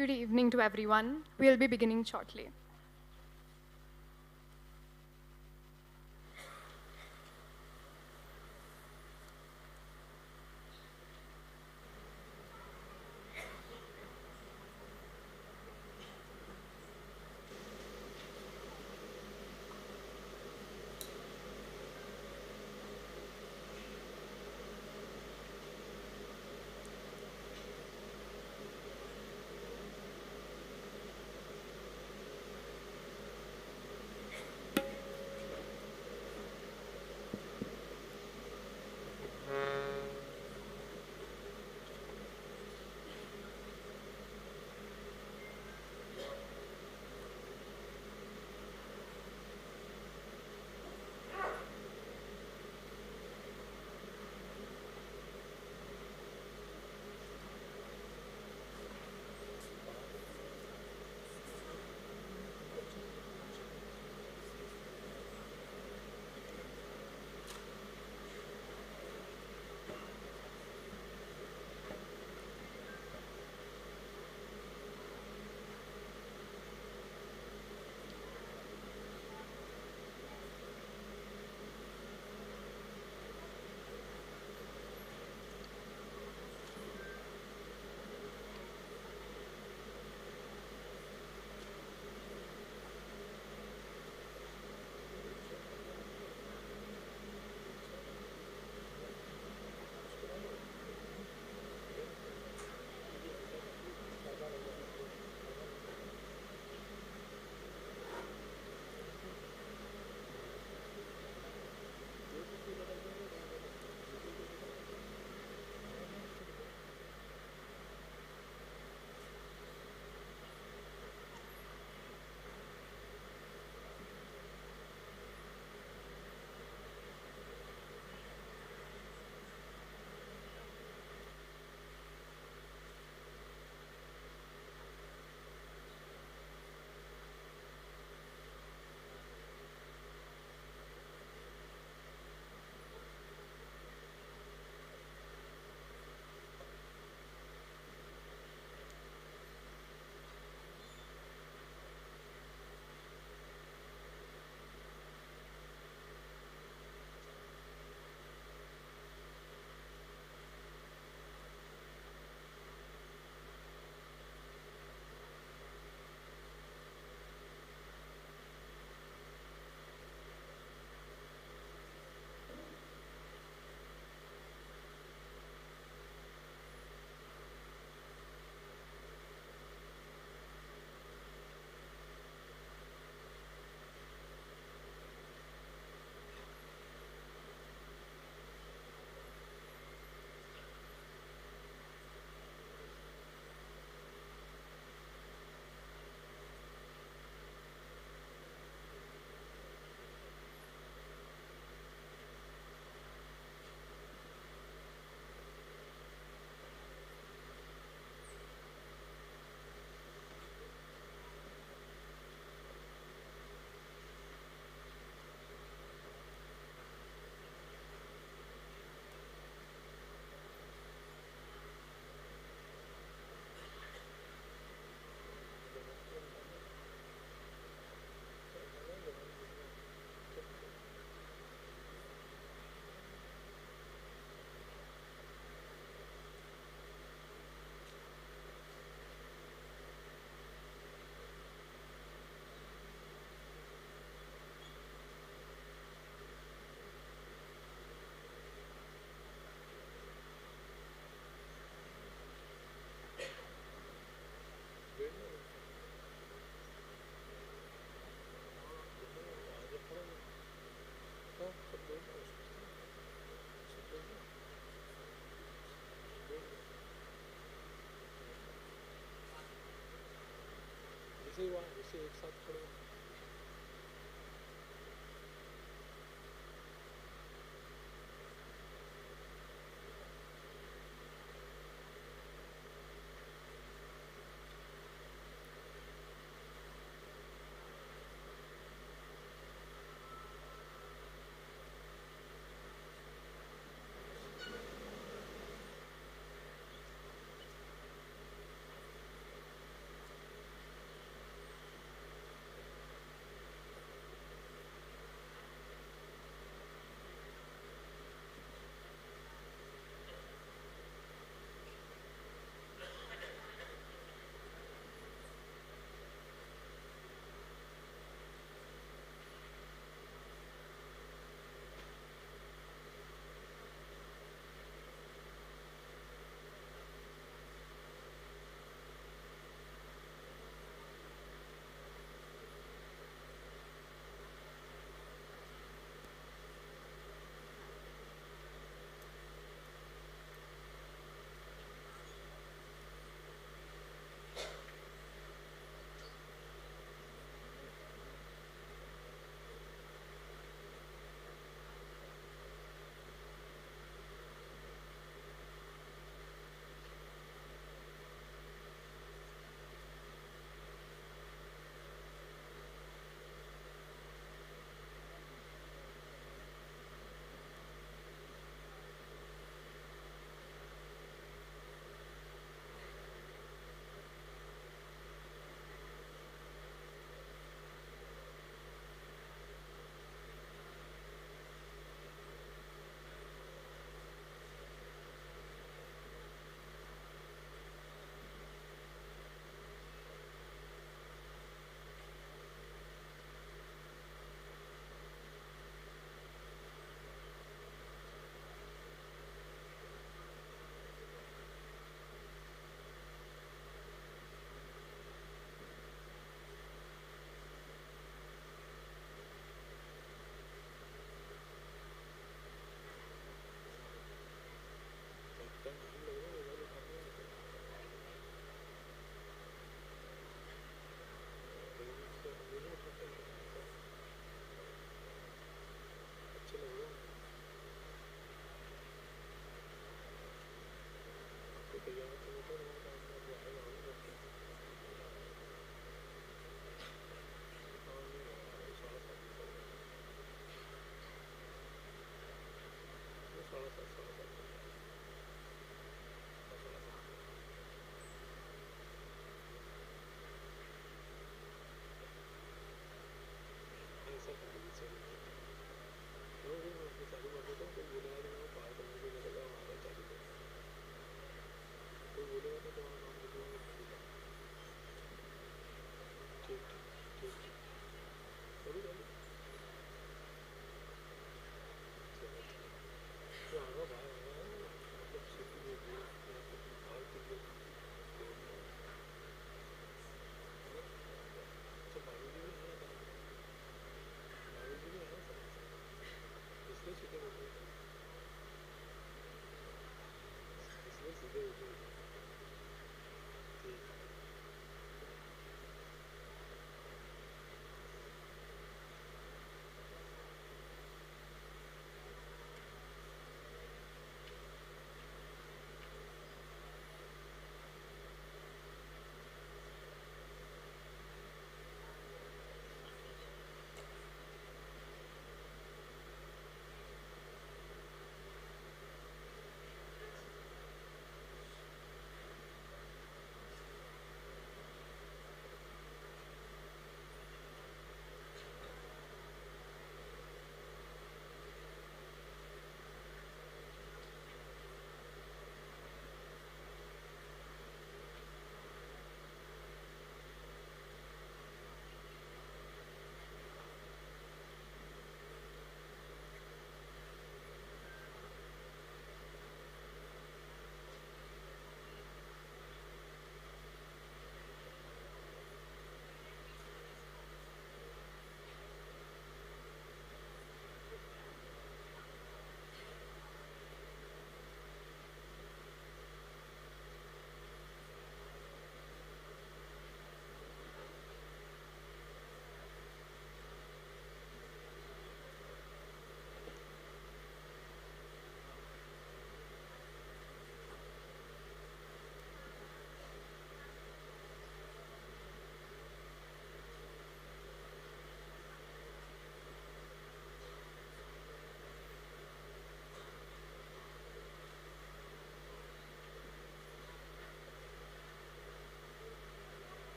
Good evening to everyone. We'll be beginning shortly.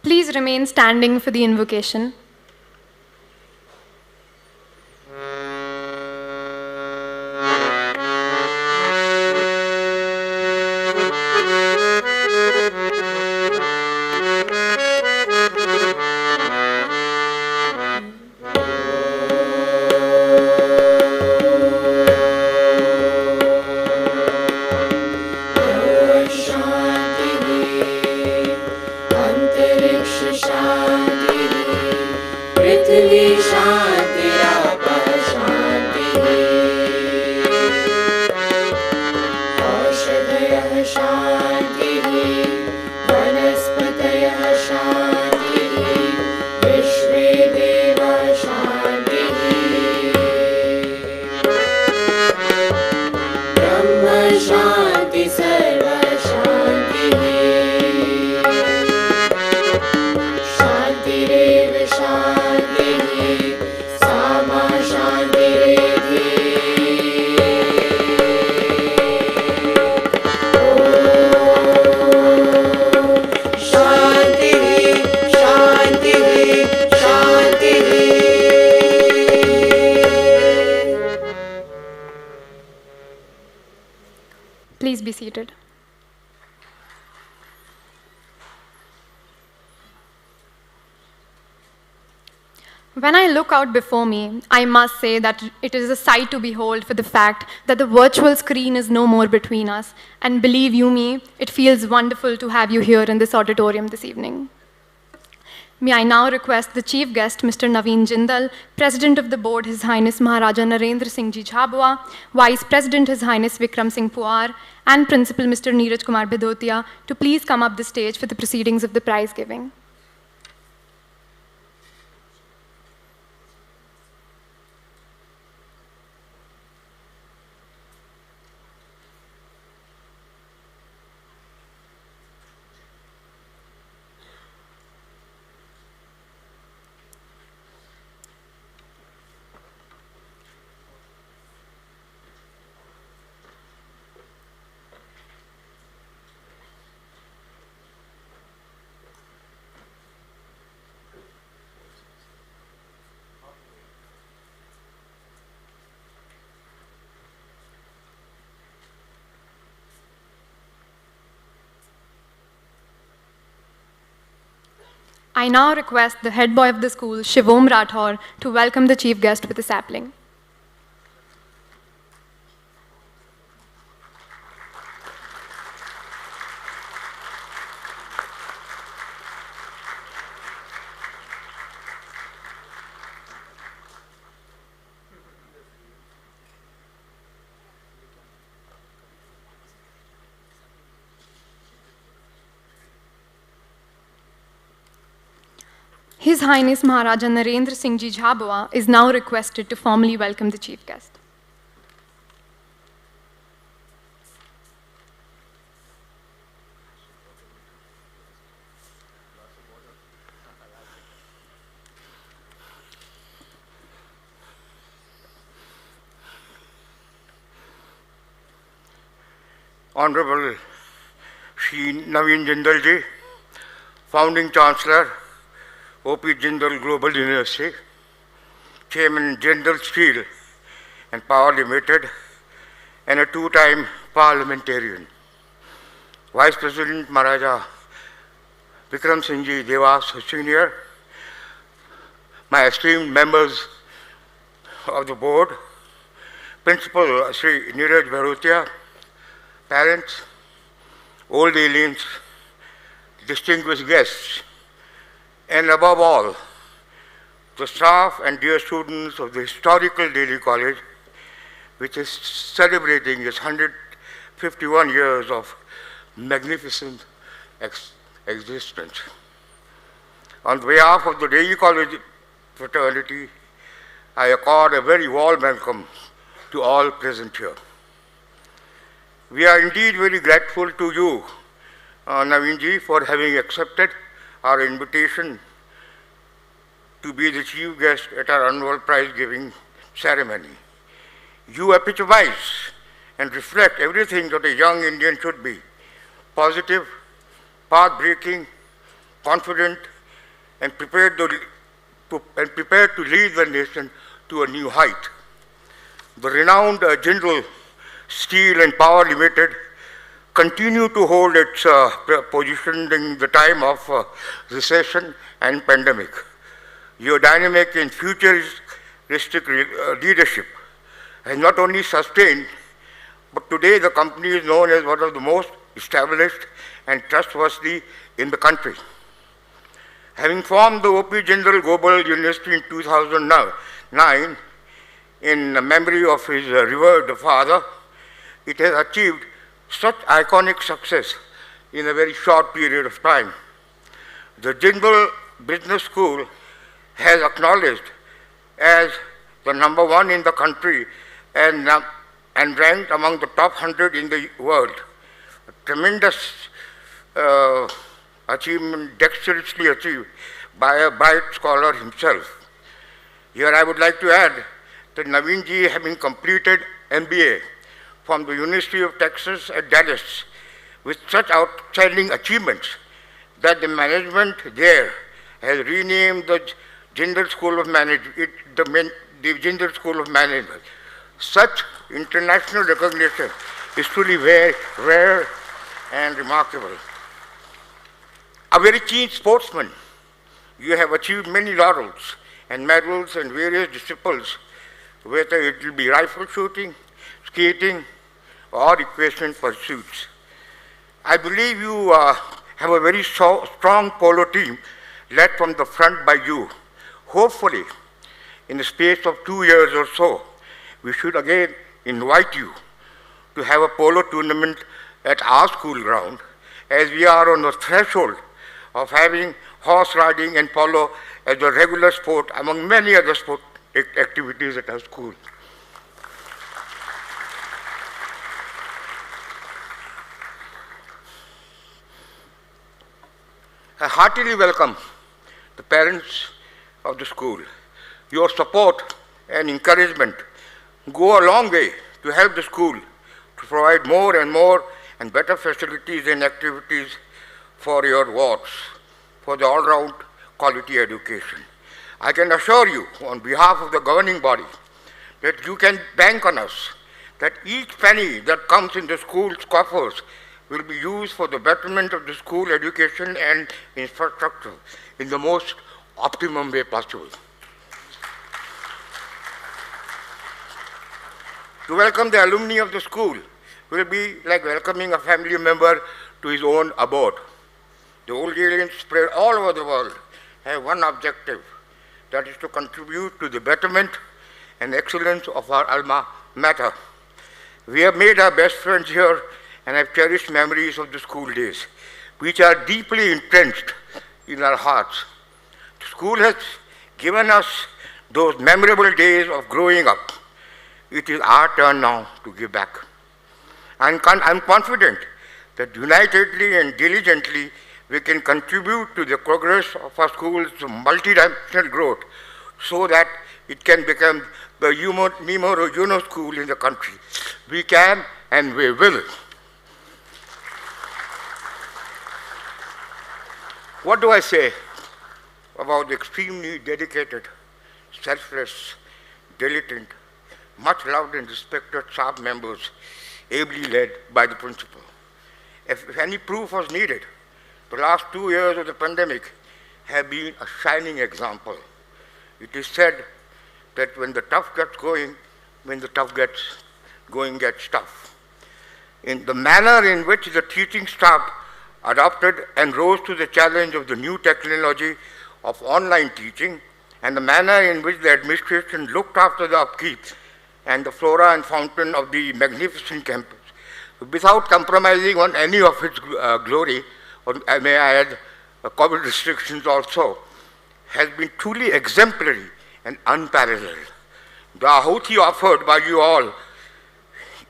Please remain standing for the invocation. Please be seated. When I look out before me, I must say that it is a sight to behold for the fact that the virtual screen is no more between us. And believe you me, it feels wonderful to have you here in this auditorium this evening. May I now request the chief guest, Mr. Naveen Jindal, President of the Board, His Highness Maharaja Narendra Singh Ji Jhabua, Vice President, His Highness Vikram Singh Puar, and Principal, Mr. Neeraj Kumar Bhidotia, to please come up the stage for the proceedings of the prize giving. I now request the head boy of the school, Shivom Rathore, to welcome the chief guest with a sapling. His Highness Maharaja Narendra Singh Ji Jhabua is now requested to formally welcome the chief guest. Honorable Shri Naveen Jindal Ji, Founding Chancellor, O.P. Jindal Global University, Chairman Jindal Steel and Power Limited, and a two-time parliamentarian. Vice President Maharaja Vikram Singh Ji Devas Senior, my esteemed members of the board, Principal Sri Neeraj Bharotia, parents, old aliens, distinguished guests, and above all, the staff and dear students of the historical Delhi College, which is celebrating its 151 years of magnificent existence. On behalf of the Delhi College fraternity, I accord a very warm welcome to all present here. We are indeed very grateful to you, Naveen Ji, for having accepted our invitation to be the chief guest at our annual prize giving ceremony. You epitomize and reflect everything that a young Indian should be: positive, path-breaking, confident, and prepared to lead the nation to a new height. The renowned Jindal Steel and Power Limited continue to hold its position in the time of recession and pandemic. Your dynamic and futuristic leadership has not only sustained, but today the company is known as one of the most established and trustworthy in the country. Having formed the O.P. Jindal Global University in 2009, in memory of his revered father, it has achieved such iconic success in a very short period of time. The Jindal Business School has acknowledged as the #1 in the country and ranked among the top 100 in the world. A tremendous achievement, dexterously achieved by a bright scholar himself. Here I would like to add that Naveen ji, having completed MBA from the University of Texas at Dallas with such outstanding achievements that the management there has renamed the Jindal School of Management, the Jindal School of Management. Such international recognition is truly very rare and remarkable. A very keen sportsman, you have achieved many laurels and medals in various disciplines, whether it will be rifle shooting, skating, or equestrian pursuits. I believe you have a very strong polo team led from the front by you. Hopefully, in the space of 2 years or so, we should again invite you to have a polo tournament at our school ground, as we are on the threshold of having horse riding and polo as a regular sport among many other sport activities at our school. I heartily welcome the parents of the school. Your support and encouragement go a long way to help the school to provide more and more and better facilities and activities for your wards, for the all-round quality education. I can assure you on behalf of the governing body that you can bank on us, that each penny that comes in the school's coffers will be used for the betterment of the school education and infrastructure in the most optimum way possible. To welcome the alumni of the school will be like welcoming a family member to his own abode. The old aliens spread all over the world have one objective, that is to contribute to the betterment and excellence of our alma mater. We have made our best friends here and have cherished memories of the school days, which are deeply entrenched in our hearts. The school has given us those memorable days of growing up. It is our turn now to give back. I'm confident that unitedly and diligently we can contribute to the progress of our school's multidimensional growth so that it can become the numero uno school in the country. We can and we will. What do I say about the extremely dedicated, selfless, diligent, much loved and respected staff members ably led by the principal? If any proof was needed, the last 2 years of the pandemic have been a shining example. It is said that when the tough gets going, when the tough gets going gets tough. In the manner in which the teaching staff adopted and rose to the challenge of the new technology of online teaching, and the manner in which the administration looked after the upkeep and the flora and fountain of the magnificent campus, without compromising on any of its glory, or may I add, COVID restrictions also, has been truly exemplary and unparalleled. The ahuti offered by you all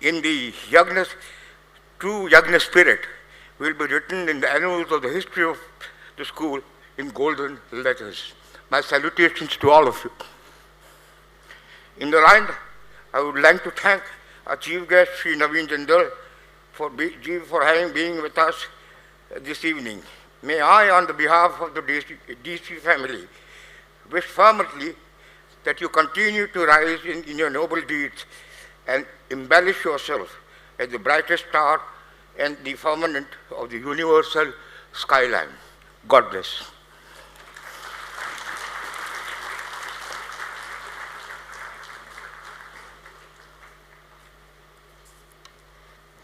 in the true Yagna spirit will be written in the annals of the history of the school in golden letters. My salutations to all of you. In the line, I would like to thank our chief guest, Sri Naveen Jindal, for having been with us this evening. may I, on the behalf of the DC family, wish fervently that you continue to rise in your noble deeds and embellish yourself as the brightest star and the firmament of the universal skyline. God bless.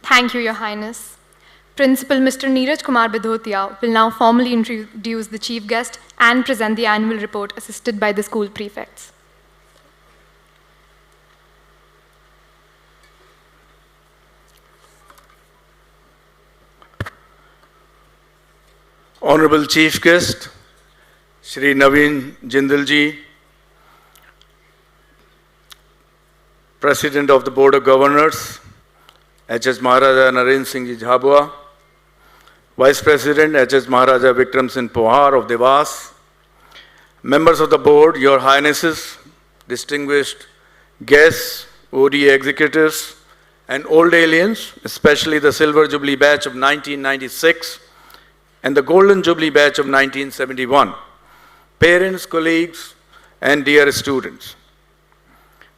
Thank you, Your Highness. Principal Mr. Neeraj Kumar Bidhotia will now formally introduce the chief guest and present the annual report assisted by the school prefects. Honorable Chief Guest, Shri Naveen Jindal ji, President of the Board of Governors, H.S. Maharaja Narendra Singh ji Jhabua, Vice President H.S. Maharaja Vikram Singh Pohar of Devas, members of the board, Your Highnesses, distinguished guests, ODA executives, and old aliens, especially the Silver Jubilee batch of 1996 and the Golden Jubilee batch of 1971, parents, colleagues, and dear students.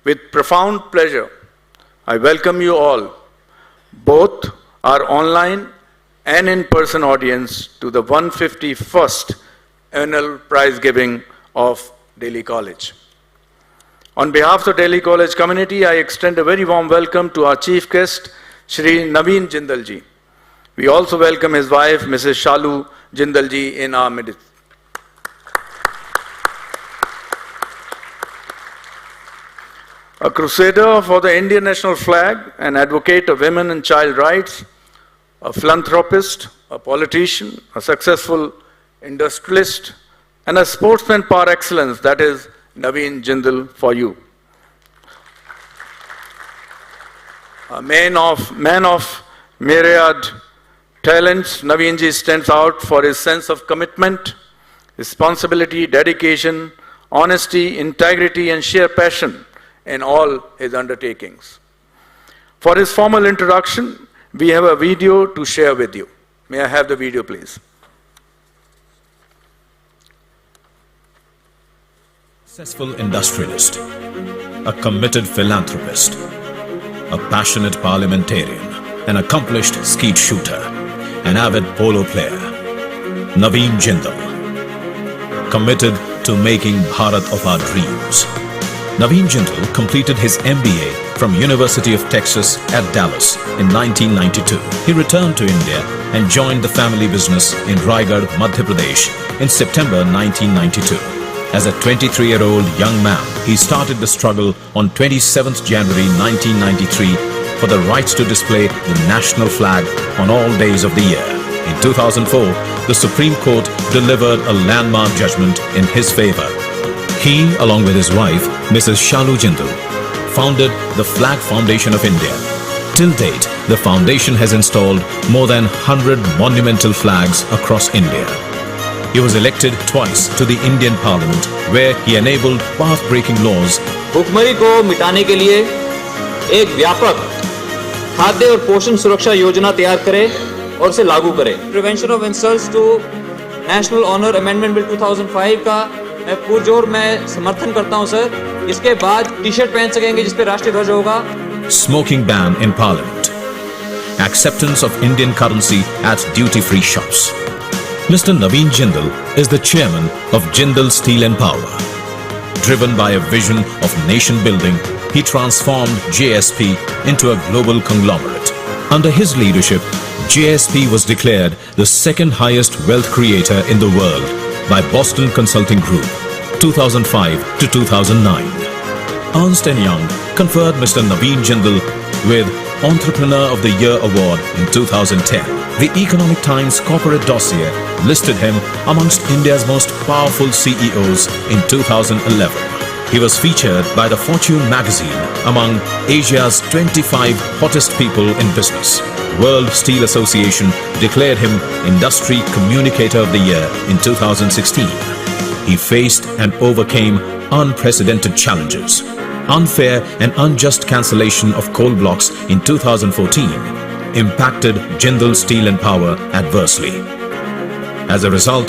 With profound pleasure, I welcome you all, both our online and in-person audience, to the 151st annual prize giving of Delhi College. On behalf of the Delhi College community, I extend a very warm welcome to our chief guest, Shri Naveen Jindal ji. We also welcome his wife, Mrs. Shalu Jindal ji, in our midst. A crusader for the Indian national flag, an advocate of women and child rights, a philanthropist, a politician, a successful industrialist, and a sportsman par excellence, that is Naveen Jindal for you. A man of myriad talents, Naveen ji stands out for his sense of commitment, responsibility, dedication, honesty, integrity, and sheer passion in all his undertakings. For his formal introduction, we have a video to share with you. May I have the video, please? Successful industrialist, a committed philanthropist, a passionate parliamentarian, an accomplished skeet shooter, an avid polo player, Naveen Jindal, committed to making Bharat of our dreams. Naveen Jindal completed his MBA from University of Texas at Dallas in 1992. He returned to India and joined the family business in Raigad, Madhya Pradesh in September 1992. As a 23-year-old young man, he started the struggle on 27th January 1993 for the rights to display the national flag on all days of the year. In 2004, the Supreme Court delivered a landmark judgment in his favor. He, along with his wife, Mrs. Shalu Jindal, founded the Flag Foundation of India. Till date, the foundation has installed more than 100 monumental flags across India. He was elected twice to the Indian Parliament, where he enabled path-breaking laws. भुखमरी को मिटाने के लिए एक व्यापक खाद्य और पोषण सुरक्षा योजना तैयार करे और उसे लागू करे। Prevention of insults to national honour amendment bill 2005 का मैं पुरजोर में समर्थन करता हूं सर। इसके बाद टी-शर्ट पहन सकेंगे जिस पे राष्ट्रीय ध्वज होगा। Smoking ban in Parliament. Acceptance of Indian currency at duty-free shops. Mr. Naveen Jindal is the chairman of Jindal Steel and Power. Driven by a vision of nation building, he transformed JSP into a global conglomerate. Under his leadership, JSP was declared the second highest wealth creator in the world by Boston Consulting Group, 2005 to 2009. Ernst & Young conferred Mr. Naveen Jindal with Entrepreneur of the Year Award in 2010. The Economic Times Corporate Dossier listed him amongst India's most powerful CEOs in 2011. He was featured by the Fortune magazine among Asia's 25 hottest people in business. World Steel Association declared him Industry Communicator of the Year in 2016. He faced and overcame unprecedented challenges. Unfair and unjust cancellation of coal blocks in 2014 impacted Jindal Steel and Power adversely. As a result,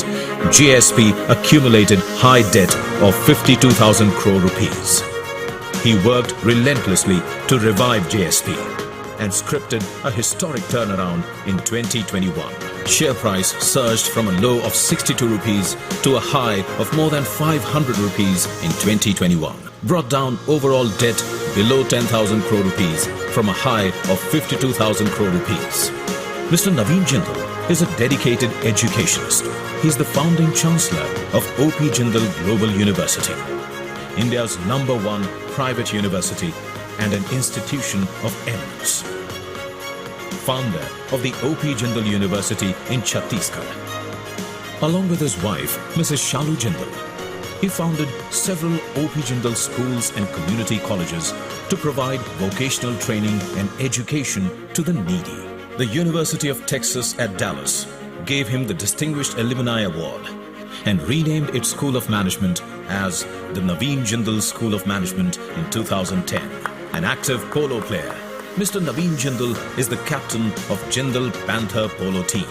JSP accumulated high debt of 52,000 crore rupees. He worked relentlessly to revive JSP and scripted a historic turnaround in 2021. Share price surged from a low of 62 rupees to a high of more than 500 rupees in 2021. Brought down overall debt below 10,000 crore rupees from a high of 52,000 crore rupees. Mr. Naveen Jindal is a dedicated educationist. He is the founding chancellor of O.P. Jindal Global University, India's #1 private university and an institution of eminence. Founder of the O.P. Jindal University in Chhattisgarh. Along with his wife, Mrs. Shalu Jindal, he founded several O.P. Jindal schools and community colleges to provide vocational training and education to the needy. The University of Texas at Dallas gave him the Distinguished Alumni Award and renamed its School of Management as the Naveen Jindal School of Management in 2010. An active polo player, Mr. Naveen Jindal is the captain of Jindal Panther Polo Team.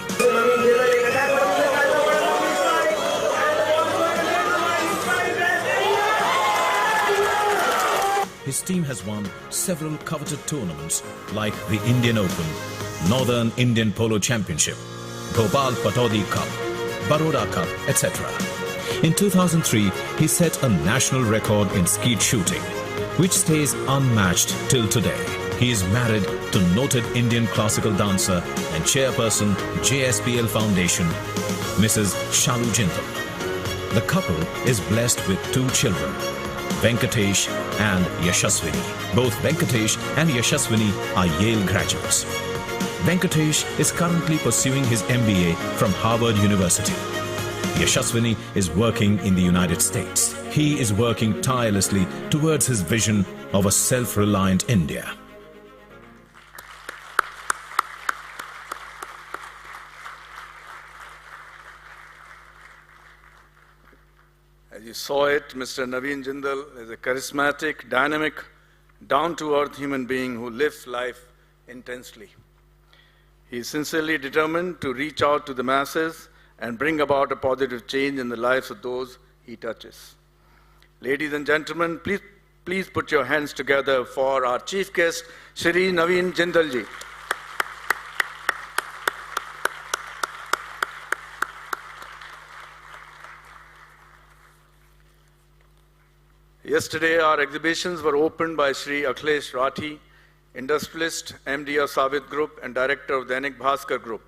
His team has won several coveted tournaments like the Indian Open, Northern Indian Polo Championship, Gopal Patodi Cup, Baroda Cup, etc. In 2003, he set a national record in skeet shooting, which stays unmatched till today. He is married to noted Indian classical dancer and chairperson JSPL Foundation, Mrs. Shalu Jindal. The couple is blessed with 2 children, Venkatesh and Yashaswini. Both Venkatesh and Yashaswini are Yale graduates. Venkatesh is currently pursuing his MBA from Harvard University. Yashaswini is working in the United States. He is working tirelessly towards his vision of a self-reliant India. As you saw it, Mr. Naveen Jindal is a charismatic, dynamic, down-to-earth human being who lives life intensely. He is sincerely determined to reach out to the masses and bring about a positive change in the lives of those he touches. Ladies and gentlemen, please put your hands together for our chief guest, Shri Naveen Jindal ji. Yesterday, our exhibitions were opened by Shri Akhilesh Rathi, industrialist, MD of Savit Group and director of Dainik Bhaskar Group.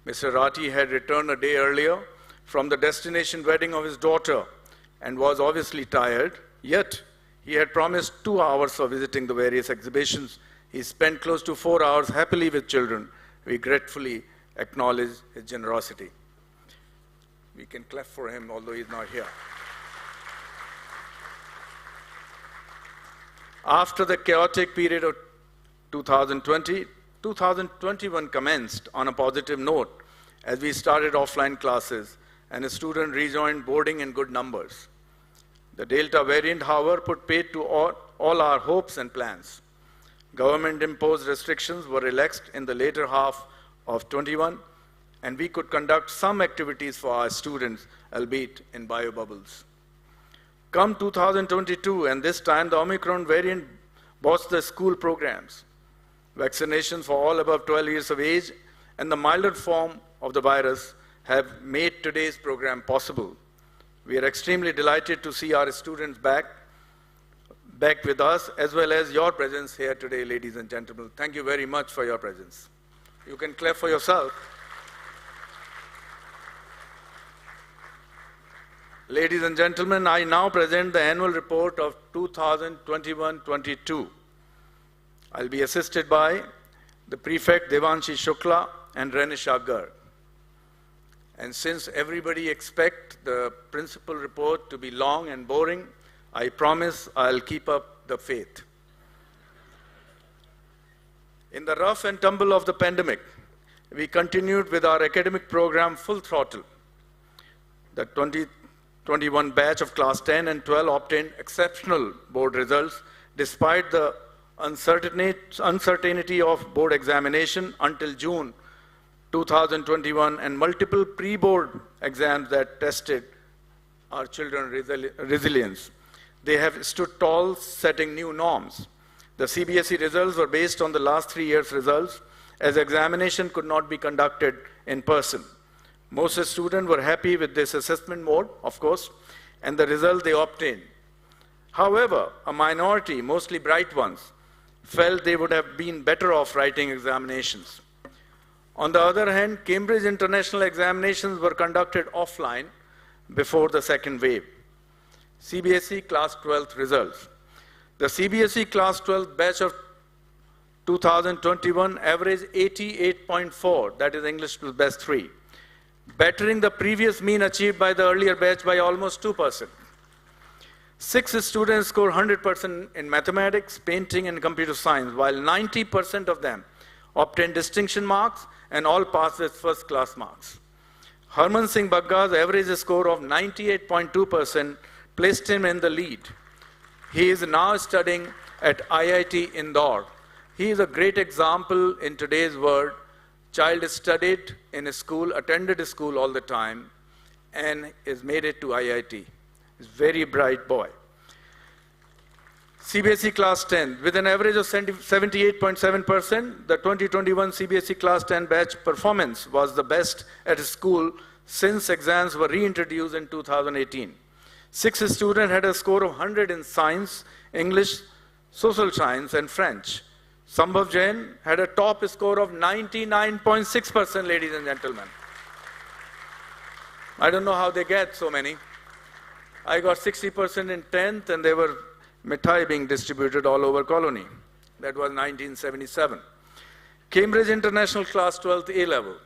Mr. Rathi had returned a day earlier from the destination wedding of his daughter and was obviously tired, yet he had promised 2 hours of visiting the various exhibitions. He spent close to 4 hours happily with children. We gratefully acknowledge his generosity. We can clap for him, although he's not here. After the chaotic period of 2020, 2021 commenced on a positive note as we started offline classes and a student rejoined boarding in good numbers. The Delta variant, however, put paid to all our hopes and plans. Government-imposed restrictions were relaxed in the later half of 21, and we could conduct some activities for our students, albeit in biobubbles. Come 2022, and this time the Omicron variant bought the school programs. Vaccinations for all above 12 years of age and the milder form of the virus have made today's program possible. We are extremely delighted to see our students back with us, as well as your presence here today, ladies and gentlemen. Thank you very much for your presence. You can clap for yourself. Ladies and gentlemen, I now present the annual report of 2021-22. I'll be assisted by the prefect Devanshi Shukla and Renisha Garg. And since everybody expects the principal report to be long and boring, I promise I'll keep up the faith. In the rough and tumble of the pandemic, we continued with our academic program full throttle. The 2021 batch of class 10 and 12 obtained exceptional board results despite the uncertainty of board examination until June 2021, and multiple pre-board exams that tested our children's resilience. They have stood tall, setting new norms. The CBSE results were based on the last 3 years' results, as examination could not be conducted in person. Most students were happy with this assessment mode, of course, and the result they obtained. However, a minority, mostly bright ones, felt they would have been better off writing examinations. On the other hand, Cambridge International examinations were conducted offline before the second wave. CBSE Class 12th results. The CBSE Class 12 batch of 2021 averaged 88.4, that is English to best 3, bettering the previous mean achieved by the earlier batch by almost 2%. 6 students scored 100% in mathematics, painting, and computer science, while 90% of them obtained distinction marks and all passed with first-class marks. Harman Singh Bagga's average score of 98.2% placed him in the lead. He is now studying at IIT Indore. He is a great example in today's world. Child studied in a school, attended a school all the time, and is made it to IIT. He's a very bright boy. CBSE Class 10, with an average of 78.7%, the 2021 CBSE Class 10 batch performance was the best at school since exams were reintroduced in 2018. 6 students had a score of 100 in science, English, social science, and French. Sambhav Jain had a top score of 99.6%, ladies and gentlemen. I don't know how they get so many. I got 60% in 10th, and there were mithai being distributed all over colony. That was 1977. Cambridge International Class 12th A-level.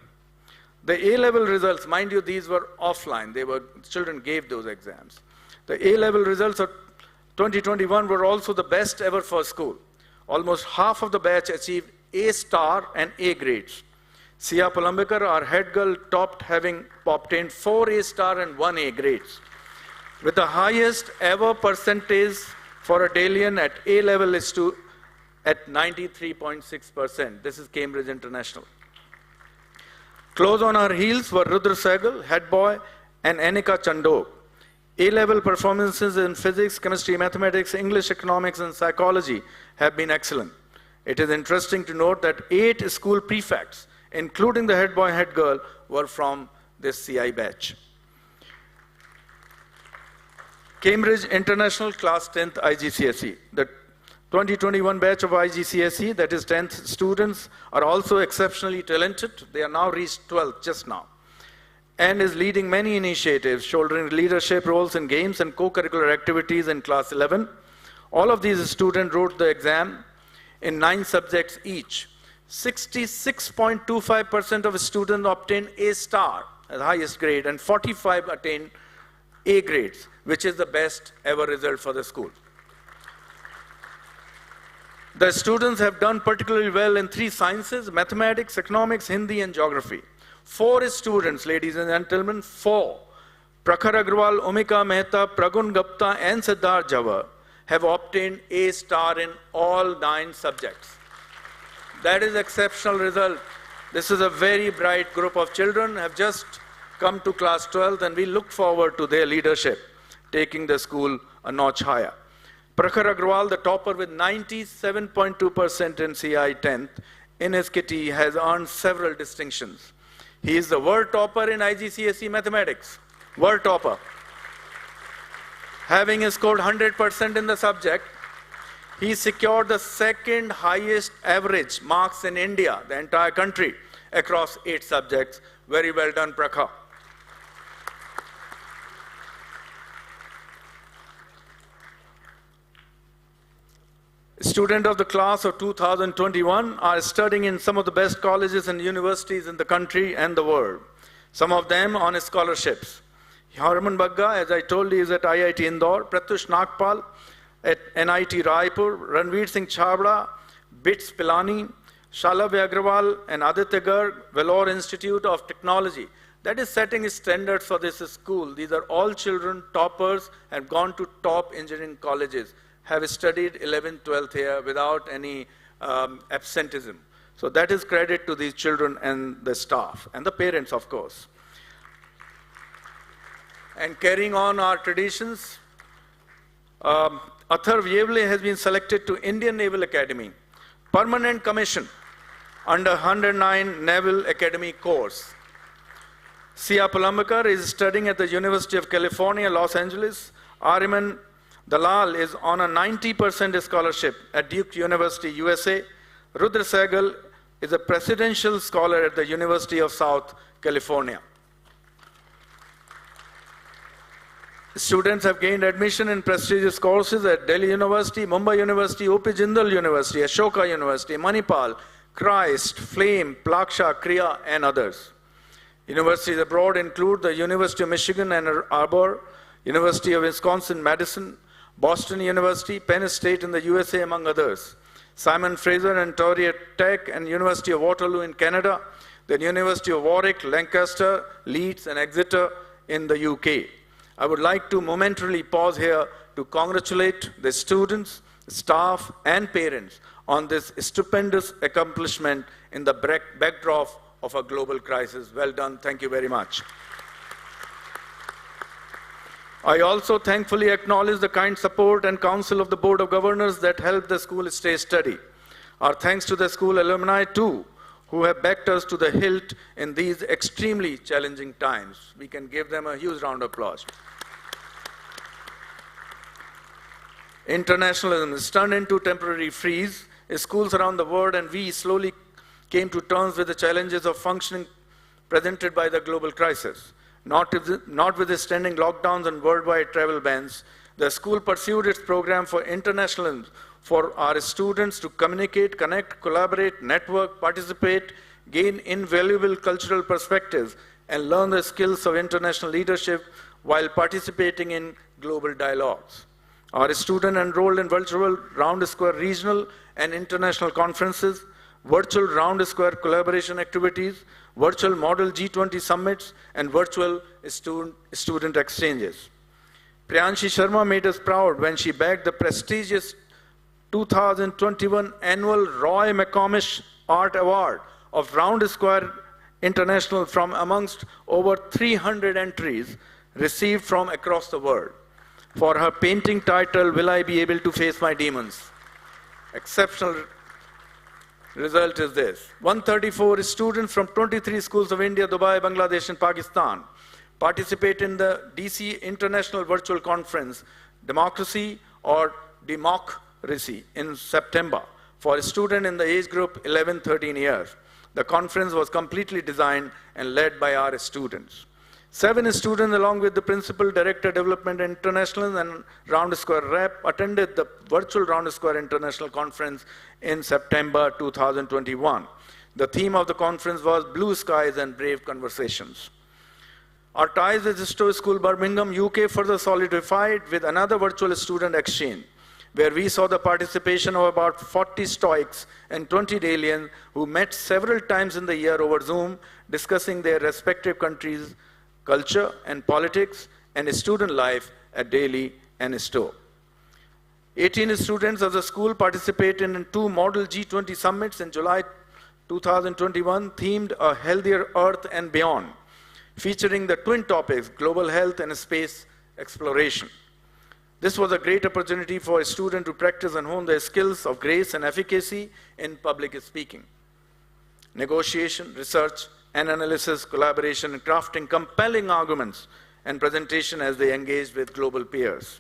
The A-level results, mind you, these were offline. Children gave those exams. The A-level results of 2021 were also the best ever for school. Almost half of the batch achieved A star and A grades. Sia Palambikar, our head girl, topped, having obtained 4 A star and 1 A grades. With the highest ever percentage for a Delian at A level is at 93.6%. This is Cambridge International. Close on our heels were Rudra Sehgal, head boy, and Anika Chandok. A-level performances in physics, chemistry, mathematics, English, economics, and psychology have been excellent. It is interesting to note that 8 school prefects, including the head boy, head girl, were from this CI batch. Cambridge International Class 10th IGCSE. The 2021 batch of IGCSE, that is 10th students, are also exceptionally talented. They are now reached 12th just now, and is leading many initiatives, shouldering leadership roles in games and co-curricular activities in class 11. All of these students wrote the exam in 9 subjects each. 66.25% of students obtained A star, the highest grade, and 45 attained A grades, which is the best ever result for the school. The students have done particularly well in 3 sciences: mathematics, economics, Hindi, and geography. 4 students, ladies and gentlemen, 4, Prakhar Agrawal, Omika Mehta, Pragun Gupta, and Siddharth Jawar, have obtained A star in all 9 subjects. That is exceptional result. This is a very bright group of children, have just come to class 12, and we look forward to their leadership, taking the school a notch higher. Prakhar Agrawal, the topper with 97.2% in CI 10th, in his kitty has earned several distinctions. He is the world topper in IGCSE mathematics, world topper. Having scored 100% in the subject, he secured the 2nd highest average marks in India, the entire country, across 8 subjects. Very well done, Prakhar. Students of the class of 2021 are studying in some of the best colleges and universities in the country and the world. Some of them on scholarships. Harman Bagga, as I told you, is at IIT Indore. Pratyush Nagpal at NIT Raipur. Ranveer Singh Chhabra, BITS Pilani, Shalavya Agrawal, and Aditya Garg, Vellore Institute of Technology. That is setting standards for this school. These are all children, toppers, have gone to top engineering colleges, have studied 11th, 12th here without any absenteeism. So that is credit to these children and the staff, and the parents, of course. And carrying on our traditions, Atharv Yevle has been selected to Indian Naval Academy, Permanent Commission under 109 Naval Academy course. Sia Palambekar is studying at the University of California, Los Angeles. Ariman Dalal is on a 90% scholarship at Duke University, USA. Rudra Sehgal is a presidential scholar at the University of South California. Students have gained admission in prestigious courses at Delhi University, Mumbai University, OP Jindal University, Ashoka University, Manipal, Christ, Flame, Plaksha, Kriya, and others. Universities abroad include the University of Michigan, Ann Arbor, University of Wisconsin-Madison, Boston University, Penn State in the USA, among others. Simon Fraser and Ontario Tech and University of Waterloo in Canada, the University of Warwick, Lancaster, Leeds, and Exeter in the UK. I would like to momentarily pause here to congratulate the students, staff, and parents on this stupendous accomplishment in the backdrop of a global crisis. Well done. Thank you very much. I also thankfully acknowledge the kind support and counsel of the Board of Governors that helped the school stay steady. Our thanks to the school alumni too, who have backed us to the hilt in these extremely challenging times. We can give them a huge round of applause. Internationalism is turned into temporary freeze. Schools around the world and we slowly came to terms with the challenges of functioning presented by the global crisis. Notwithstanding lockdowns and worldwide travel bans, the school pursued its program for internationalism for our students to communicate, connect, collaborate, network, participate, gain invaluable cultural perspectives, and learn the skills of international leadership while participating in global dialogues. Our students enrolled in virtual round square regional and international conferences, virtual round square collaboration activities, virtual model G20 summits, and virtual student exchanges. Priyanshi Sharma made us proud when she bagged the prestigious 2021 annual Roy McComish Art Award of Round Square International from amongst over 300 entries received from across the world. For her painting titled, Will I Be Able to Face My Demons? Exceptional result is this. 134 students from 23 schools of India, Dubai, Bangladesh, and Pakistan participate in the DC International Virtual Conference, Democracy or Democracy, in September for a student in the age group 11-13 years. The conference was completely designed and led by our students. 7 students, along with the Principal Director Development International and Round Square Rep, attended the virtual Round Square International Conference in September 2021. The theme of the conference was Blue Skies and Brave Conversations. Our ties with Stowe School, Birmingham, UK further solidified with another virtual student exchange, where we saw the participation of about 40 Stoics and 20 Dalians who met several times in the year over Zoom, discussing their respective countries' culture and politics and student life at Delhi and Stowe. 18 students of the school participated in 2 Model G20 summits in July 2021, themed A Healthier Earth and Beyond, featuring the twin topics, global health and space exploration. This was a great opportunity for a student to practice and hone their skills of grace and efficacy in public speaking, negotiation, research, and analysis, collaboration, and crafting compelling arguments and presentation as they engage with global peers.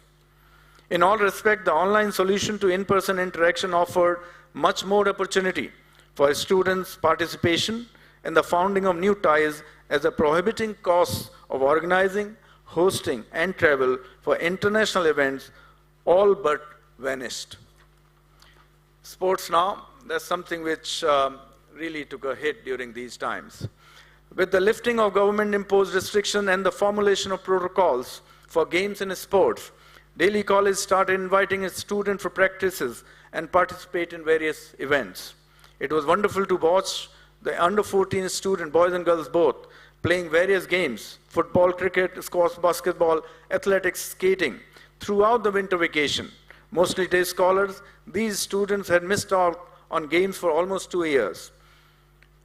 In all respects, the online solution to in-person interaction offered much more opportunity for students' participation in the founding of new ties, as the prohibiting costs of organizing, hosting, and travel for international events all but vanished. Sports now, that's something which really took a hit during these times. With the lifting of government-imposed restrictions and the formulation of protocols for games and sports, Delhi College started inviting its students for practices and participate in various events. It was wonderful to watch the under-14 students, boys and girls both, playing various games, football, cricket, squash, basketball, athletics, skating, throughout the winter vacation. Mostly day scholars, these students had missed out on games for almost 2 years.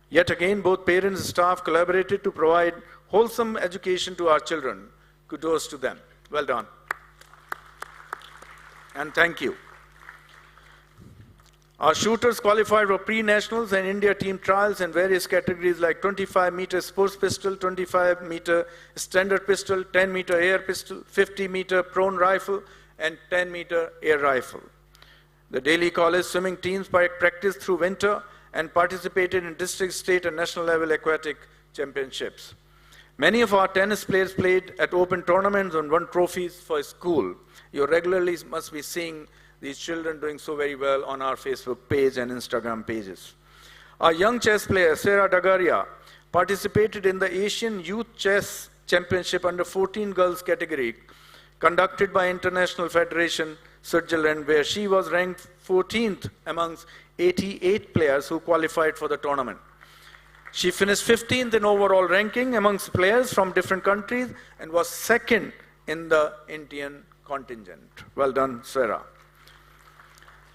Yet again, both parents and staff collaborated to provide wholesome education to our children. Kudos to them. Well done. And thank you. Our shooters qualified for pre-nationals and India team trials in various categories like 25-meter sports pistol, 25-meter standard pistol, 10-meter air pistol, 50-meter prone rifle, and 10-meter air rifle. The Delhi College swimming teams practiced through winter and participated in district, state, and national level aquatic championships. Many of our tennis players played at open tournaments and won trophies for school. You regularly must be seeing these children doing so very well on our Facebook page and Instagram pages. Our young chess player, Sarah Dagaria, participated in the Asian Youth Chess Championship under 14 girls category, conducted by International Federation Switzerland, where she was ranked 14th amongst 88 players who qualified for the tournament. She finished 15th in overall ranking amongst players from different countries and was second in the Indian contingent. Well done, Sarah.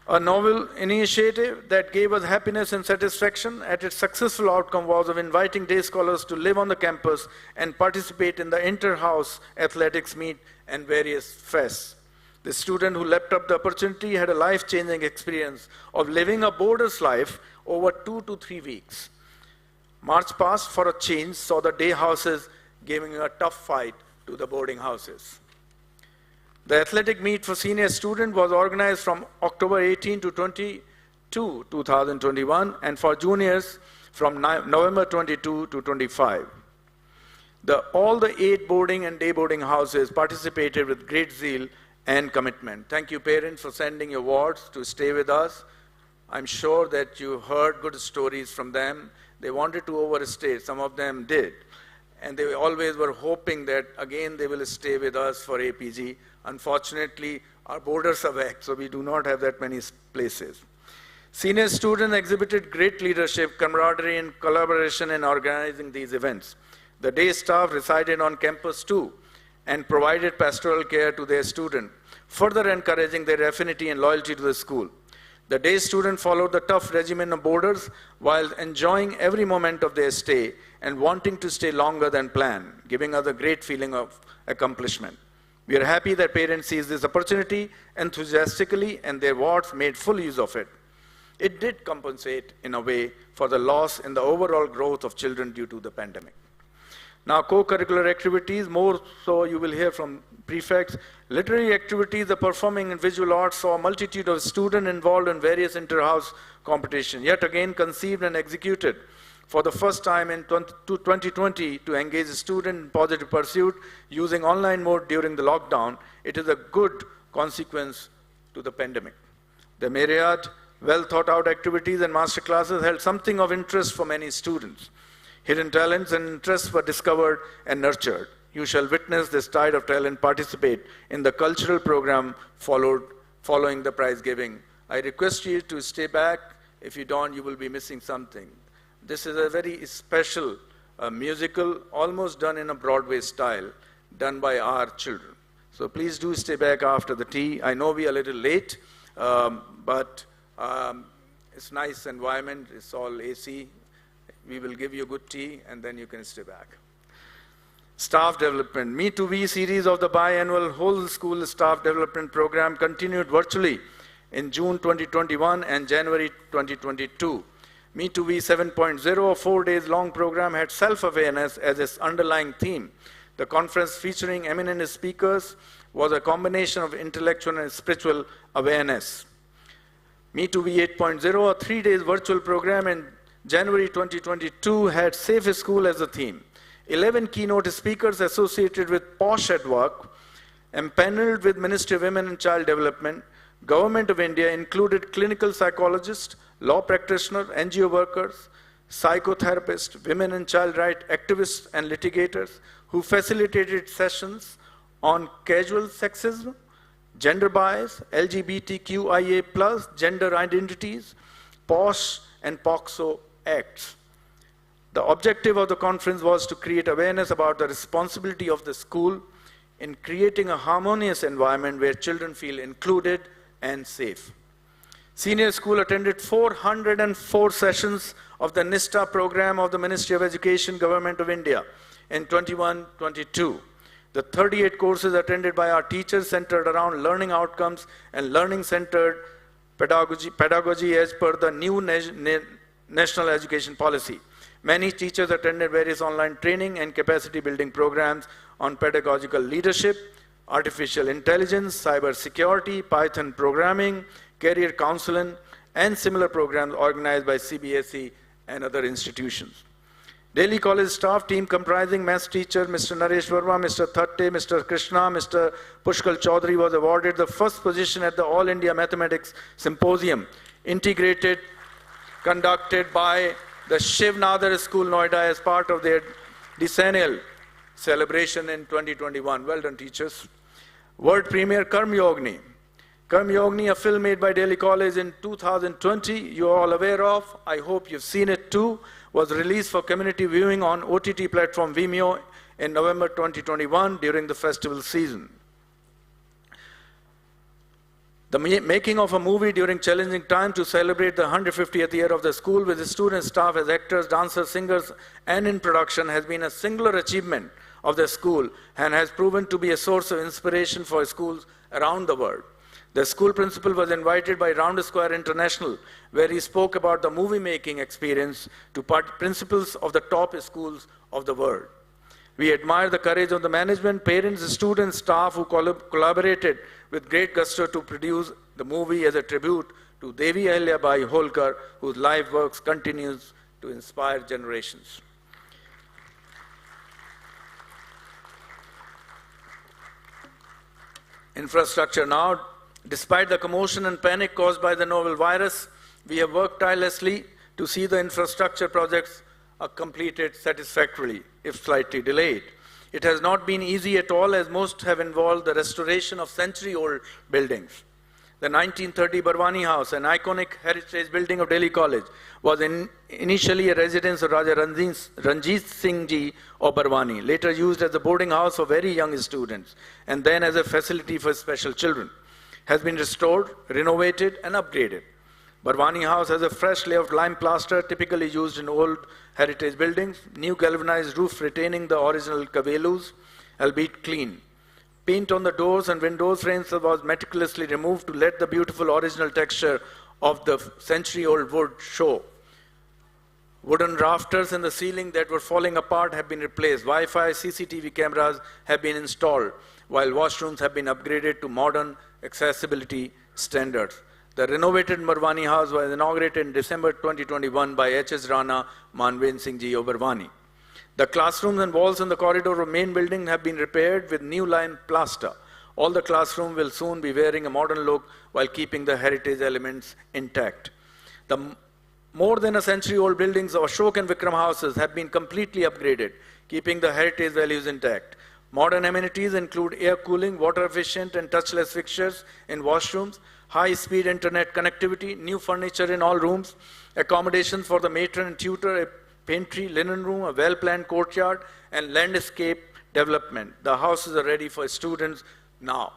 A novel initiative that gave us happiness and satisfaction at its successful outcome was of inviting day scholars to live on the campus and participate in the inter-house athletics meet and various fests. The student who leapt up the opportunity had a life-changing experience of living a boarder's life over 2 to 3 weeks. March past for a change saw the day houses giving a tough fight to the boarding houses. The athletic meet for senior students was organized from October 18 to 22, 2021, and for juniors from November 22 to 25. All the 8 boarding and day boarding houses participated with great zeal and commitment. Thank you, parents, for sending your wards to stay with us. I'm sure that you heard good stories from them. They wanted to overstay, some of them did. And they always were hoping that again they will stay with us for APG. Unfortunately, our borders are back, so we do not have that many places. Senior students exhibited great leadership, camaraderie, and collaboration in organizing these events. The day staff resided on campus too and provided pastoral care to their students, further encouraging their affinity and loyalty to the school. The day students followed the tough regimen of boarders while enjoying every moment of their stay and wanting to stay longer than planned, giving us a great feeling of accomplishment. We are happy that parents seized this opportunity enthusiastically and their wards made full use of it. It did compensate in a way for the loss in the overall growth of children due to the pandemic. Now, co-curricular activities, more so you will hear from prefects. Literary activities, the performing and visual arts saw a multitude of students involved in various inter-house competitions, yet again conceived and executed for the first time in 2020 to engage a student in positive pursuit using online mode during the lockdown. It is a good consequence to the pandemic. The myriad, well-thought-out activities and master classes held something of interest for many students. Hidden talents and interests were discovered and nurtured. You shall witness this tide of talent participate in the cultural program following the prize giving. I request you to stay back. If you don't, you will be missing something. This is a very special musical, almost done in a Broadway style, done by our children. So please do stay back after the tea. I know we are a little late, but it's nice environment. It's all AC. We will give you good tea, and then you can stay back. Staff development. Me2We series of the biannual whole school staff development program continued virtually in June 2021 and January 2022. Me2We 7.0, a 4 days long program, had self-awareness as its underlying theme. The conference, featuring eminent speakers, was a combination of intellectual and spiritual awareness. Me2We 8.0, a 3 days virtual program in January 2022, had Safe School as a theme. 11 keynote speakers associated with POSH at Work, empaneled with Ministry of Women and Child Development, Government of India, included clinical psychologists, law practitioners, NGO workers, psychotherapists, women and child rights activists and litigators, who facilitated sessions on casual sexism, gender bias, LGBTQIA+, gender identities, POSH and POXO acts. The objective of the conference was to create awareness about the responsibility of the school in creating a harmonious environment where children feel included and safe. Senior school attended 404 sessions of the NISTA program of the Ministry of Education, Government of India in 21-22. The 38 courses attended by our teachers centered around learning outcomes and learning-centered pedagogy as per the new National Education Policy. Many teachers attended various online training and capacity building programs on pedagogical leadership, artificial intelligence, cyber security, Python programming, career counseling, and similar programs organized by CBSE and other institutions. Delhi College staff team comprising maths teacher Mr. Naresh Verma, Mr. Thatte, Mr. Krishna, Mr. Pushkal Chaudhary was awarded the first position at the All India Mathematics Symposium, conducted by the Shiv Nadar School, Noida, as part of their decennial celebration in 2021. Well done, teachers. World premiere Karm Yogni. Karm Yogni, a film made by Delhi College in 2020, you are all aware of. I hope you've seen it too. Was released for community viewing on OTT platform Vimeo in November 2021 during the festival season. The making of a movie during challenging time to celebrate the 150th year of the school with the students, staff as actors, dancers, singers, and in production has been a singular achievement of the school and has proven to be a source of inspiration for schools around the world. The school principal was invited by Round Square International, where he spoke about the movie-making experience to principals of the top schools of the world. We admire the courage of the management, parents, students, staff who collaborated with great gusto to produce the movie as a tribute to Devi Ahilyabai Holkar, whose life works continues to inspire generations. Infrastructure now. Despite the commotion and panic caused by the novel virus, we have worked tirelessly to see the infrastructure projects are completed satisfactorily, if slightly delayed. It has not been easy at all, as most have involved the restoration of century-old buildings. The 1930 Barwani House, an iconic heritage building of Delhi College, was initially a residence of Raja Ranjit Singh Ji of Barwani, later used as a boarding house for very young students, and then as a facility for special children. Has been restored, renovated, and upgraded. Barwani House has a fresh layer of lime plaster typically used in old heritage buildings, new galvanized roof retaining the original kavelus, albeit clean. Paint on the doors and window frames was meticulously removed to let the beautiful original texture of the century-old wood show. Wooden rafters in the ceiling that were falling apart have been replaced. Wi-Fi, CCTV cameras have been installed, while washrooms have been upgraded to modern accessibility standards. The renovated Barwani House was inaugurated in December 2021 by H.S. Rana Manvendra Singh Ji of Barwani. The classrooms and walls in the corridor of main building have been repaired with new lime plaster. All the classrooms will soon be wearing a modern look while keeping the heritage elements intact. The more than a century-old buildings of Ashok and Vikram houses have been completely upgraded, keeping the heritage values intact. Modern amenities include air cooling, water-efficient and touchless fixtures in washrooms, high-speed internet connectivity, new furniture in all rooms, accommodations for the matron and tutor, a pantry, linen room, a well-planned courtyard, and landscape development. The houses are ready for students now.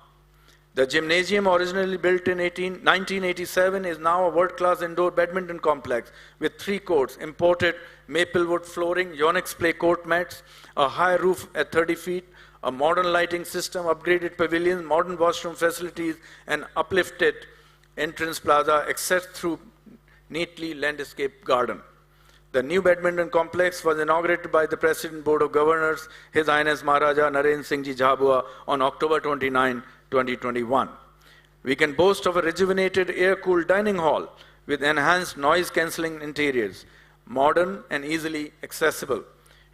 The gymnasium, originally built in 1987, is now a world-class indoor badminton complex with 3 courts, imported maplewood flooring, Yonex play court mats, a high roof at 30 feet, a modern lighting system, upgraded pavilions, modern washroom facilities, and uplifted entrance plaza accessed through neatly landscaped garden. The new badminton complex was inaugurated by the President Board of Governors, His Highness Maharaja Narendra Singh Ji Jhabua, on October 29, 2021. We can boast of a rejuvenated air-cooled dining hall with enhanced noise-cancelling interiors, modern and easily accessible,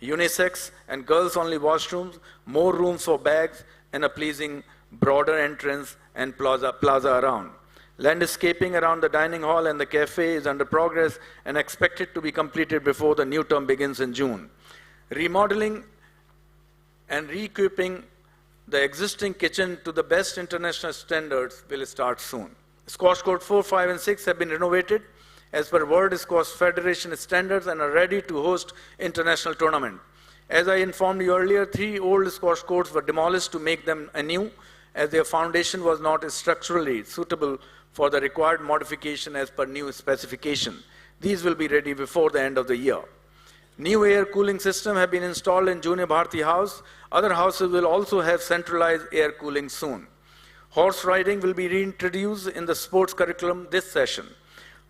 unisex and girls-only washrooms, more rooms for bags, and a pleasing broader entrance and plaza around. Landscaping around the dining hall and the cafe is under progress and expected to be completed before the new term begins in June. Remodeling and re-equipping the existing kitchen to the best international standards will start soon. Squash Court 4, 5, and 6 have been renovated as per World Squash Federation standards and are ready to host international tournament. As I informed you earlier, 3 old squash courts were demolished to make them anew, as their foundation was not structurally suitable for the required modification as per new specification. These will be ready before the end of the year. New air cooling system have been installed in Junior Bharati House. Other houses will also have centralized air cooling soon. Horse riding will be reintroduced in the sports curriculum this session.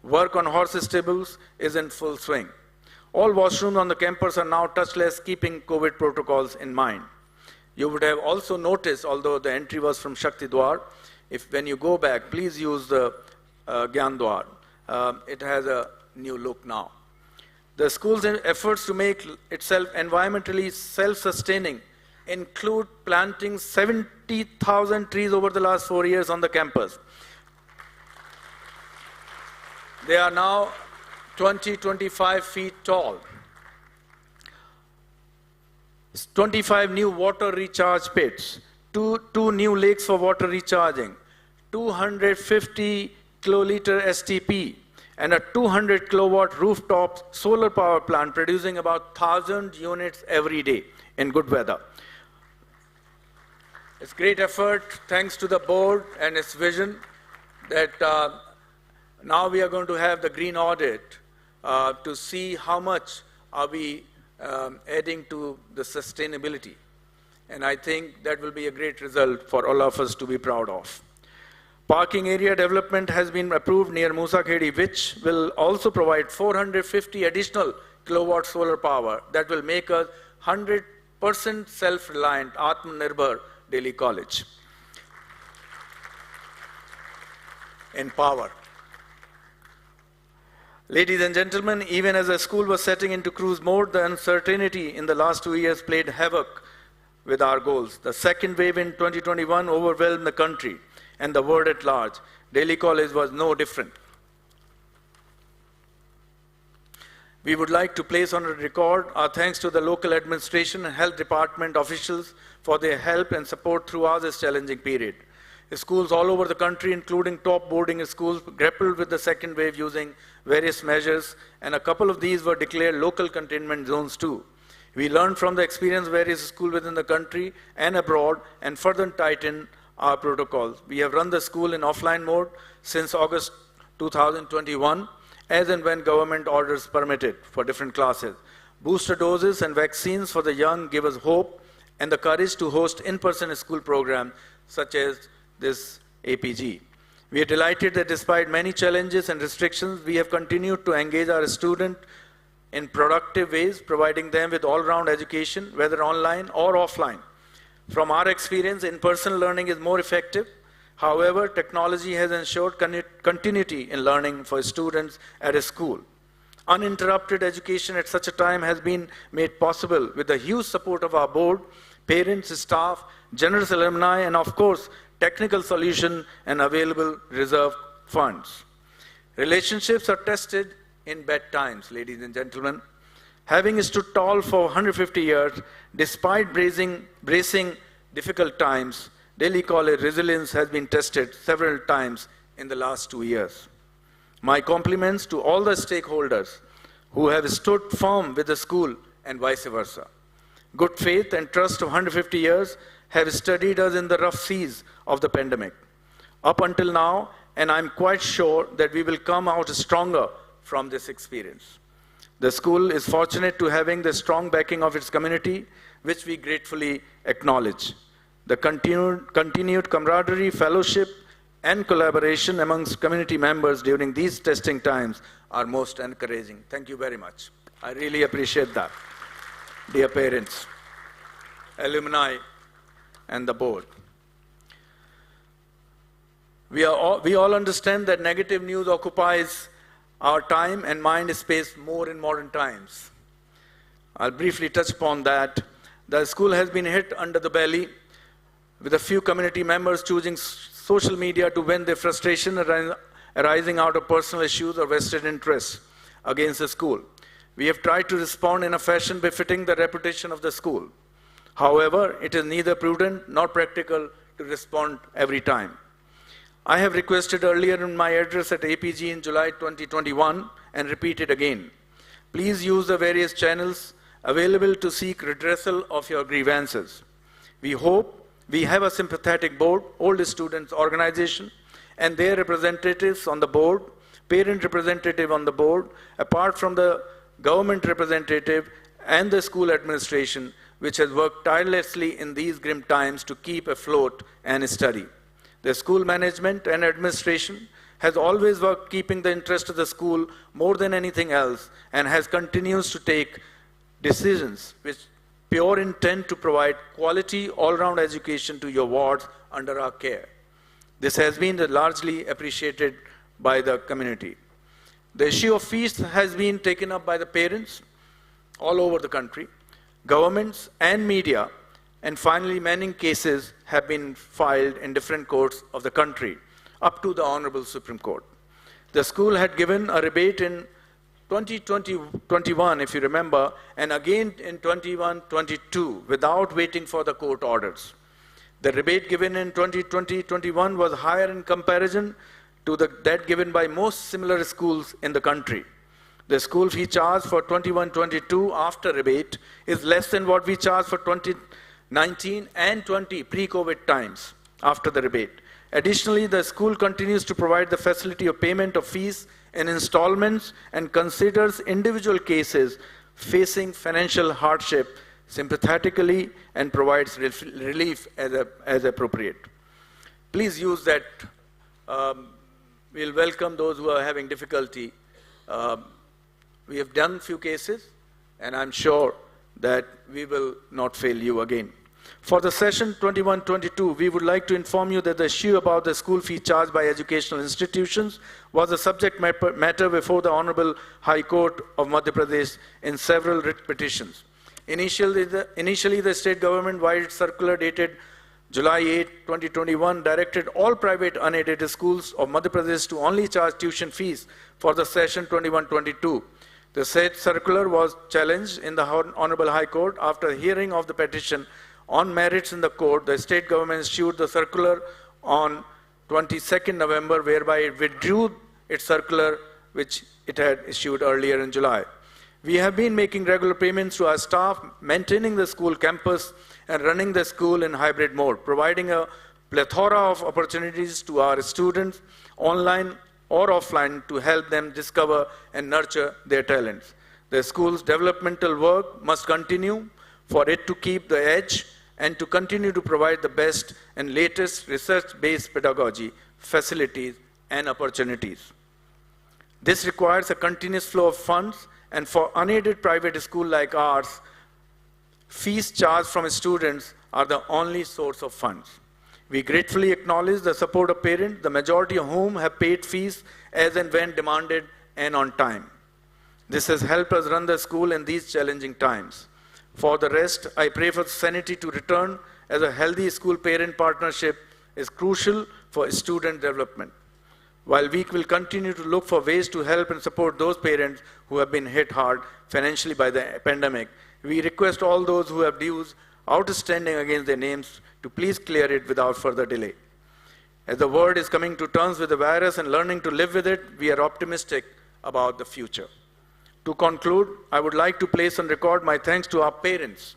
Work on horse stables is in full swing. All washrooms on the campus are now touchless, keeping COVID protocols in mind. You would have also noticed, although the entry was from Shakti Dwar, when you go back, please use the Gyan Dwar. It has a new look now. The school's efforts to make itself environmentally self-sustaining include planting 70,000 trees over the last 4 years on the campus. They are now 25 feet tall. 25 new water recharge pits, two new lakes for water recharging, 250 kiloliter STP, and a 200 kilowatt rooftop solar power plant producing about 1,000 units every day in good weather. It's great effort, thanks to the board and its vision that now we are going to have the green audit to see how much are we adding to the sustainability. And I think that will be a great result for all of us to be proud of. Parking area development has been approved near Musa Khedi, which will also provide 450 additional kilowatt solar power that will make us 100% self-reliant, Atmanirbhar Delhi College in power. Ladies and gentlemen, even as the school was setting into cruise mode, the uncertainty in the last 2 years played havoc with our goals. The second wave in 2021 overwhelmed the country and the world at large. Delhi College was no different. We would like to place on record our thanks to the local administration and health department officials for their help and support throughout this challenging period. Schools all over the country, including top boarding schools, grappled with the second wave using various measures, and a couple of these were declared local containment zones too. We learned from the experience of various schools within the country and abroad and further tightened our protocols. We have run the school in offline mode since August 2021, as and when government orders permitted for different classes. Booster doses and vaccines for the young give us hope and the courage to host in-person school programs such as this APG. We are delighted that despite many challenges and restrictions, we have continued to engage our students in productive ways, providing them with all-round education, whether online or offline. From our experience, in-person learning is more effective. However, technology has ensured continuity in learning for students at a school. Uninterrupted education at such a time has been made possible with the huge support of our board, parents, staff, generous alumni, and of course, technical solution and available reserve funds. Relationships are tested in bad times, ladies and gentlemen. Having stood tall for 150 years, despite bracing difficult times, Delhi College resilience has been tested several times in the last 2 years. My compliments to all the stakeholders who have stood firm with the school and vice versa. Good faith and trust of 150 years have studied us in the rough seas of the pandemic. Up until now, and I'm quite sure that we will come out stronger from this experience. The school is fortunate to having the strong backing of its community, which we gratefully acknowledge. The continued camaraderie, fellowship, and collaboration amongst community members during these testing times are most encouraging. Thank you very much. I really appreciate that. Dear parents, alumni, and the board. We all understand that negative news occupies our time and mind space more in modern times. I'll briefly touch upon that. The school has been hit under the belly with a few community members choosing social media to vent their frustration arising out of personal issues or vested interests against the school. We have tried to respond in a fashion befitting the reputation of the school. However, it is neither prudent nor practical to respond every time. I have requested earlier in my address at APG in July 2021 and repeat it again. Please use the various channels available to seek redressal of your grievances. We hope we have a sympathetic board, old students organization, and their representatives on the board, parent representative on the board, apart from the government representative and the school administration, which has worked tirelessly in these grim times to keep afloat and steady. The school management and administration has always worked keeping the interest of the school more than anything else, and has continues to take decisions with pure intent to provide quality all-round education to your wards under our care. This has been largely appreciated by the community. The issue of fees has been taken up by the parents all over the country, governments and media, and finally many cases have been filed in different courts of the country, up to the Honorable Supreme Court. The school had given a rebate in 2020-21, if you remember, and again in 21-22, without waiting for the court orders. The rebate given in 2020-21 was higher in comparison to that given by most similar schools in the country. The school fee charge for 21-22 after rebate is less than what we charge for 2019 and 20 pre-COVID times after the rebate. Additionally, the school continues to provide the facility of payment of fees in installments and considers individual cases facing financial hardship sympathetically and provides relief as appropriate. Please use that. We'll welcome those who are having difficulty. We have done few cases, and I'm sure that we will not fail you again. For the session 21-22, we would like to inform you that the issue about the school fee charged by educational institutions was a subject matter before the Honorable High Court of Madhya Pradesh in several writ petitions. Initially, the state government-wide circular dated July 8, 2021 directed all private unaided schools of Madhya Pradesh to only charge tuition fees for the session 21-22. The said circular was challenged in the Honorable High Court. After hearing of the petition on merits in the court, the state government issued the circular on 22nd November, whereby it withdrew its circular which it had issued earlier in July. We have been making regular payments to our staff, maintaining the school campus and running the school in hybrid mode, providing a plethora of opportunities to our students online or offline to help them discover and nurture their talents. The school's developmental work must continue for it to keep the edge and to continue to provide the best and latest research-based pedagogy, facilities, and opportunities. This requires a continuous flow of funds, and for unaided private school like ours, fees charged from students are the only source of funds. We gratefully acknowledge the support of parents, the majority of whom have paid fees as and when demanded and on time. This has helped us run the school in these challenging times. For the rest, I pray for sanity to return, as a healthy school-parent partnership is crucial for student development. While we will continue to look for ways to help and support those parents who have been hit hard financially by the pandemic, we request all those who have dues outstanding against their names to please clear it without further delay. As the world is coming to terms with the virus and learning to live with it, we are optimistic about the future. To conclude, I would like to place on record my thanks to our parents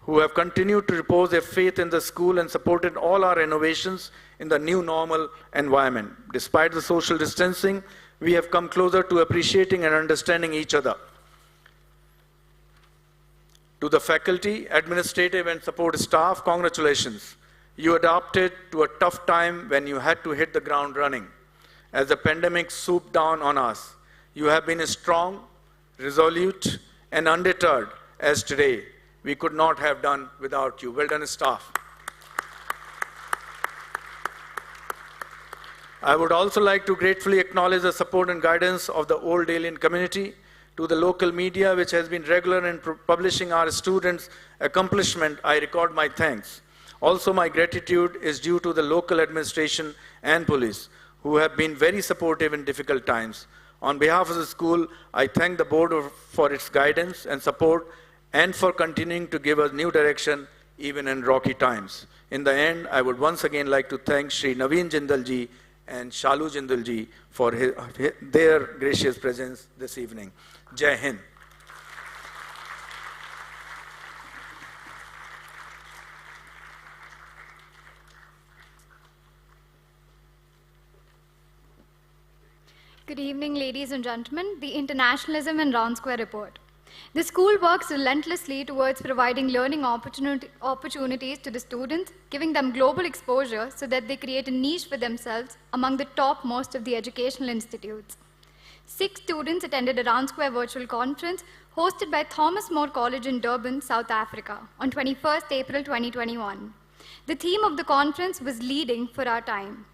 who have continued to repose their faith in the school and supported all our innovations in the new normal environment. Despite the social distancing, we have come closer to appreciating and understanding each other. To the faculty, administrative and support staff, congratulations. You adapted to a tough time when you had to hit the ground running. As the pandemic swooped down on us, you have been strong, resolute, and undeterred as today. We could not have done without you. Well done, staff. I would also like to gratefully acknowledge the support and guidance of the Old Alien community, to the local media which has been regular in publishing our students' accomplishment. I record my thanks. Also, my gratitude is due to the local administration and police who have been very supportive in difficult times. On behalf of the school, I thank the board for its guidance and support and for continuing to give us new direction even in rocky times. In the end, I would once again like to thank Shri Naveen Jindal ji and Shalu Jindal ji for their gracious presence this evening. Jai Hind. Good evening, ladies and gentlemen. The Internationalism and Round Square Report. The school works relentlessly towards providing learning opportunities to the students, giving them global exposure so that they create a niche for themselves among the topmost of the educational institutes. 6 students attended a Round Square virtual conference hosted by Thomas More College in Durban, South Africa on 21st April 2021. The theme of the conference was Leading for Our Time.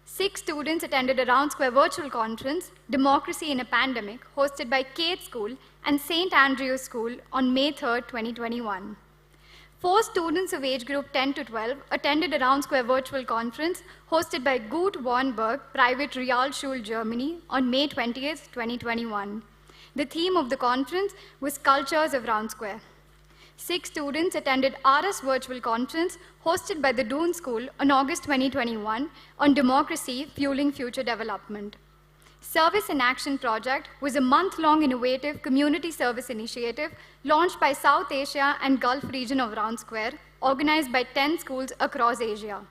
6 students attended a Round Square virtual conference, Democracy in a Pandemic, hosted by Cade School and St. Andrew's School on May 3, 2021. 4 students of age group 10 to 12 attended a Round Square virtual conference hosted by Gut Warnberg Private Realschule, Germany on May 20, 2021. The theme of the conference was Cultures of Round Square. 6 students attended RS Virtual Conference hosted by the Doon School on August 2021 on Democracy Fueling Future Development. Service in Action Project was a month-long innovative community service initiative launched by South Asia and Gulf region of Round Square, organized by 10 schools across Asia.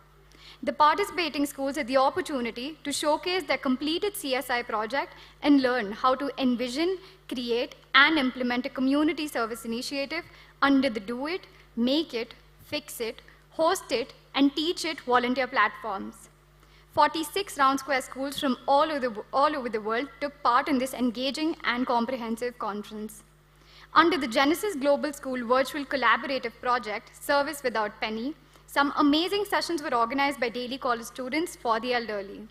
The participating schools had the opportunity to showcase their completed CSI project and learn how to envision, create, and implement a community service initiative under the Do It, Make It, Fix It, Host It, and Teach It volunteer platforms. 46 Round Square schools from all over the world took part in this engaging and comprehensive conference. Under the Genesis Global School Virtual Collaborative Project, Service Without Penny, some amazing sessions were organized by Daly College students for the elderly,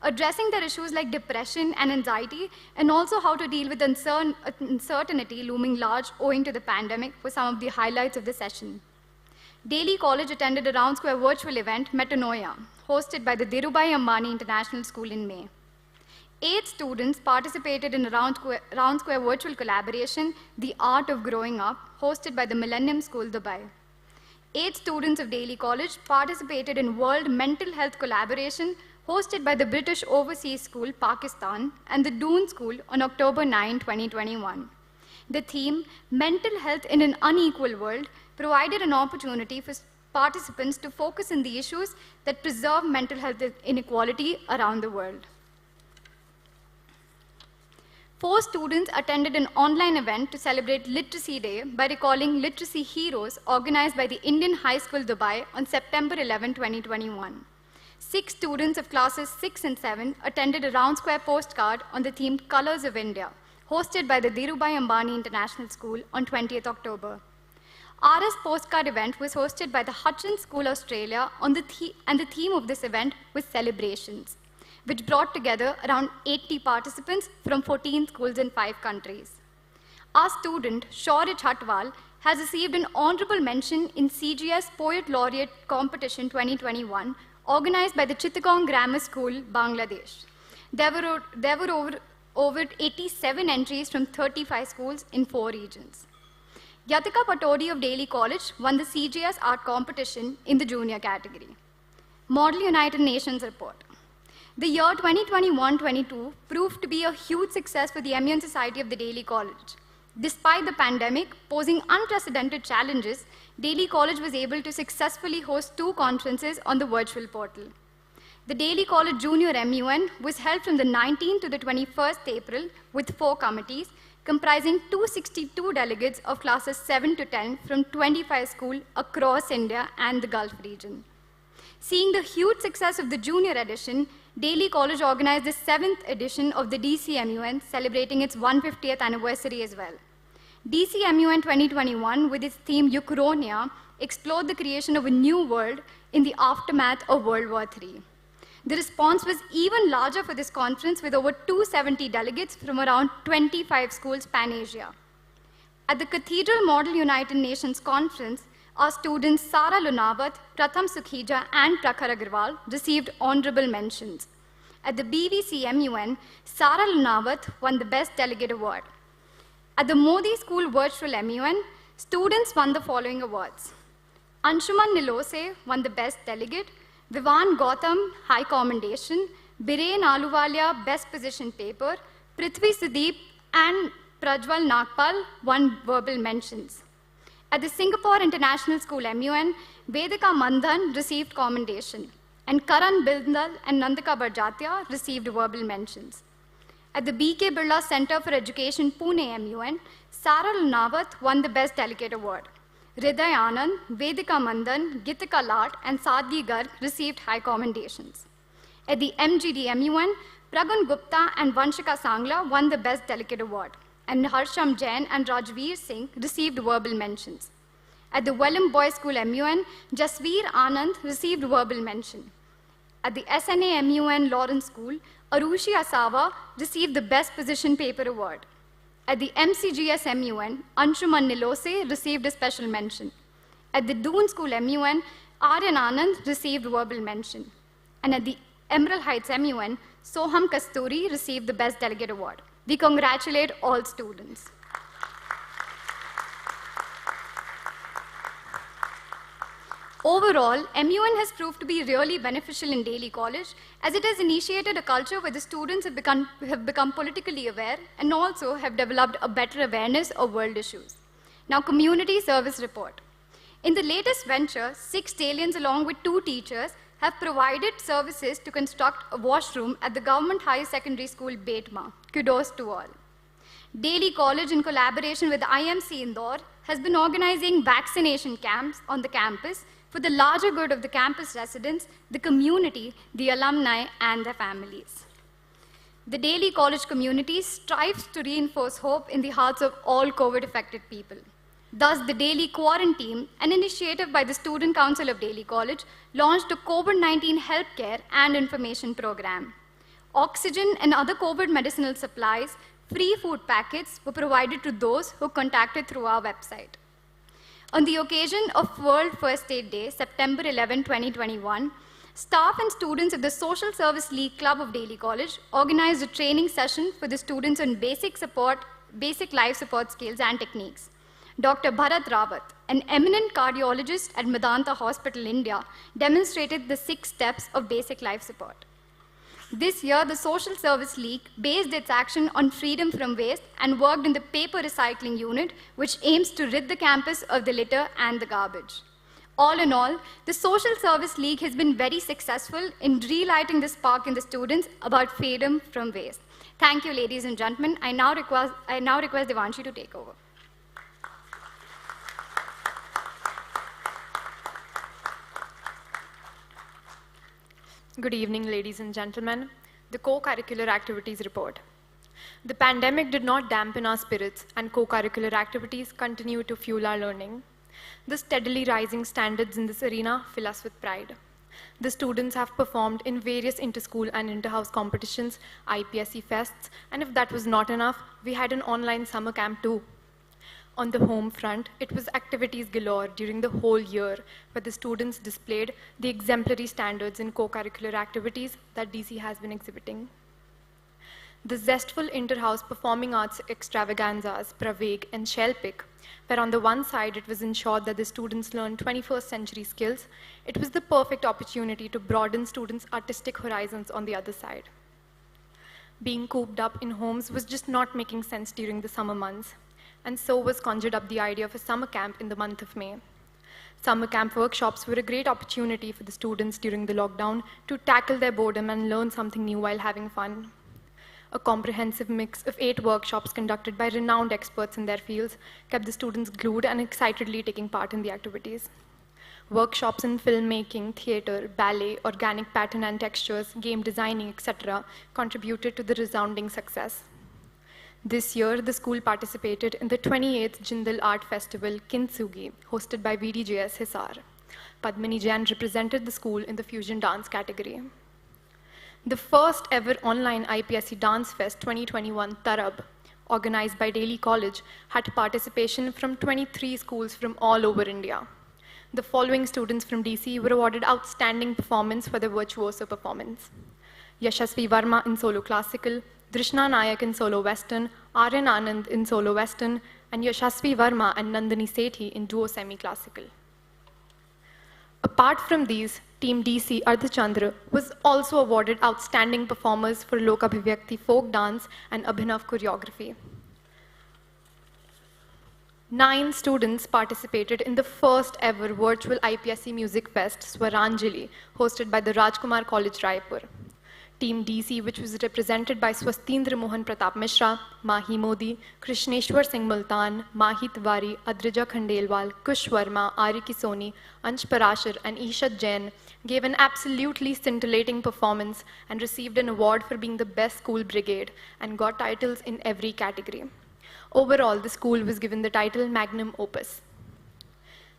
addressing their issues like depression and anxiety, and also how to deal with uncertainty looming large owing to the pandemic were some of the highlights of the session. Daly College attended a Round Square virtual event, Metanoia, hosted by the Dhirubhai Ambani International School in May. 8 students participated in a Round Square virtual collaboration, The Art of Growing Up, hosted by the Millennium School, Dubai. 8 students of Daly College participated in World Mental Health Collaboration, hosted by the British Overseas School, Pakistan, and the Doon School on October 9, 2021. The theme, Mental Health in an Unequal World, provided an opportunity for participants to focus on the issues that preserve mental health inequality around the world. 4 students attended an online event to celebrate Literacy Day by recalling literacy heroes organized by the Indian High School, Dubai on September 11, 2021. 6 students of classes 6 and 7 attended a Round Square postcard on the theme Colors of India, hosted by the Dhirubhai Ambani International School on 20th October. RS postcard event was hosted by the Hutchins School, Australia, and the theme of this event was Celebrations, which brought together around 80 participants from 14 schools in 5 countries. Our student, Shaurya Chatwal, has received an honorable mention in CGS Poet Laureate Competition 2021, organized by the Chittagong Grammar School, Bangladesh. There were over 87 entries from 35 schools in 4 regions. Yatika Patori of Daly College won the CGS Art Competition in the junior category. Model United Nations Report. The year 2021-22 proved to be a huge success for the Immune Society of the Daly College. Despite the pandemic posing unprecedented challenges, Daly College was able to successfully host 2 conferences on the virtual portal. The Daly College Junior MUN was held from the 19th to the 21st April with 4 committees, comprising 262 delegates of classes 7 to 10 from 25 schools across India and the Gulf region. Seeing the huge success of the junior edition, Daly College organized the 7th edition of the DCMUN, celebrating its 150th anniversary as well. DCMUN 2021, with its theme Uchronia, explored the creation of a new world in the aftermath of World War III. The response was even larger for this conference, with over 270 delegates from around 25 schools pan-Asia. At the Cathedral Model United Nations Conference, our students Sara Lunawat, Pratham Sukhija, and Prakhar Agarwal received honorable mentions. At the BVCMUN, Sara Lunawat won the Best Delegate Award. At the Modi School Virtual MUN, students won the following awards. Anshuman Nilose won the Best Delegate, Vivan Gautam, High Commendation, Biren Aluwalia, Best Position Paper, Prithvi Sudeep, and Prajwal Nagpal won verbal mentions. At the Singapore International School MUN, Vedika Mandhan received commendation, and Karan Bindal and Nandika Barjatia received verbal mentions. At the B.K. Birla Center for Education, Pune MUN, Sara Lunawat won the Best Delegate Award. Hriday Anand, Vedika Mandan, Gitika Lat, and Sadhgi Garg received high commendations. At the MGD MUN, Pragun Gupta and Vanshika Sangla won the Best Delegate Award, and Harsham Jain and Rajveer Singh received verbal mentions. At the Welham Boys School MUN, Jasveer Anand received verbal mention. At the SNA MUN Lawrence School, Arushi Asawa received the Best Position Paper Award. At the MCGS MUN, Anshuman Nilose received a special mention. At the Doon School MUN, Aryan Anand received verbal mention. And at the Emerald Heights MUN, Soham Kasturi received the Best Delegate Award. We congratulate all students. Overall, MUN has proved to be really beneficial in Delhi College as it has initiated a culture where the students have become politically aware and also have developed a better awareness of world issues. Now, Community Service Report. In the latest venture, 6 Dalians along with 2 teachers have provided services to construct a washroom at the Government High Secondary School, Betma. Kudos to all. Delhi College, in collaboration with IMC Indore, has been organizing vaccination camps on the campus for the larger good of the campus residents, the community, the alumni, and their families. The Delhi College community strives to reinforce hope in the hearts of all COVID-affected people. Thus, the Delhi Quarantine, an initiative by the Student Council of Delhi College, launched a COVID-19 healthcare and information program. Oxygen and other COVID medicinal supplies, free food packets were provided to those who contacted through our website. On the occasion of World First Aid Day, September 11, 2021, staff and students of the Social Service League Club of Delhi College organized a training session for the students on basic life support skills and techniques. Dr. Bharat Rawat, an eminent cardiologist at Medanta Hospital, India, demonstrated the 6 steps of basic life support. This year, the Social Service League based its action on freedom from waste and worked in the paper recycling unit, which aims to rid the campus of the litter and the garbage. All in all, the Social Service League has been very successful in relighting the spark in the students about freedom from waste. Thank you, ladies and gentlemen. I now request Devanshi to take over. Good evening, ladies and gentlemen. The co-curricular activities report. The pandemic did not dampen our spirits, and co-curricular activities continue to fuel our learning. The steadily rising standards in this arena fill us with pride. The students have performed in various inter-school and inter-house competitions, IPSC fests, and if that was not enough, we had an online summer camp too. On the home front, it was activities galore during the whole year, where the students displayed the exemplary standards in co-curricular activities that DC has been exhibiting. The zestful inter-house performing arts extravaganzas, Praveg and Shellpick, where on the one side it was ensured that the students learned 21st century skills, it was the perfect opportunity to broaden students' artistic horizons on the other side. Being cooped up in homes was just not making sense during the summer months. And so was conjured up the idea of a summer camp in the month of May. Summer camp workshops were a great opportunity for the students during the lockdown to tackle their boredom and learn something new while having fun. A comprehensive mix of 8 workshops conducted by renowned experts in their fields kept the students glued and excitedly taking part in the activities. Workshops in filmmaking, theater, ballet, organic pattern and textures, game designing, etc. contributed to the resounding success. This year, the school participated in the 28th Jindal Art Festival, Kintsugi, hosted by VDJS Hisar. Padmini Jain represented the school in the fusion dance category. The first ever online IPSC Dance Fest 2021 Tarab, organized by Delhi College, had participation from 23 schools from all over India. The following students from DC were awarded outstanding performance for their virtuoso performance. Yashasvi Varma in solo classical, Drishna Nayak in solo western, Aryan Anand in solo western, and Yashasvi Varma and Nandini Sethi in duo semi-classical. Apart from these, Team DC Ardhachandra was also awarded outstanding performers for Lokabhivyakti folk dance and Abhinav choreography. 9 students participated in the first ever virtual IPSC Music Fest, Swaranjali, hosted by the Rajkumar College, Raipur. Team DC, which was represented by Swastindra Mohan Pratap Mishra, Mahi Modi, Krishneshwar Singh Multan, Mahi Tiwari, Adrija Khandelwal, Kush Verma, Ari Kisoni, Ansh Parashar, and Ishat Jain, gave an absolutely scintillating performance and received an award for being the best school brigade and got titles in every category. Overall, the school was given the title Magnum Opus.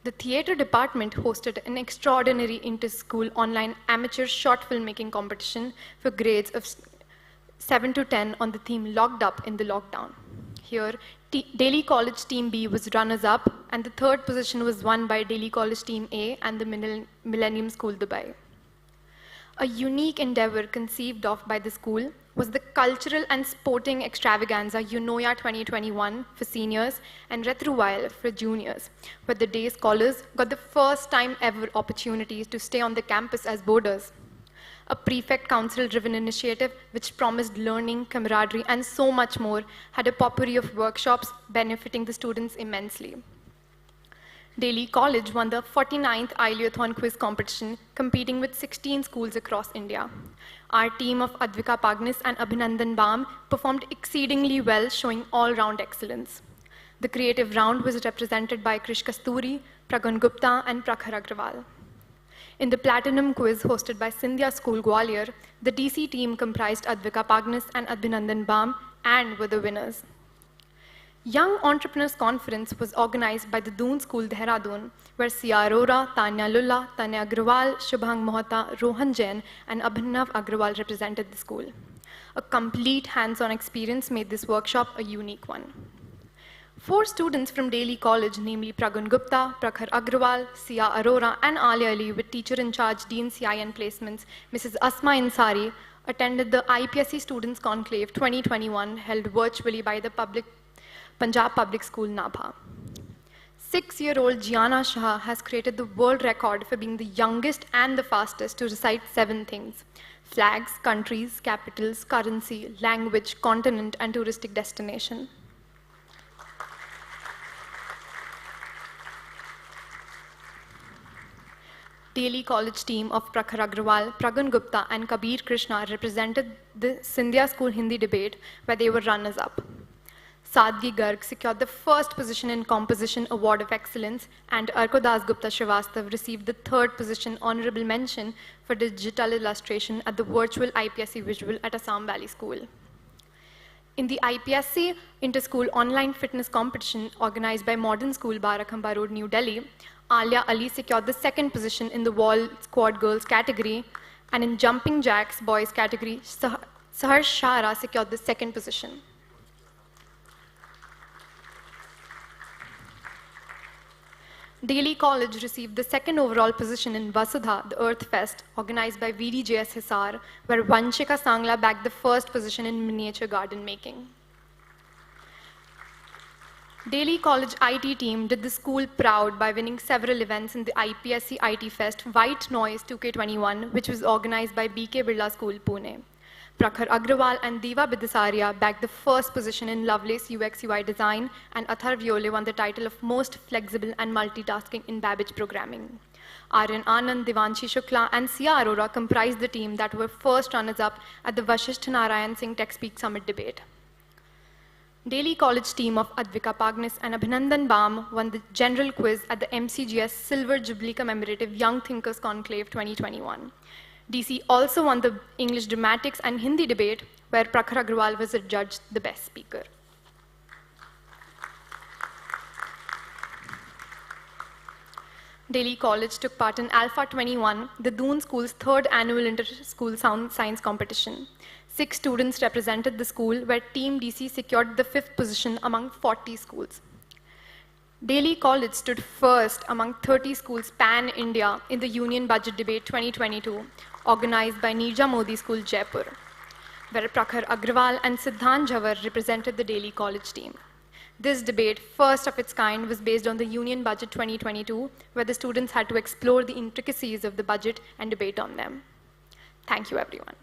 The theatre department hosted an extraordinary inter-school online amateur short filmmaking competition for grades of 7 to 10 on the theme Locked Up in the Lockdown. Here, Delhi College Team B was runners-up, and the third position was won by Delhi College Team A and the Millennium School Dubai. A unique endeavor conceived of by the school was the cultural and sporting extravaganza Unoya 2021 for seniors and Retruvail for juniors, where the day scholars got the first time ever opportunities to stay on the campus as boarders. A prefect council-driven initiative which promised learning, camaraderie, and so much more had a potpourri of workshops benefiting the students immensely. Delhi College won the 49th Ideathon quiz competition, competing with 16 schools across India. Our team of Advika Pagnis and Abhinandan Bam performed exceedingly well, showing all-round excellence. The creative round was represented by Krish Kasturi, Pragun Gupta, and Prakhar Agrawal. In the Platinum quiz hosted by Sindhya School Gwalior, the DC team comprised Advika Pagnis and Abhinandan Bam and were the winners. Young Entrepreneurs Conference was organized by the Doon School, Dehradun, where Sia Arora, Tanya Lulla, Tanya Agrawal, Shubhang Mohta, Rohan Jain, and Abhinav Agrawal represented the school. A complete hands-on experience made this workshop a unique one. 4 students from Delhi College, namely Pragun Gupta, Prakhar Agrawal, Sia Arora, and Alia Ali, with teacher-in-charge Dean CIN placements, Mrs. Asma Insari, attended the IPSC Students Conclave 2021 held virtually by the Punjab Public School, Nabha. 6-year-old Gianna Shah has created the world record for being the youngest and the fastest to recite 7 things: flags, countries, capitals, currency, language, continent, and touristic destination. Delhi College team of Prakhar Agrawal, Pragun Gupta, and Kabir Krishna represented the Sindhya School Hindi debate, where they were runners-up. Sadgi Garg secured the first position in Composition Award of Excellence, and Arkodas Gupta Srivastav received the 3rd position honorable mention for digital illustration at the virtual IPSC Visual at Assam Valley School. In the IPSC Inter-School Online Fitness Competition organized by Modern School, Barakhamba Road, New Delhi, Alia Ali secured the 2nd position in the Wall Squad Girls category, and in Jumping Jacks Boys category, Sahar Shara secured the 2nd position. Delhi College received the 2nd overall position in Vasudha, the Earth Fest, organized by VDJS Hisar, where Vanshika Sangla bagged the 1st position in miniature garden making. Delhi College IT team did the school proud by winning several events in the IPSC IT Fest White Noise 2K21, which was organized by BK Birla School, Pune. Prakhar Agrawal and Diva Bidasaria bagged the 1st position in Lovelace UX UI design, and Athar Viole won the title of most flexible and multitasking in Babbage programming. Aryan Anand, Divanshi Shukla, and Sia Arora comprised the team that were first runners-up at the Vashisht Narayan Singh TechSpeak Summit debate. Delhi College team of Advika Pagnis and Abhinandan Bam won the general quiz at the MCGS Silver Jubilee Commemorative Young Thinkers Conclave 2021. DC also won the English Dramatics and Hindi debate, where Prakhar Agrawal was adjudged the best speaker. Delhi College took part in Alpha 21, the Doon School's 3rd annual inter-school science competition. 6 students represented the school, where Team DC secured the 5th position among 40 schools. Delhi College stood first among 30 schools pan-India in the Union Budget Debate 2022, organized by Nirja Modi School, Jaipur, where Prakhar Agrawal and Siddhant Jhawar represented the Delhi College team. This debate, first of its kind, was based on the Union Budget 2022, where the students had to explore the intricacies of the budget and debate on them. Thank you, everyone.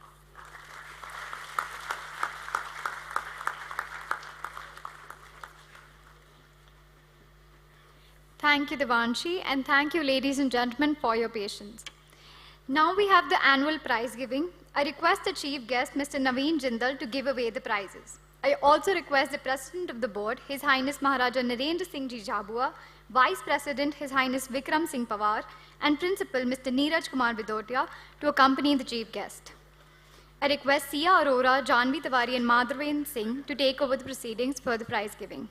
Thank you, Devanshi, and thank you, ladies and gentlemen, for your patience. Now we have the annual prize giving. I request the chief guest, Mr. Naveen Jindal, to give away the prizes. I also request the President of the Board, His Highness Maharaja Narendra Singh Ji Jhabua, Vice President, His Highness Vikram Singh Pawar, and Principal, Mr. Neeraj Kumar Vidotia, to accompany the chief guest. I request Sia Arora, Janvi Tiwari, and Madhaven Singh to take over the proceedings for the prize giving.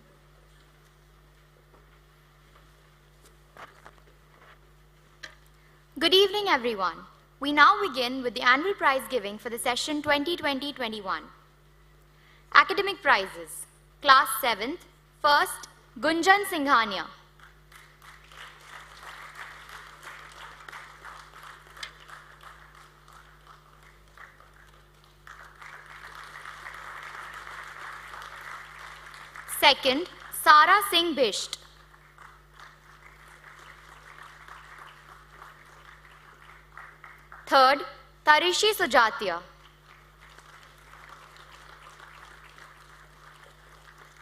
Good evening, everyone. We now begin with the annual prize giving for the session 2020-21. Academic prizes. Class 7th. First, Gunjan Singhania. Second, Sara Singh Bisht. Third, Tarishi Sujatia.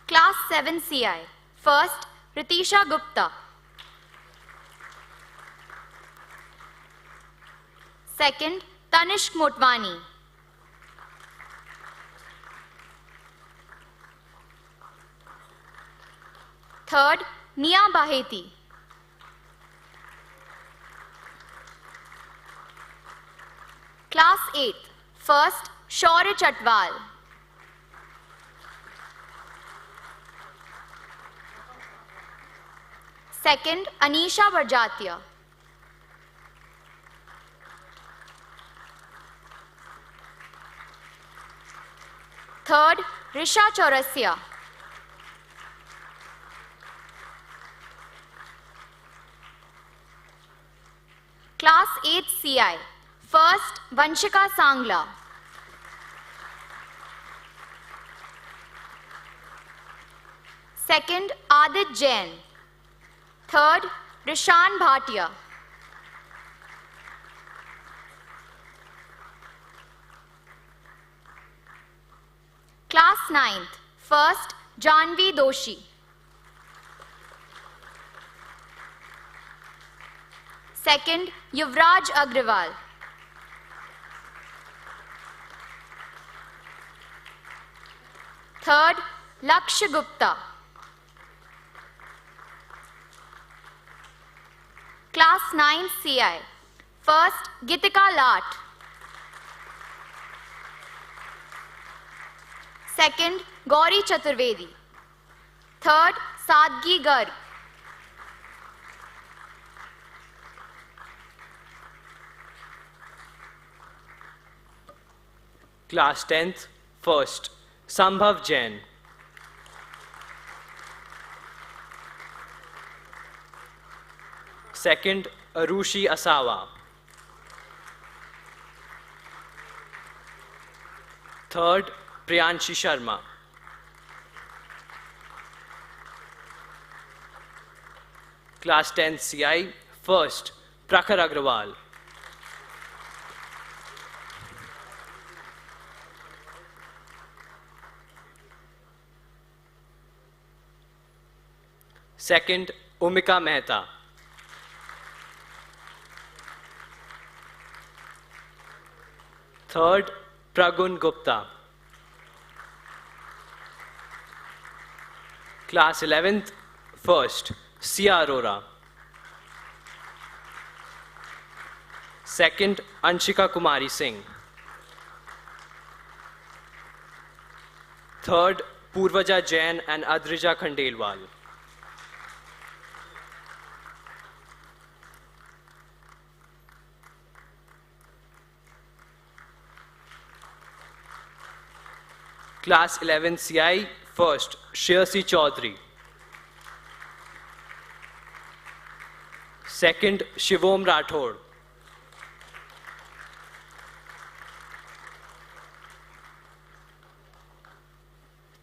Class 7 CI. First, Ritisha Gupta. Second, Tanishk Motwani. Third, Nia Baheti. Class 8th. First, Shaurya Chatwal. Second, Anisha Barjatia. Third, Risha Chaurasia. Class 8 CI. First, Vanshika Sangla. Second, Adit Jain. Third, Rishan Bhatia. Class 9th. First, Janvi Doshi. Second, Yuvraj Agrawal. Third, Lakshya Gupta. Class 9 CI. First, Gitika Lat. Second, Gauri Chaturvedi. Third, Sadgi Garg. Class 10th. First, Sambhav Jain. Second, Arushi Asawa. Third, Priyanshi Sharma. Class 10 CI. First, Prakhar Agrawal. Second, Omika Mehta. Third, Pragun Gupta. Class 11th. First, Sia Arora. Second, Anshika Kumari Singh. Third, Purvaja Jain and Adrija Khandelwal. Class 11 CI. First, Shreyasi Chaudhary. Second, Shivom Rathod.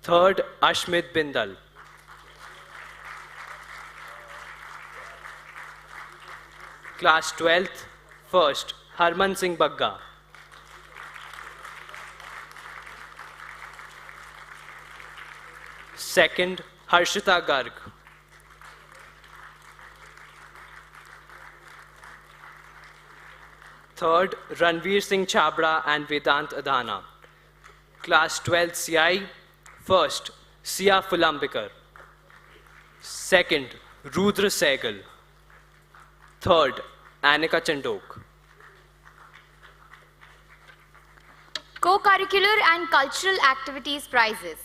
Third, Ashmit Bindal. Class 12th. First, Harman Singh Bagga. Second, Harshita Garg. Third, Ranveer Singh Chabra and Vedant Adhana. Class 12 CI. First, Sia Fulambikar. Second, Rudra Sehgal. Third, Anika Chandok. Co-curricular and cultural activities prizes.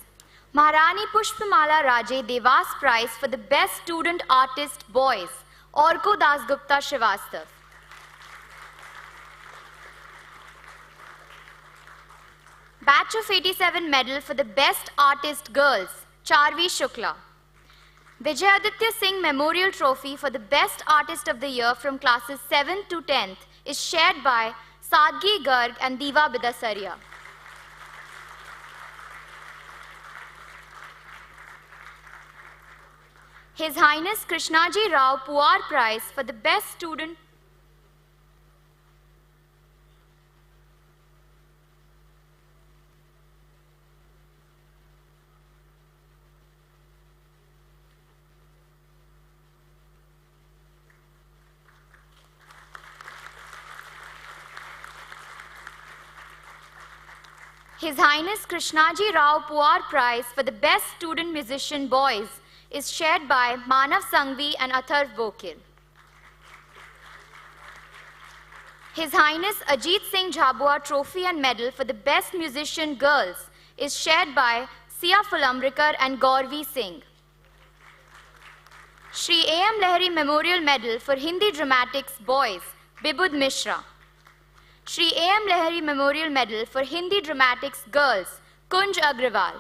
Maharani Pushpamala Raje Devas Prize for the Best Student Artist Boys, Orko Dasgupta Srivastav. Batch of 87 medal for the Best Artist Girls, Charvi Shukla. Vijayaditya Singh Memorial Trophy for the Best Artist of the Year from classes 7th to 10th is shared by Sadgi Garg and Diva Bidasaria. His Highness Krishnaji Rao Puar Prize for the Best Student. His Highness Krishnaji Rao Puar Prize for the Best Student Musician Boys is shared by Manav Sanghvi and Atharv Vokil. His Highness Ajit Singh Jhabua Trophy and Medal for the Best Musician Girls is shared by Sia Fulamrikar and Gauravi Singh. Shri A.M. Lahiri Memorial Medal for Hindi Dramatics Boys, Bibud Mishra. Shri A.M. Lahiri Memorial Medal for Hindi Dramatics Girls, Kunj Agrawal.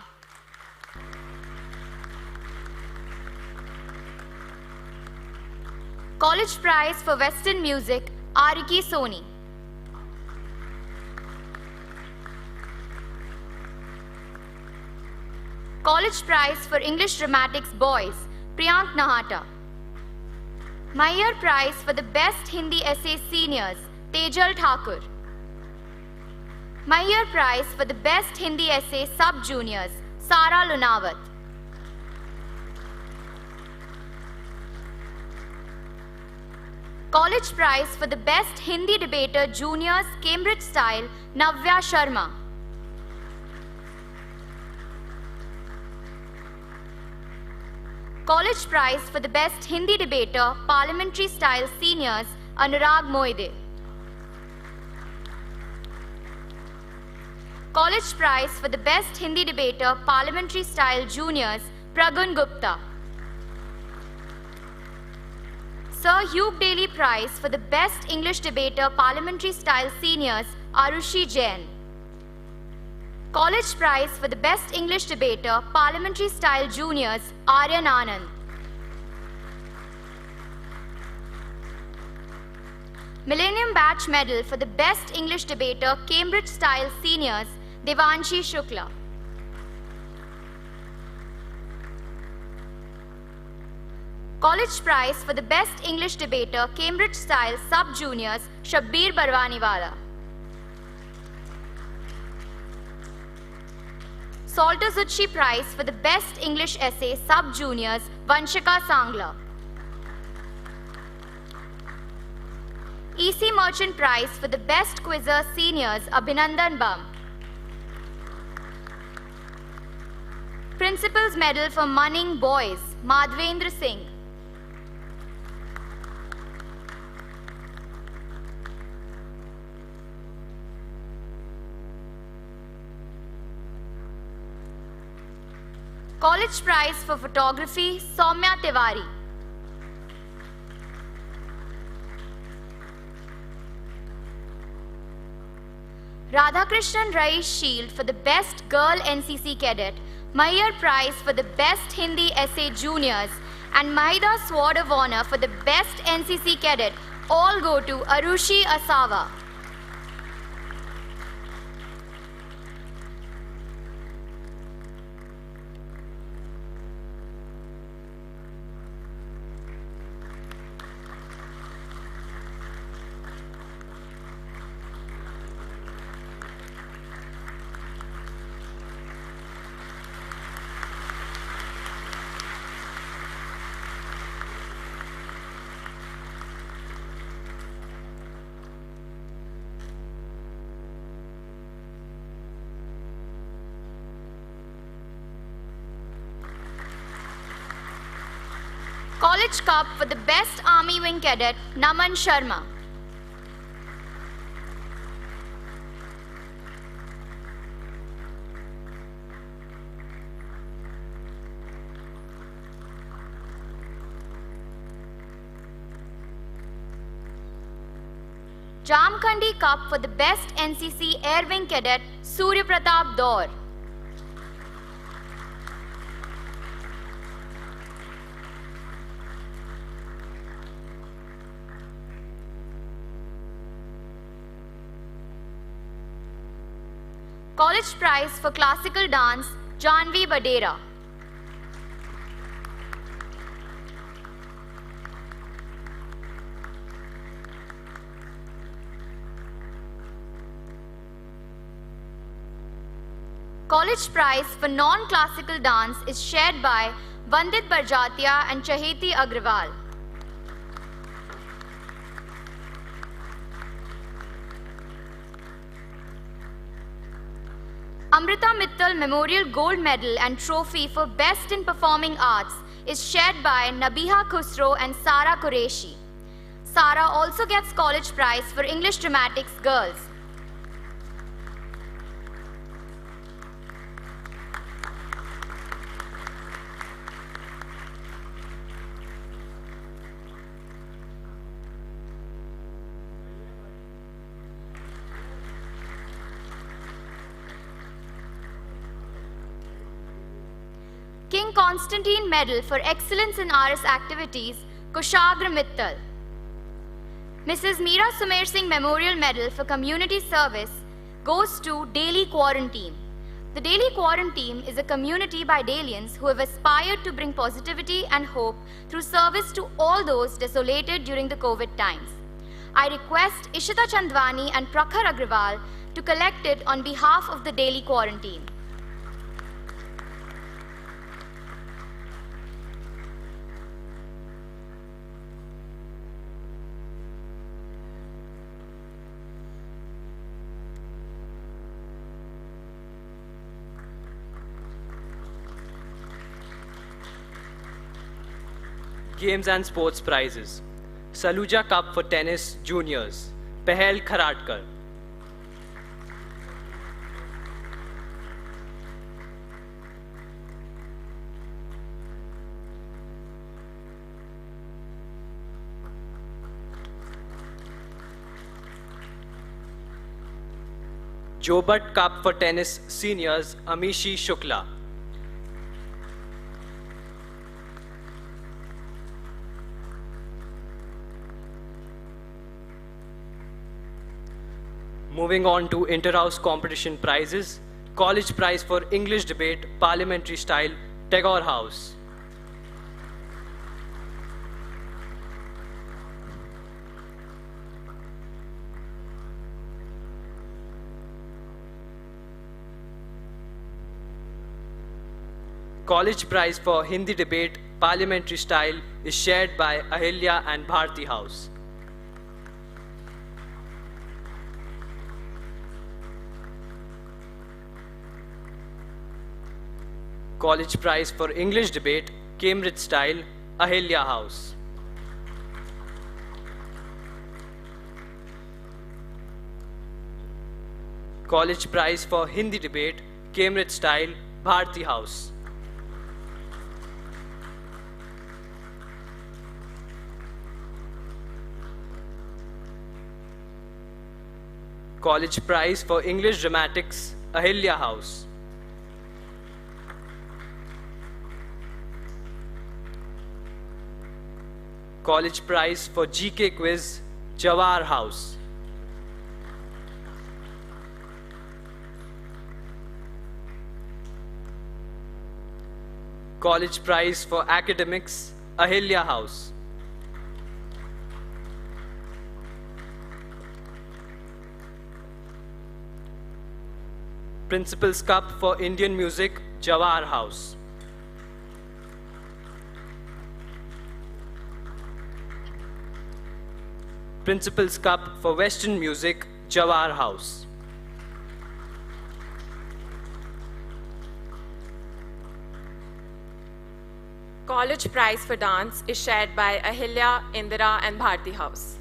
College Prize for Western Music, Ariki Soni. College Prize for English Dramatics Boys, Priyank Nahata. Mayer Prize for the Best Hindi Essay Seniors, Tejal Thakur. Mayer Prize for the Best Hindi Essay Sub-Juniors, Sara Lunawat. College Prize for the Best Hindi Debater Juniors, Cambridge Style, Navya Sharma. College Prize for the Best Hindi Debater Parliamentary Style Seniors, Anurag Moide. College Prize for the Best Hindi Debater Parliamentary Style Juniors, Pragun Gupta. Sir Hugh Daly Prize for the Best English Debater Parliamentary Style Seniors, Arushi Jain. College Prize for the Best English Debater Parliamentary Style Juniors, Aryan Anand. Millennium Batch Medal for the Best English Debater Cambridge Style Seniors, Devanshi Shukla. College Prize for the Best English Debater Cambridge Style Sub-Juniors, Shabbir Barwaniwala. Salter Zucchi Prize for the Best English Essay Sub-Juniors, Vanshika Sangla. E.C. Merchant Prize for the Best Quizzer Seniors, Abhinandan Bam. Principal's Medal for Manning Boys, Madhvendra Singh. College Prize for Photography, Soumya Tiwari. Radhakrishnan Rai Shield for the Best Girl NCC Cadet, Mayer Prize for the Best Hindi Essay Juniors, and Mahida Sword of Honor for the Best NCC Cadet all go to Arushi Asawa. College Cup for the Best Army Wing Cadet, Naman Sharma. Jamkhandi Cup for the Best NCC Air Wing Cadet, Surya Pratap Daur. College Prize for Classical Dance, Janvi Badera. College Prize for Non-Classical Dance is shared by Vandit Barjatia and Chaheti Agrawal. Amrita Mittal Memorial Gold Medal and Trophy for Best in Performing Arts is shared by Nabiha Khusro and Sara Qureshi. Sara also gets College Prize for English Dramatics Girls. King Constantine Medal for Excellence in RS Activities, Kushagra Mittal. Mrs. Meera Sumer Singh Memorial Medal for Community Service goes to Daily Quarantine. The Daily Quarantine is a community by Dalians who have aspired to bring positivity and hope through service to all those desolated during the COVID times. I request Ishita Chandwani and Prakhar Agrawal to collect it on behalf of the Daily Quarantine. Games and Sports Prizes. Saluja Cup for Tennis Juniors, Pahel Kharatkar. Jobat Cup for Tennis Seniors, Amishi Shukla. Moving on to Inter-House Competition Prizes. College Prize for English Debate, Parliamentary Style, Tagore House. College Prize for Hindi Debate, Parliamentary Style is shared by Ahilya and Bharti House. College Prize for English Debate, Cambridge Style, Ahilya House. College Prize for Hindi Debate, Cambridge Style, Bharti House. College Prize for English Dramatics, Ahilya House. College Prize for GK Quiz, Jawahar House. College Prize for Academics, Ahilya House. Principal's Cup for Indian Music, Jawahar House. Principal's Cup for Western Music, Jawahar House. College Prize for Dance is shared by Ahilya, Indira, and Bharti House.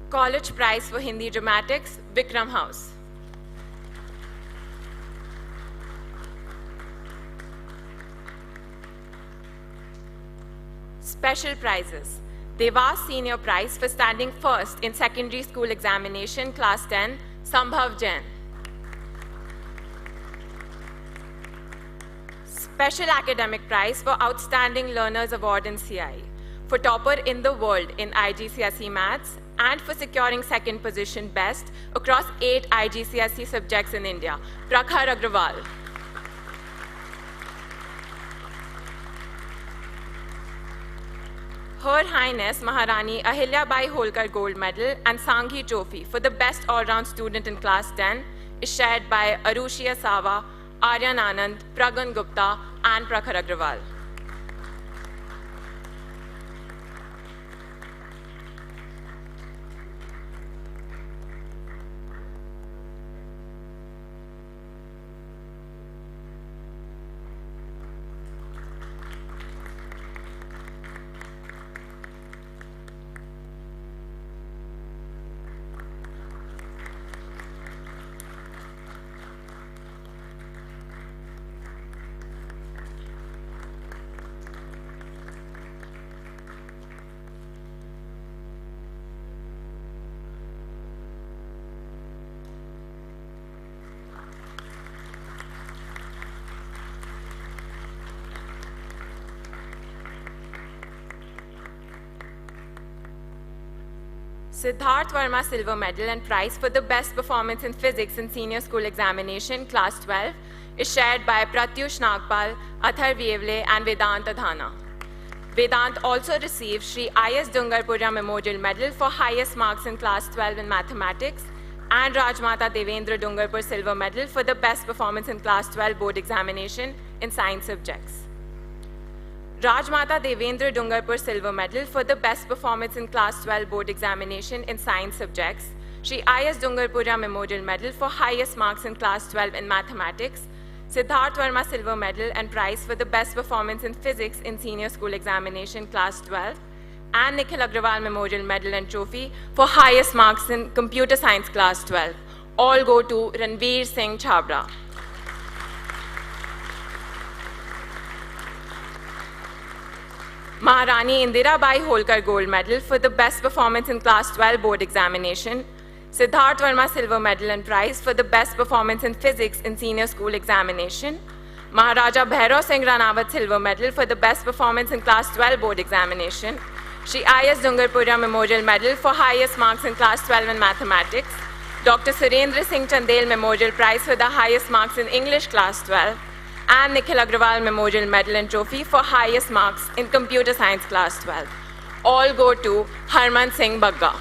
College Prize for Hindi Dramatics, Vikram House. Special prizes. Devas Senior Prize for standing first in secondary school examination, class 10, Sambhav Jain. Special Academic Prize for Outstanding Learners Award in CIE, for topper in the world in IGCSE Maths, and for securing second position best across 8 IGCSE subjects in India, Prakhar Agrawal. Her Highness Maharani Ahilya Bai Holkar Gold Medal and Sanghi Trophy for the best all-round student in class 10 is shared by Arushi Asawa, Aryan Anand, Pragan Gupta, and Prakhar Agrawal. Siddharth Verma Silver Medal and Prize for the Best Performance in Physics in Senior School Examination, Class 12, is shared by Pratyush Nagpal, Athar Vievle, and Vedant Adhana. Vedant also received Sri I.S. Dungarpura Memorial Medal for highest marks in Class 12 in Mathematics, and Rajmata Devendra Dungarpur Silver Medal for the Best Performance in Class 12 Board Examination in Science Subjects. Rajmata Devendra Dungarpur Silver Medal for the Best Performance in Class 12 Board Examination in Science Subjects, Sri I.S. Dungarpura Memorial Medal for highest marks in Class 12 in Mathematics, Siddharth Verma Silver Medal and Prize for the Best Performance in Physics in Senior School Examination Class 12, and Nikhil Agrawal Memorial Medal and Trophy for highest marks in Computer Science Class 12. All go to Ranveer Singh Chhabra. Maharani Indira Bai Holkar Gold Medal for the Best Performance in Class 12 Board Examination, Siddharth Verma Silver Medal and Prize for the Best Performance in Physics in Senior School Examination, Maharaja Bhairav Singh Ranawat Silver Medal for the Best Performance in Class 12 Board Examination, Sri I.S. Dungarpura Memorial Medal for highest marks in Class 12 in Mathematics, Dr. Surendra Singh Chandel Memorial Prize for the highest marks in English Class 12, and Nikhil Agrawal Memorial Medal and Trophy for highest marks in Computer Science Class 12. All go to Harman Singh Bagga.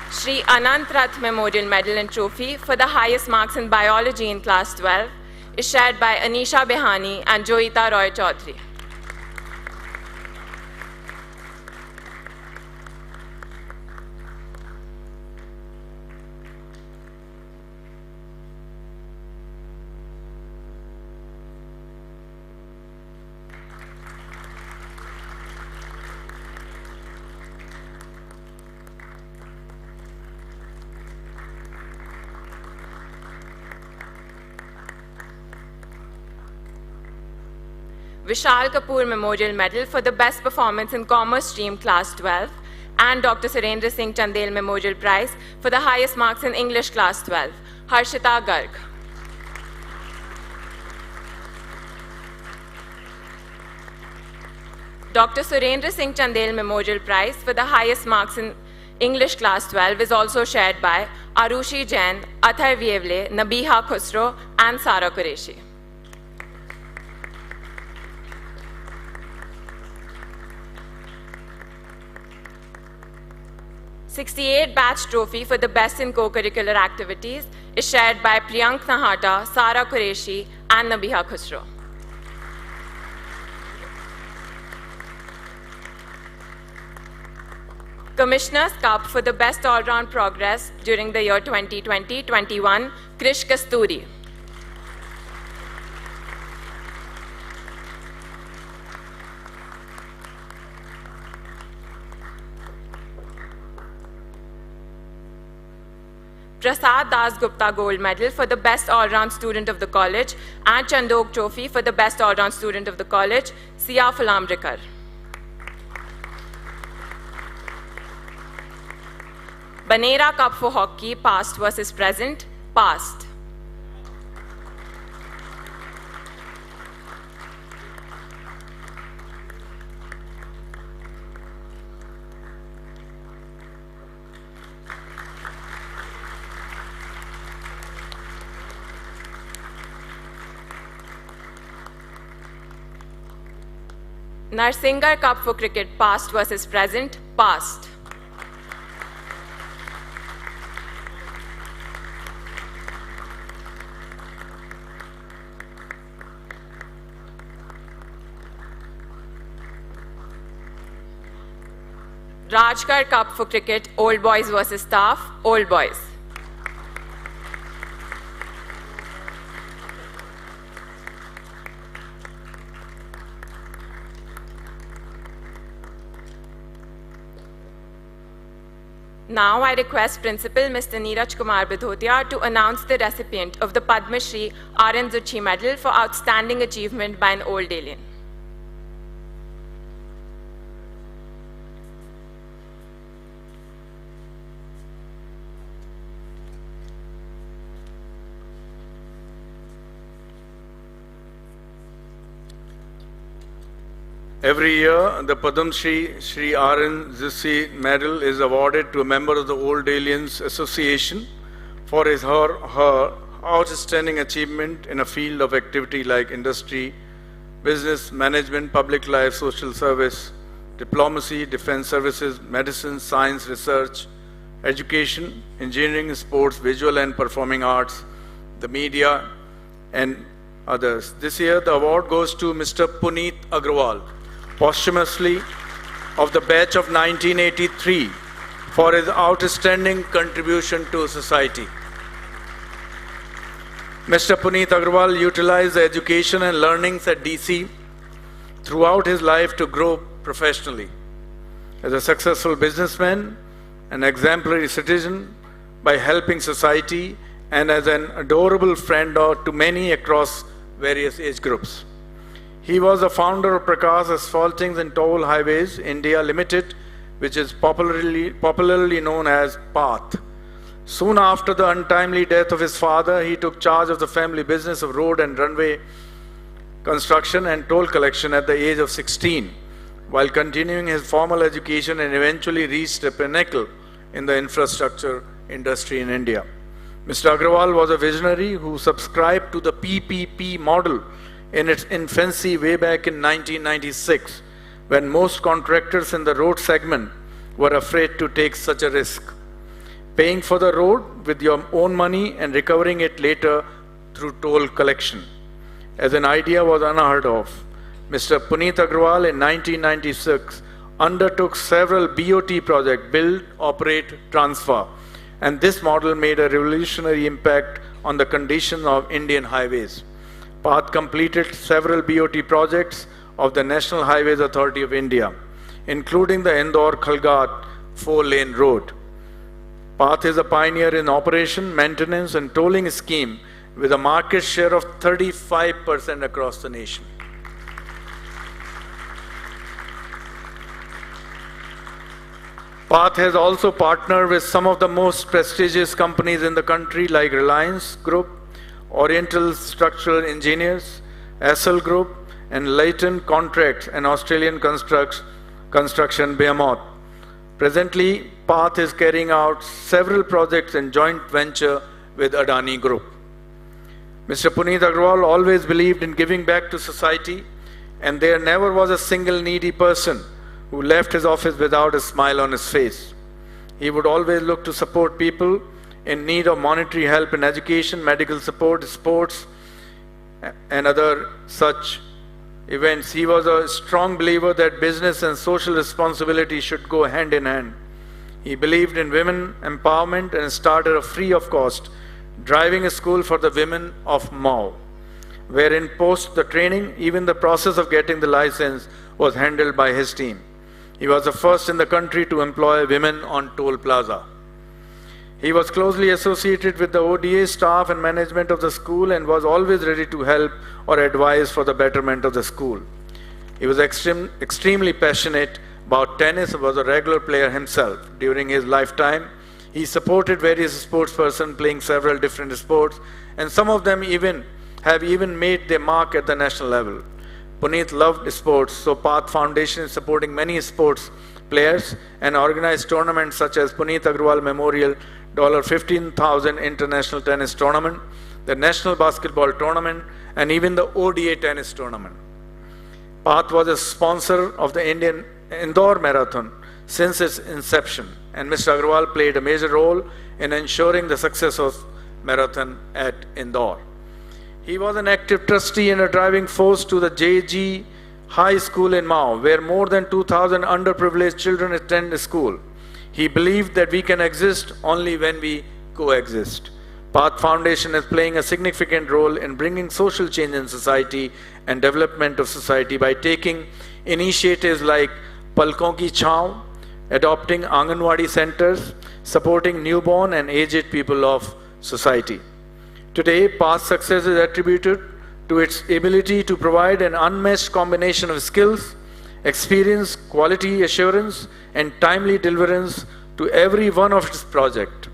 Sri Anant Rath Memorial Medal and Trophy for the highest marks in Biology in Class 12 is shared by Anisha Behani and Joita Roy Chaudhary. Vishal Kapoor Memorial Medal for the Best Performance in Commerce Stream Class 12, and Dr. Surendra Singh Chandel Memorial Prize for the highest marks in English Class 12, Harshita Garg. Dr. Surendra Singh Chandel Memorial Prize for the highest marks in English Class 12 is also shared by Arushi Jain, Athar Vievle, Nabiha Khusro, and Sara Qureshi. '68 Batch Trophy for the Best in Co-Curricular Activities is shared by Priyank Nahata, Sara Qureshi, and Nabiha Khusro. Commissioner's Cup for the best all-round progress during the year 2020-21, Krish Kasturi. Prasad Das Gupta Gold Medal for the Best All-Round Student of the College and Chandok Trophy for the Best All-Round Student of the College, Sia Fulamrikar. Banera Cup for Hockey, Past versus Present, Past. Narsingar Cup for Cricket, Past versus Present, Past. Rajkar Cup for Cricket, Old Boys versus Staff, Old Boys. Now I request Principal Mr. Neeraj Kumar Bidhotia to announce the recipient of the Padma Shri R.N. Zuchi Medal for Outstanding Achievement by an Old Alien. Every year, the Padma Shri R.N. Zuchi Medal is awarded to a member of the Old Aliens Association for his or her outstanding achievement in a field of activity like industry, business, management, public life, social service, diplomacy, defense services, medicine, science, research, education, engineering, sports, visual and performing arts, the media, and others. This year, the award goes to Mr. Puneet Agrawal, posthumously of the batch of 1983 for his outstanding contribution to society. Mr. Puneet Agrawal utilized the education and learnings at DC throughout his life to grow professionally. As a successful businessman, an exemplary citizen by helping society, and as an adorable friend to many across various age groups. He was the founder of Prakash Asphalting and Toll Highways India Limited, which is popularly known as PATH. Soon after the untimely death of his father, he took charge of the family business of road and runway construction and toll collection at the age of 16, while continuing his formal education, and eventually reached a pinnacle in the infrastructure industry in India. Mr. Agrawal was a visionary who subscribed to the PPP model in its infancy way back in 1996, when most contractors in the road segment were afraid to take such a risk. Paying for the road with your own money and recovering it later through toll collection, as an idea was unheard of. Mr. Puneet Agrawal in 1996 undertook several BOT projects, build, operate, transfer, and this model made a revolutionary impact on the condition of Indian highways. PATH completed several BOT projects of the National Highways Authority of India, including the Indore-Khalgat 4-lane road. PATH is a pioneer in operation, maintenance, and tolling scheme with a market share of 35% across the nation. PATH has also partnered with some of the most prestigious companies in the country like Reliance Group, Oriental Structural Engineers, Essel Group, and Leighton Contracts, an Australian construction behemoth. Presently, PATH is carrying out several projects in joint venture with Adani Group. Mr. Puneet Agrawal always believed in giving back to society, and there never was a single needy person who left his office without a smile on his face. He would always look to support people in need of monetary help in education, medical support, sports, and other such events. He was a strong believer that business and social responsibility should go hand in hand. He believed in women empowerment and started a free of cost driving school for the women of Mao, wherein post the training, even the process of getting the license was handled by his team. He was the first in the country to employ women on toll plaza. He was closely associated with the ODA staff and management of the school and was always ready to help or advise for the betterment of the school. He was extremely passionate about tennis and was a regular player himself. During his lifetime, he supported various sports persons playing several different sports, and some of them have made their mark at the national level. Puneet loved sports, so Path Foundation is supporting many sports players and organized tournaments such as Puneet Agarwal Memorial $15,000 International Tennis Tournament, the National Basketball Tournament, and even the ODA Tennis Tournament. Path was a sponsor of the Indian Indore Marathon since its inception, and Mr. Agarwal played a major role in ensuring the success of marathon at Indore. He was an active trustee and a driving force to the JG High School in Mao, where more than 2,000 underprivileged children attend school. He believed that we can exist only when we coexist. Path Foundation is playing a significant role in bringing social change in society and development of society by taking initiatives like Palkon Ki Chhaav, adopting Anganwadi centers, supporting newborn and aged people of society. Today, Path's success is attributed to its ability to provide an unmatched combination of skills, experience, quality assurance, and timely deliverance to every one of its projects.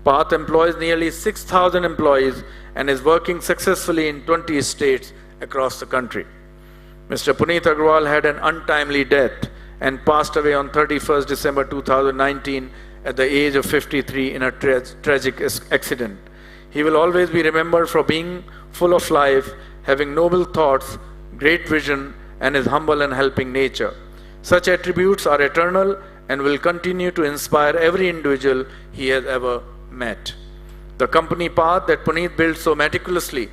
Path employs nearly 6,000 employees and is working successfully in 20 states across the country. Mr. Puneet Agarwal had an untimely death and passed away on 31st December 2019 at the age of 53 in a tragic accident. He will always be remembered for being full of life, having noble thoughts, great vision, and his humble and helping nature. Such attributes are eternal and will continue to inspire every individual he has ever met. The company Path that Puneet built so meticulously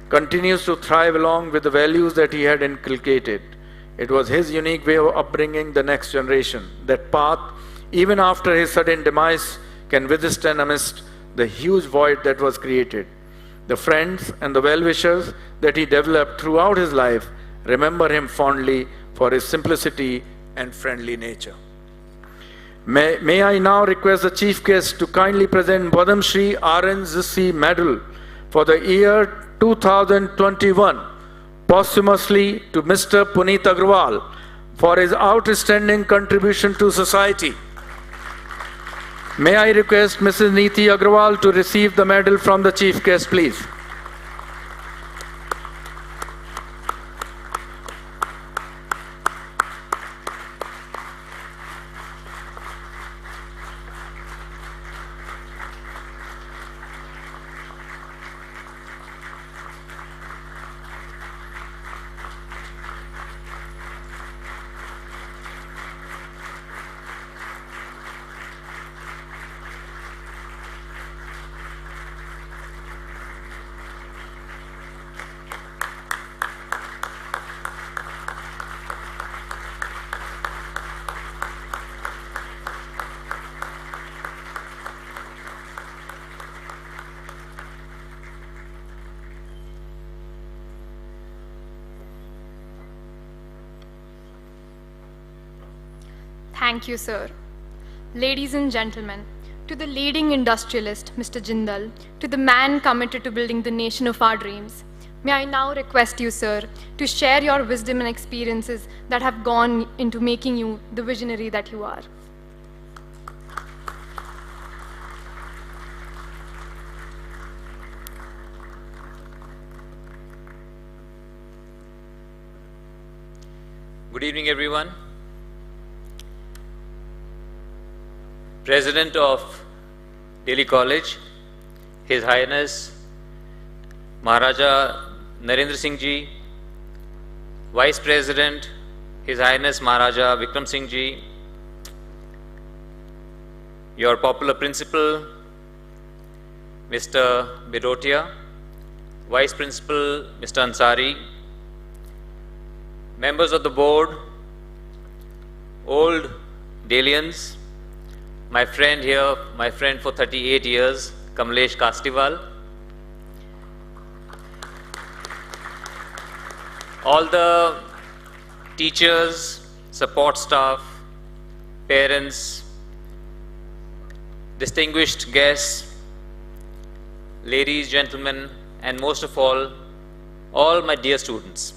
continues to thrive along with the values that he had inculcated. It was his unique way of upbringing the next generation that Path, even after his sudden demise, can withstand amidst the huge void that was created. The friends and the well-wishers that he developed throughout his life remember him fondly for his simplicity and friendly nature. May I now request the chief guest to kindly present Padma Shri RNZC Medal for the year 2021 posthumously to Mr. Puneet Agarwal for his outstanding contribution to society. May I request Mrs. Neeti Agarwal to receive the medal from the chief guest, please. Thank you, sir. Ladies and gentlemen, to the leading industrialist, Mr. Jindal, to the man committed to building the nation of our dreams, may I now request you, sir, to share your wisdom and experiences that have gone into making you the visionary that you are. Good evening, everyone. President of Delhi College, His Highness Maharaja Narendra Singh Ji, Vice President, His Highness Maharaja Vikram Singh Ji, your popular principal, Mr. Birotia, Vice Principal, Mr. Ansari, members of the board, old Delians, my friend here, my friend for 38 years, Kamlesh Kastiwal. All the teachers, support staff, parents, distinguished guests, ladies, gentlemen, and most of all my dear students.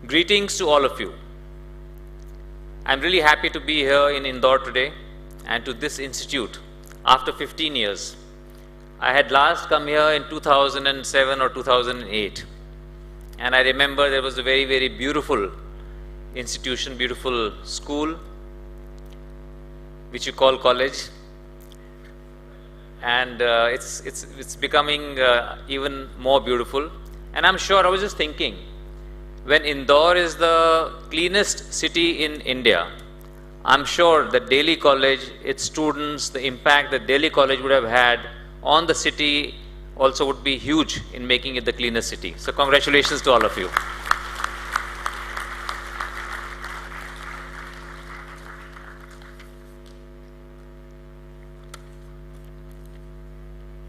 Greetings to all of you. I'm really happy to be here in Indore today and to this institute after 15 years. I had last come here in 2007 or 2008. And I remember there was a very, very beautiful institution, beautiful school, which you call college. And it's becoming even more beautiful. And I'm sure, I was just thinking, when Indore is the cleanest city in India, I'm sure that Delhi College, its students, the impact that Delhi College would have had on the city also would be huge in making it the cleanest city. So congratulations to all of you.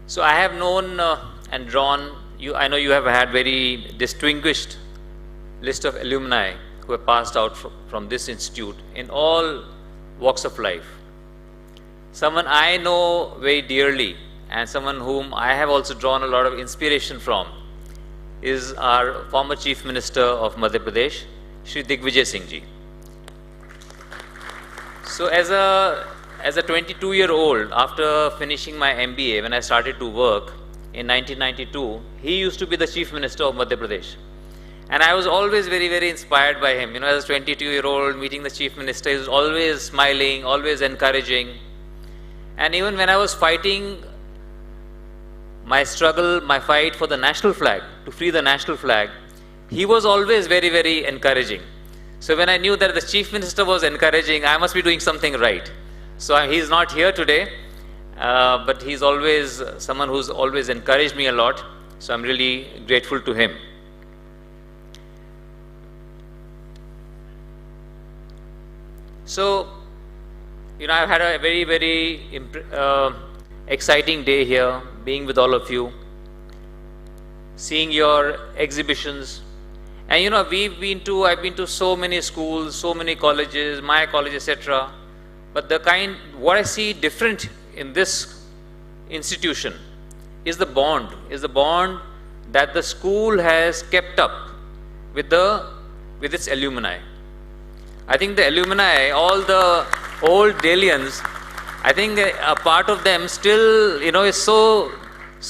So I have known and drawn you. I know you have had very distinguished list of alumni who have passed out from this institute in all walks of life. Someone I know very dearly and someone whom I have also drawn a lot of inspiration from is our former Chief Minister of Madhya Pradesh, Shri Digvijay Singh Ji. So as a 22-year-old, after finishing my MBA, when I started to work in 1992, he used to be the Chief Minister of Madhya Pradesh. And I was always very, very inspired by him. You know, as a 22-year-old meeting the Chief Minister, he was always smiling, always encouraging. And even when I was fighting my struggle, my fight for the national flag, to free the national flag, he was always very, very encouraging. So when I knew that the Chief Minister was encouraging, I must be doing something right. So he's not here today, but he's always someone who's always encouraged me a lot. So I'm really grateful to him. So, you know, I've had a very, very exciting day here, being with all of you, seeing your exhibitions. And you know, I've been to so many schools, so many colleges, my college, etc. But what I see different in this institution is the bond that the school has kept up with its alumni. I think the alumni, all the old Delians, I think a part of them still, you know, is so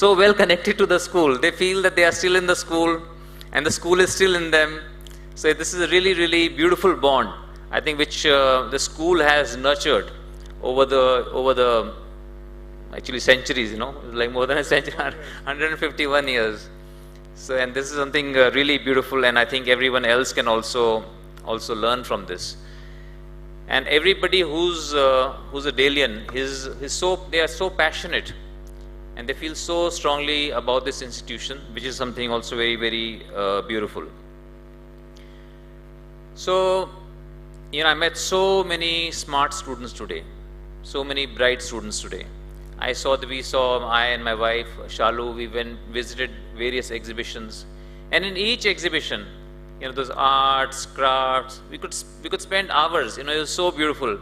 well connected to the school. They feel that they are still in the school and the school is still in them. So this is a really, really beautiful bond, I think, which the school has nurtured over the actually centuries, you know, like more than a century, 151 years. So, and this is something really beautiful, and I think everyone else can also learn from this. And everybody who's a Delian, they are so passionate, and they feel so strongly about this institution, which is something also very, very beautiful. So, you know, I met so many smart students today, so many bright students today. I and my wife, Shalu, we visited various exhibitions, and in each exhibition, you know, those arts, crafts, we could spend hours, you know, it was so beautiful.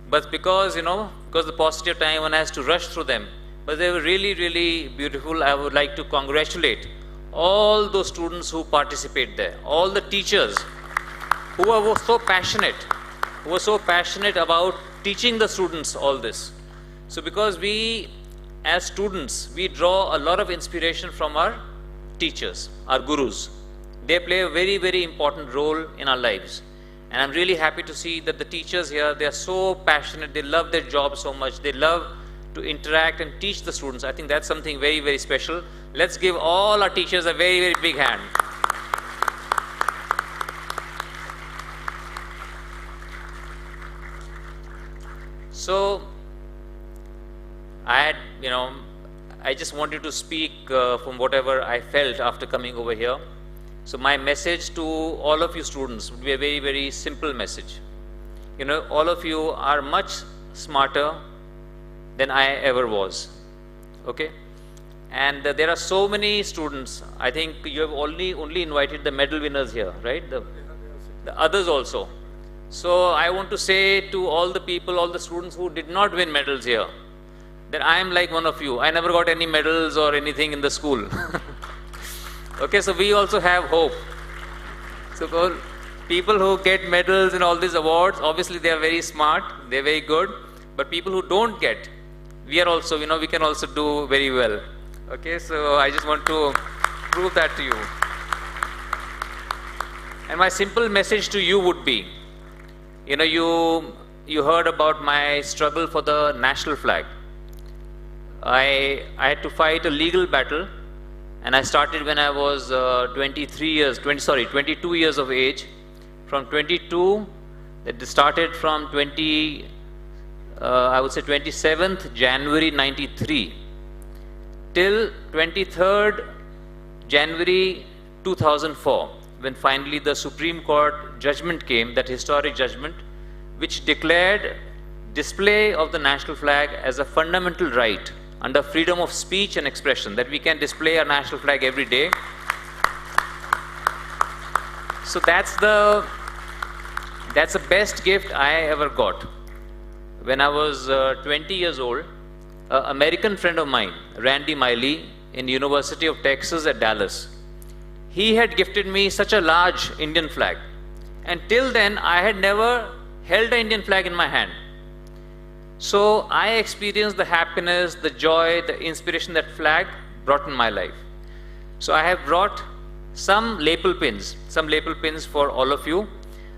But because the paucity of time, one has to rush through them. But they were really, really beautiful. I would like to congratulate all those students who participate there, all the teachers who were so passionate about teaching the students all this. So because we, as students, we draw a lot of inspiration from our teachers, our gurus. They play a very, very important role in our lives. And I'm really happy to see that the teachers here, they are so passionate, they love their job so much, they love to interact and teach the students. I think that's something very, very special. Let's give all our teachers a very, very big hand. So, I just wanted to speak from whatever I felt after coming over here. So my message to all of you students would be a very, very simple message. you know, all of you are much smarter than I ever was. Okay? And there are so many students. I think you have only invited the medal winners here, right? The others also. So I want to say to all the people, all the students who did not win medals here, that I am like one of you. I never got any medals or anything in the school. Okay, so we also have hope. So for people who get medals and all these awards, obviously they are very smart, they're very good. But people who don't get, we are also, you know, we can also do very well. Okay, so I just want to prove that to you. And my simple message to you would be, you know, you heard about my struggle for the national flag. I had to fight a legal battle, and I started when I was 22 years of age. From 22, it started from I would say 27th January 93 till 23rd January 2004, when finally the Supreme Court judgment came, that historic judgment, which declared display of the national flag as a fundamental right under freedom of speech and expression, that we can display our national flag every day. So that's the best gift I ever got. When I was 20 years old, an American friend of mine, Randy Miley, in University of Texas at Dallas, he had gifted me such a large Indian flag. And till then, I had never held an Indian flag in my hand. So I experienced the happiness, the joy, the inspiration that flag brought in my life. So I have brought some lapel pins for all of you.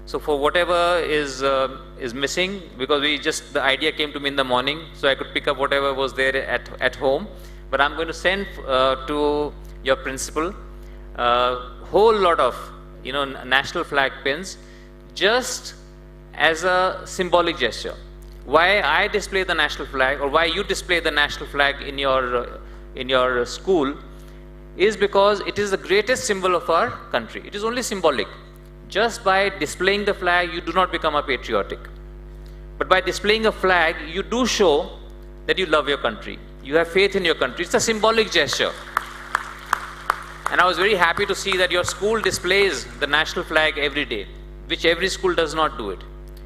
So for whatever is missing, because the idea came to me in the morning, so I could pick up whatever was there at home. But I'm going to send to your principal a whole lot of, you know, national flag pins, just as a symbolic gesture. Why I display the national flag, or why you display the national flag in your school, is because it is the greatest symbol of our country. It is only symbolic. Just by displaying the flag, you do not become a patriotic. But by displaying a flag, you do show that you love your country. You have faith in your country. It's a symbolic gesture. And I was very happy to see that your school displays the national flag every day, which every school does not do it.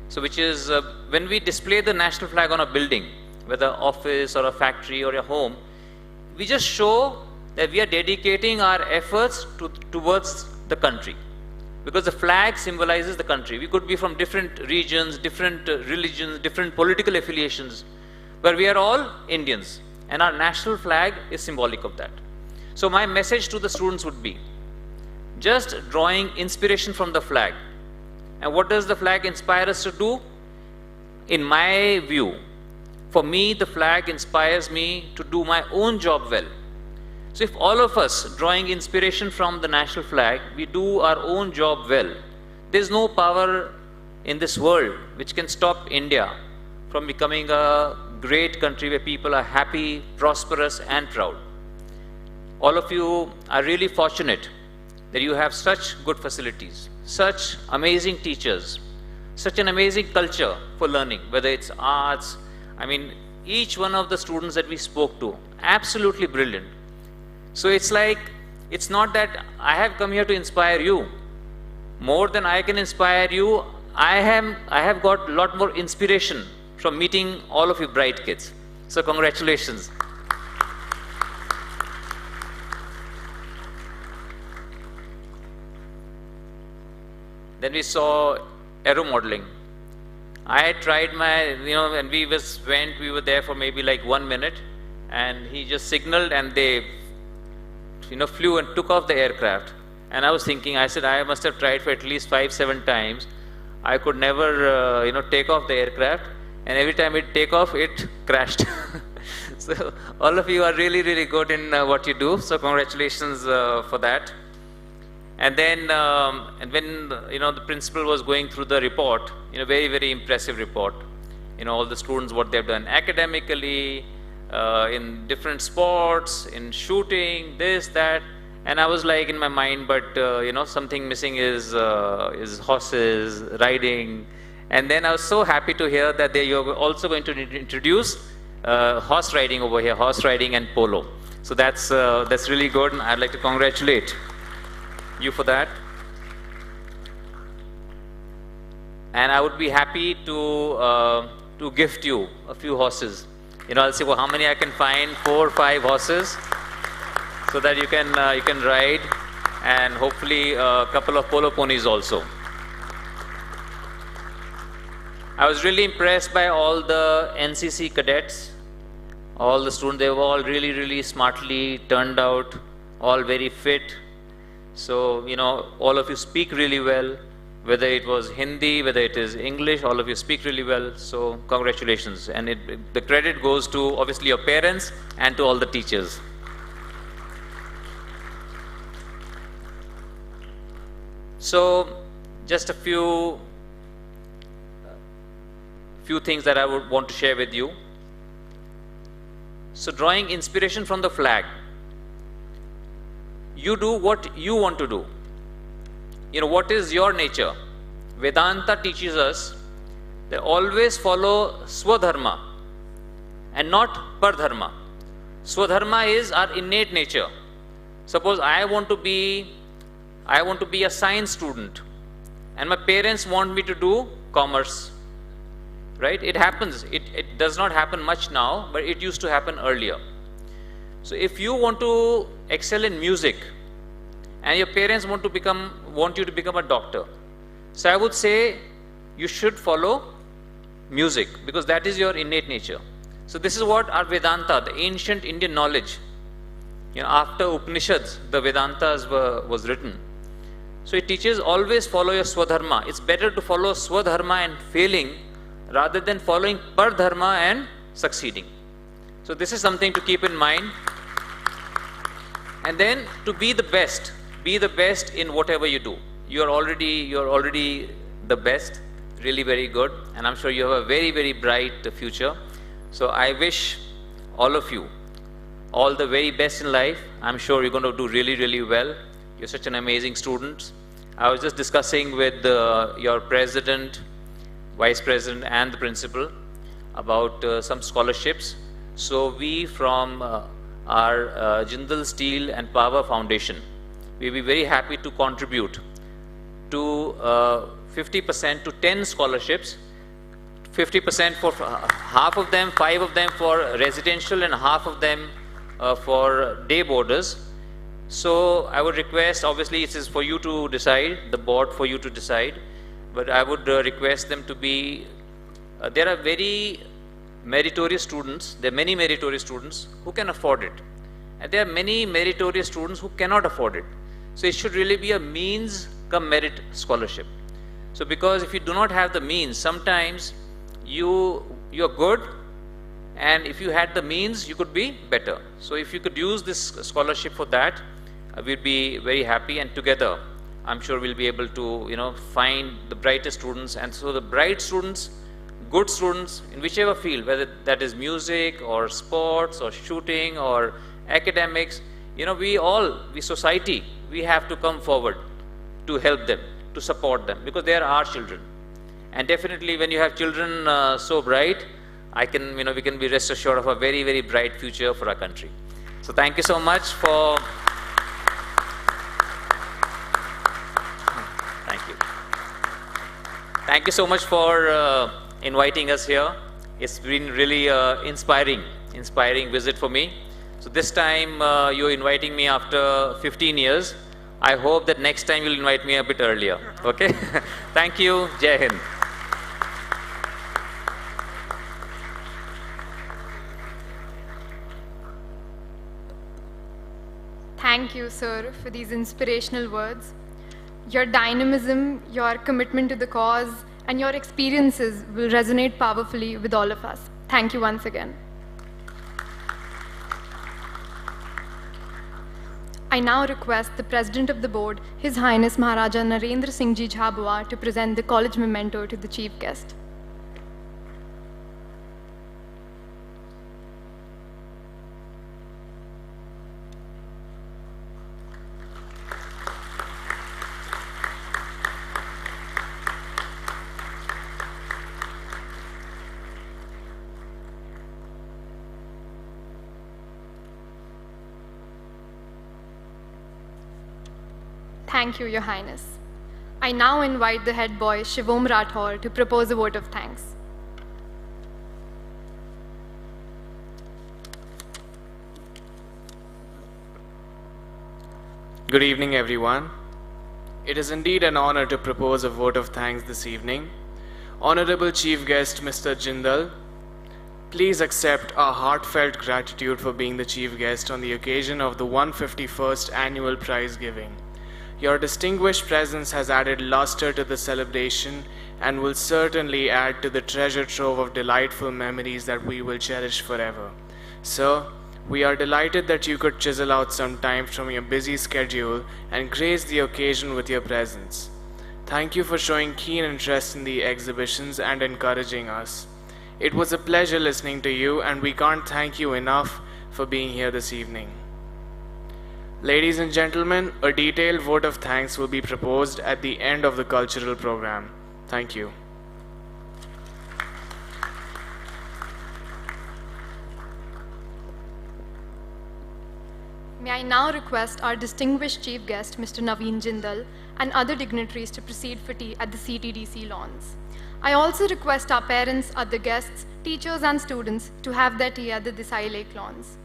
So which is, when we display the national flag on a building, whether office or a factory or a home, we just show that we are dedicating our efforts towards the country. Because the flag symbolizes the country. We could be from different regions, different religions, different political affiliations, but we are all Indians, and our national flag is symbolic of that. So my message to the students would be, just drawing inspiration from the flag. And what does the flag inspire us to do? In my view, for me, the flag inspires me to do my own job well. So if all of us, drawing inspiration from the national flag, we do our own job well, there's no power in this world which can stop India from becoming a great country where people are happy, prosperous, and proud. All of you are really fortunate that you have such good facilities, such amazing teachers, such an amazing culture for learning, whether it's arts. I mean, each one of the students that we spoke to, absolutely brilliant. So it's like, it's not that I have come here to inspire you. More than I can inspire you, I have got a lot more inspiration from meeting all of you bright kids. So congratulations. Then we saw aero modeling. I had tried and we were there for maybe like 1 minute, and he just signaled and they flew and took off the aircraft. And I was thinking, I said, I must have tried for at least 5-7 times. I could never, take off the aircraft. And every time it take off, it crashed. So all of you are really, really good in what you do. So congratulations for that. And then, when the principal was going through the report, very, very impressive report. All the students, what they've done academically, in different sports, in shooting, this, that. And I was like in my mind, but something missing is horses, riding, And then I was so happy to hear that you're also going to introduce horse riding over here, horse riding and polo. So that's really good, and I'd like to congratulate you for that. And I would be happy to gift you a few horses. I'll see how many I can find, 4 or 5 horses, so that you can ride, and hopefully a couple of polo ponies also. I was really impressed by all the NCC cadets, all the students. They were all really, really smartly turned out, all very fit. So, all of you speak really well, whether it was Hindi, whether it is English, all of you speak really well. So, congratulations. And the credit goes to, obviously, your parents and to all the teachers. So, just a few things that I would want to share with you. So, drawing inspiration from the flag. You do what you want to do. What is your nature? Vedanta teaches us that always follow Swadharma and not Pardharma. Swadharma is our innate nature. Suppose I want to be a science student and my parents want me to do commerce. Right? It happens. It does not happen much now, but it used to happen earlier. So if you want to excel in music and your parents want you to become a doctor, so I would say you should follow music, because that is your innate nature. So this is what our Vedanta, the ancient Indian knowledge, after Upanishads, the Vedantas was written. So it teaches always follow your Swadharma. It's better to follow Swadharma and failing rather than following Pardharma and succeeding. So this is something to keep in mind. And then to be the best in whatever you do. You're already the best, really very good, and I'm sure you have a very, very bright future. So I wish all of you all the very best in life. I'm sure you're going to do really, really well. You're such an amazing student. I was just discussing with your president, vice president and the principal about some scholarships. So we from our Jindal Steel and Power Foundation, we'll be very happy to contribute to 50% to 10 scholarships, 50% for half of them, 5 of them for residential and half of them for day boarders. So I would request, obviously it is for you to decide, the board for you to decide, but I would request them to be, there are very meritorious students, there are many meritorious students who can afford it. And there are many meritorious students who cannot afford it. So it should really be a means come merit scholarship. So because if you do not have the means, sometimes you're good, and if you had the means, you could be better. So if you could use this scholarship for that, we'd be very happy, and together I'm sure we'll be able to find the brightest students. And so the bright students, good students in whichever field, whether that is music or sports or shooting or academics, we society, we have to come forward to help them, to support them, because they are our children. And definitely when you have children so bright, we can be rest assured of a very, very bright future for our country. So thank you so much for, thank you so much for inviting us here. It's been really inspiring visit for me. So this time you're inviting me after 15 years. I hope that next time you'll invite me a bit earlier. Okay? Thank you. Jai Hind. Thank you, sir, for these inspirational words. Your dynamism, your commitment to the cause, and your experiences will resonate powerfully with all of us. Thank you once again. I now request the President of the Board, His Highness Maharaja Narendra Singh Ji Jhabua, to present the college memento to the Chief Guest. Thank you, Your Highness. I now invite the head boy, Shivom Rathore, to propose a vote of thanks. Good evening, everyone. It is indeed an honor to propose a vote of thanks this evening. Honorable Chief Guest, Mr. Jindal, please accept our heartfelt gratitude for being the Chief Guest on the occasion of the 151st Annual Prize Giving. Your distinguished presence has added luster to the celebration and will certainly add to the treasure trove of delightful memories that we will cherish forever. Sir, we are delighted that you could chisel out some time from your busy schedule and grace the occasion with your presence. Thank you for showing keen interest in the exhibitions and encouraging us. It was a pleasure listening to you, and we can't thank you enough for being here this evening. Ladies and gentlemen, a detailed vote of thanks will be proposed at the end of the cultural program. Thank you. May I now request our distinguished chief guest, Mr. Naveen Jindal, and other dignitaries to proceed for tea at the CTDC lawns. I also request our parents, other guests, teachers, and students to have their tea at the Desai Lake lawns.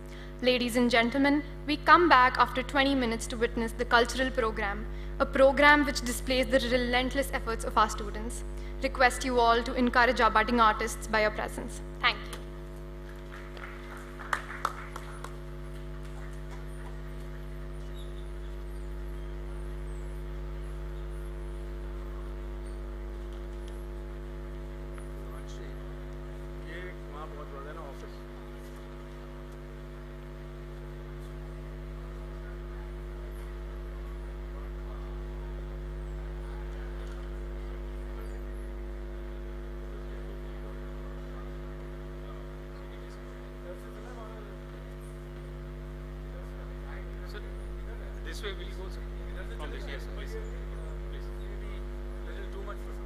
Ladies and gentlemen, we come back after 20 minutes to witness the cultural program, a program which displays the relentless efforts of our students. Request you all to encourage our budding artists by your presence. Thank you. This way will go from this, yes, please. Please. Little too much for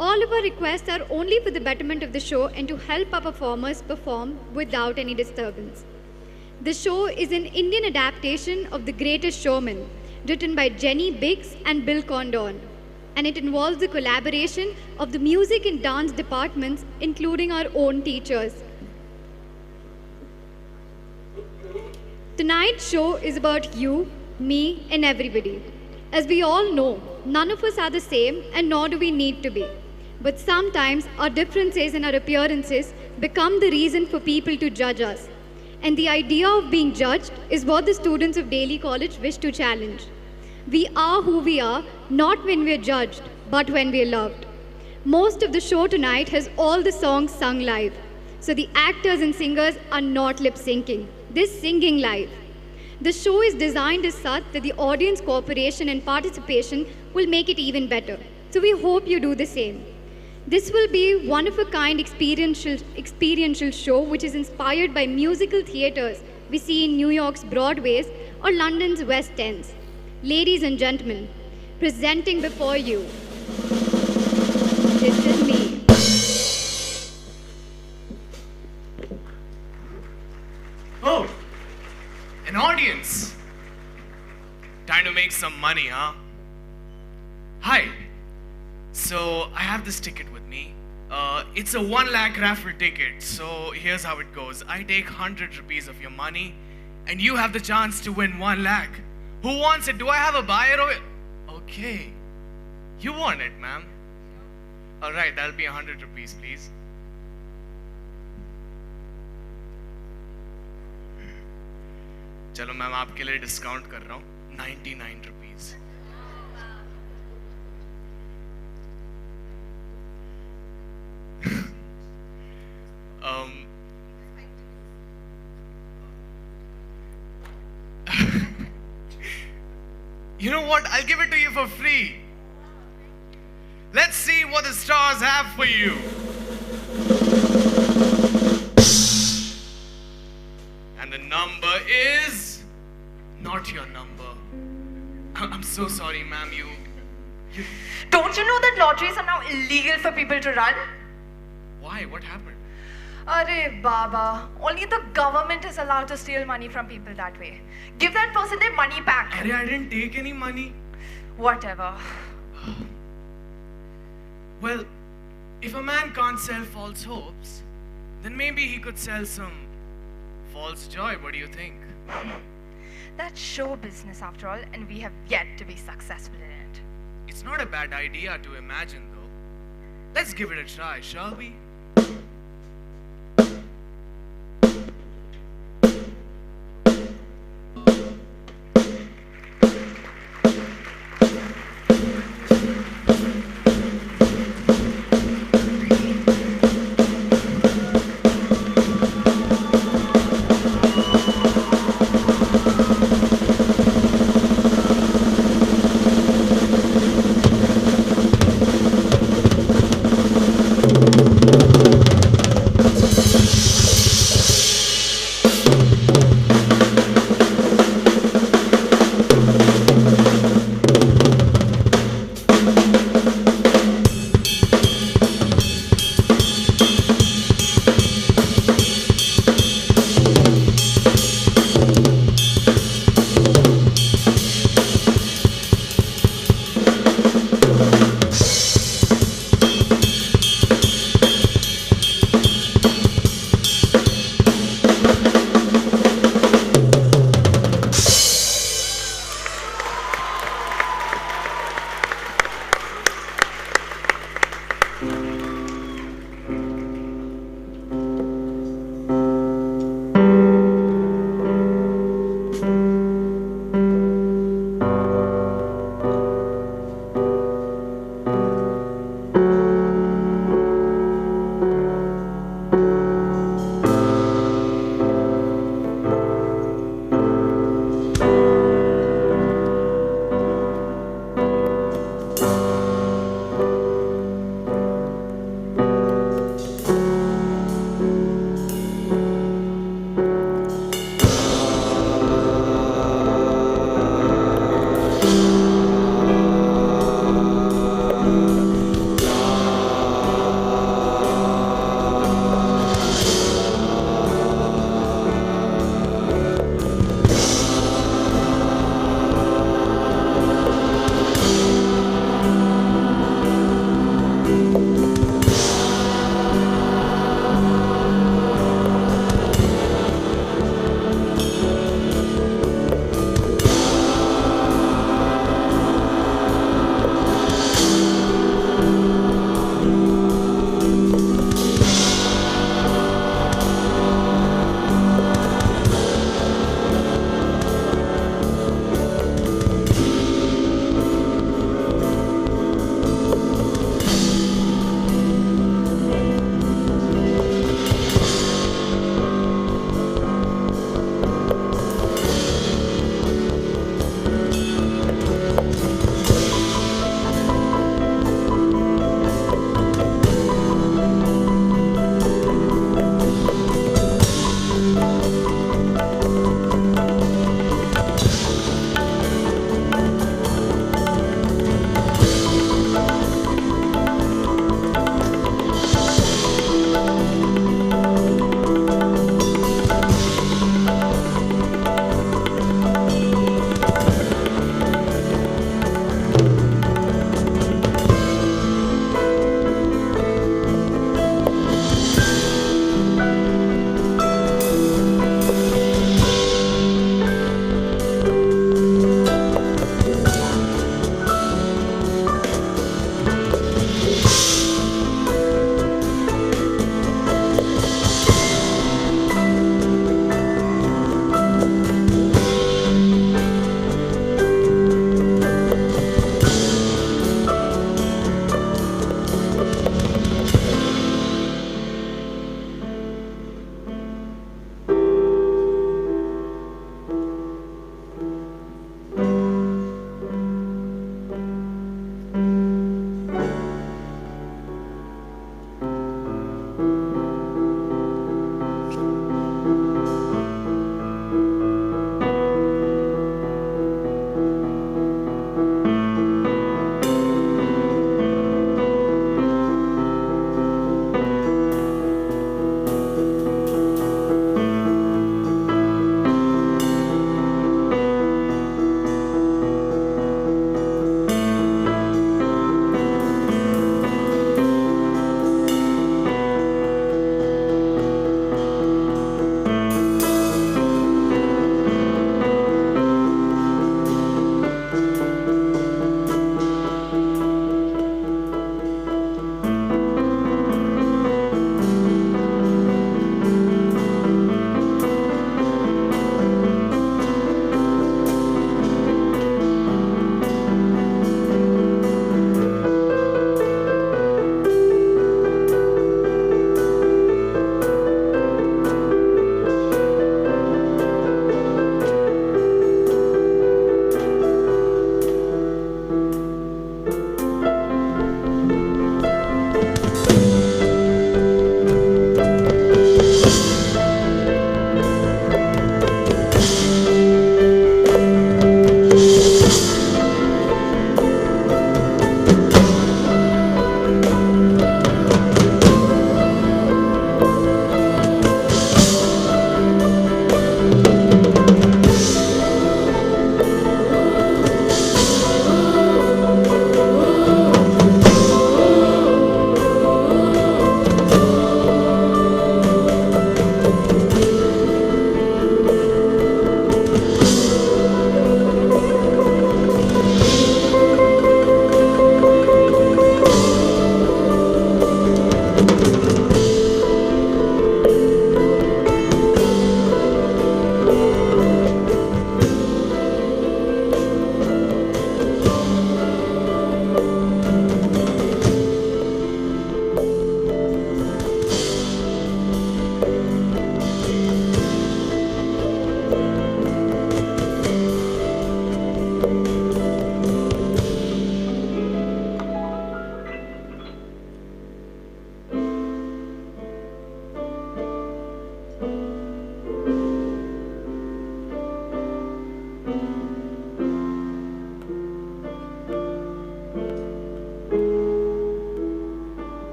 All of our requests are only for the betterment of the show and to help our performers perform without any disturbance. The show is an Indian adaptation of The Greatest Showman, written by Jenny Biggs and Bill Condon, and it involves the collaboration of the music and dance departments, including our own teachers. Tonight's show is about you, me, and everybody. As we all know, none of us are the same, and nor do we need to be. But sometimes our differences and our appearances become the reason for people to judge us. And the idea of being judged is what the students of Daly College wish to challenge. We are who we are, not when we are judged, but when we are loved. Most of the show tonight has all the songs sung live. So the actors and singers are not lip syncing, they're singing live. The show is designed as such that the audience cooperation and participation will make it even better. So we hope you do the same. This will be one-of-a-kind experiential show which is inspired by musical theaters we see in New York's Broadways or London's West Ends. Ladies and gentlemen, presenting before you, this is me. Oh, an audience. Time to make some money, huh? Hi. So, I have this ticket with me. It's a 1 lakh raffle ticket. So, here's how it goes. I take 100 rupees of your money, and you have the chance to win 1 lakh. Who wants it? Do I have a buyer of it? Okay. You want it, ma'am. Alright, that'll be 100 rupees, please. चलो ma'am आपके लिए discount कर रहा हूँ 99 rupees. You know what? I'll give it to you for free. Let's see what the stars have for you. And the number is not your number. I'm so sorry, ma'am. You. Don't you know that lotteries are now illegal for people to run? Why? What happened? Arey Baba, only the government is allowed to steal money from people that way. Give that person their money back. Arey, I didn't take any money. Whatever. Well, if a man can't sell false hopes, then maybe he could sell some false joy. What do you think? That's show business after all, and we have yet to be successful in it. It's not a bad idea to imagine, though. Let's give it a try, shall we?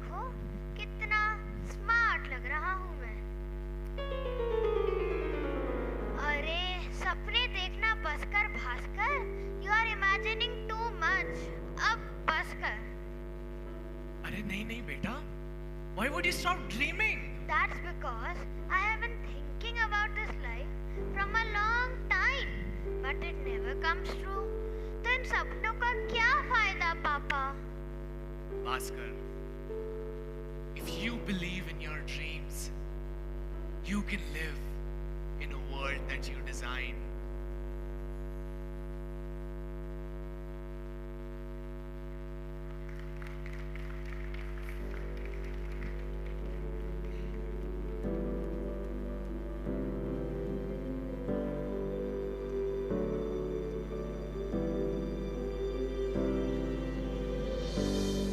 देखो कितना smart लग रहा हूँ मैं। अरे सपने देखना बस कर Bhaskar, you are imagining too much. अब बस कर। अरे नहीं नहीं बेटा, why would you stop dreaming? That's because I have been thinking about this life from a long time, but it never comes true. तो इन सपनों का क्या फायदा पापा? Bhaskar, if you believe in your dreams, you can live in a world that you design.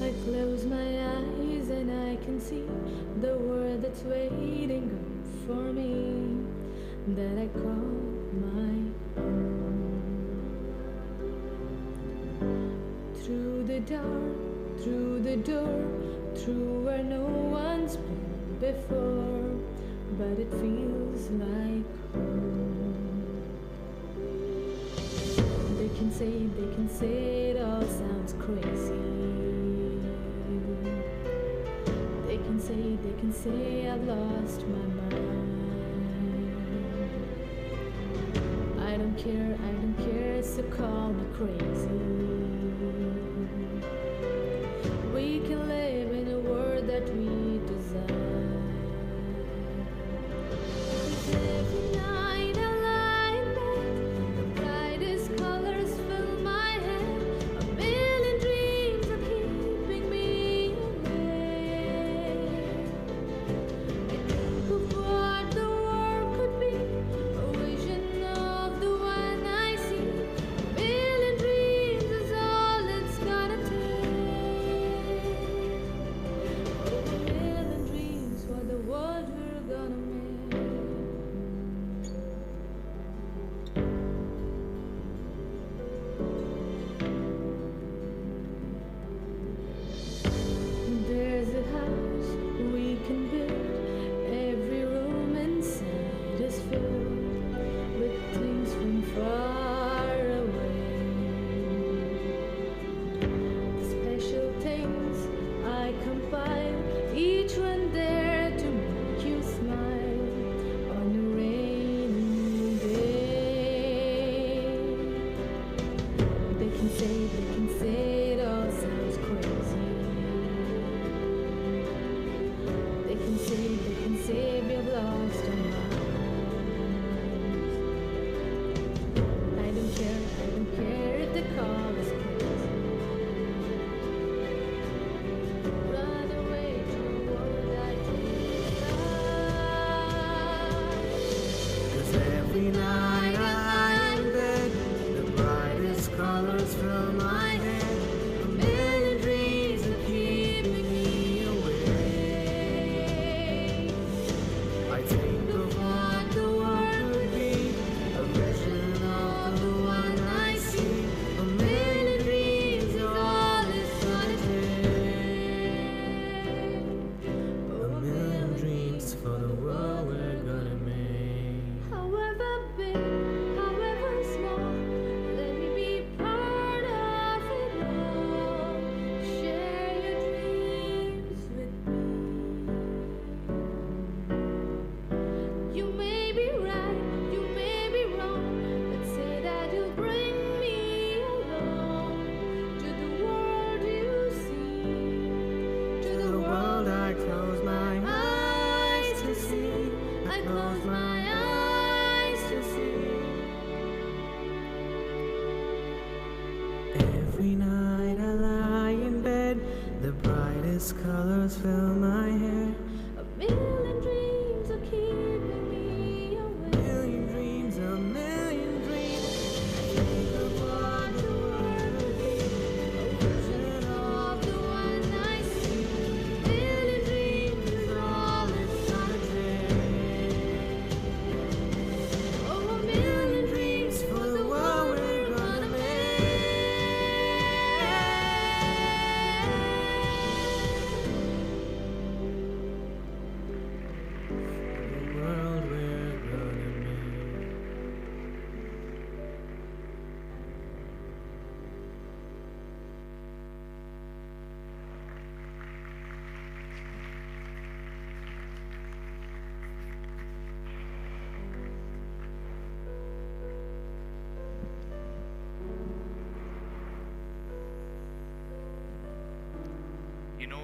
I close my eyes and I can see the world that's waiting for me, that I call my own. Through the dark, through the door, through where no one's been before, but it feels like home. They can say it all sounds crazy. They can say I've lost my mind. I don't care, so call me crazy. We can live in a world that we design. 'Cause every night I lie in bed, the brightest colors fill my head. A million dreams are keeping me awake. I think of what the world could be, a vision of the one I see. A million dreams is all it's gonna take. A million dreams for the world we're gonna make. There's a house we can build. Every room inside is filled with things from far away. The special things I compile, each one there to make you smile on a rainy day. They can say it all sounds crazy. They can say we've lost our minds. I don't care if they call us crazy. Run away to a world I decide. 'Cause every night I lie in bed, the brightest colors fill my head. A million dreams are keeping me awake. I think of what the world could be, a vision of the one I see. A million dreams are all it's gonna take. A million dreams for the world we're gonna make. However big,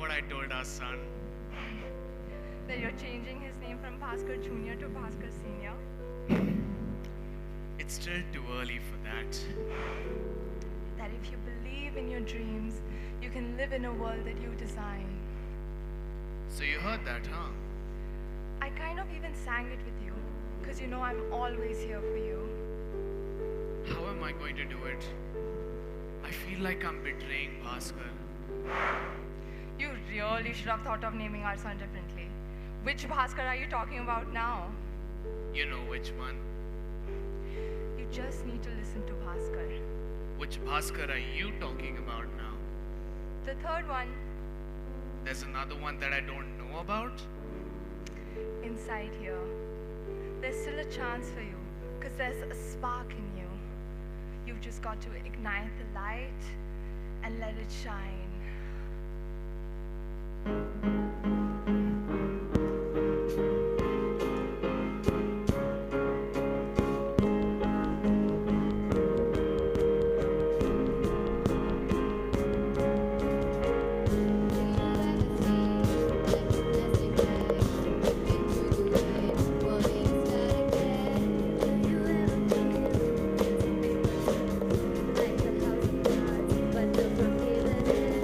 what I told our son? That you're changing his name from Bhaskar Jr. to Bhaskar Senior. It's still too early for that. That if you believe in your dreams, you can live in a world that you design. So you heard that, huh? I kind of even sang it with you, because you know I'm always here for you. How am I going to do it? I feel like I'm betraying Bhaskar. You really should have thought of naming our son differently. Which Bhaskar are you talking about now? You know which one. You just need to listen to Bhaskar. Which Bhaskar are you talking about now? The third one, There's another one that I don't know about? inside here. There's still a chance for you, because there's a spark in you. You've just got to ignite the light and let it shine. But the forgiven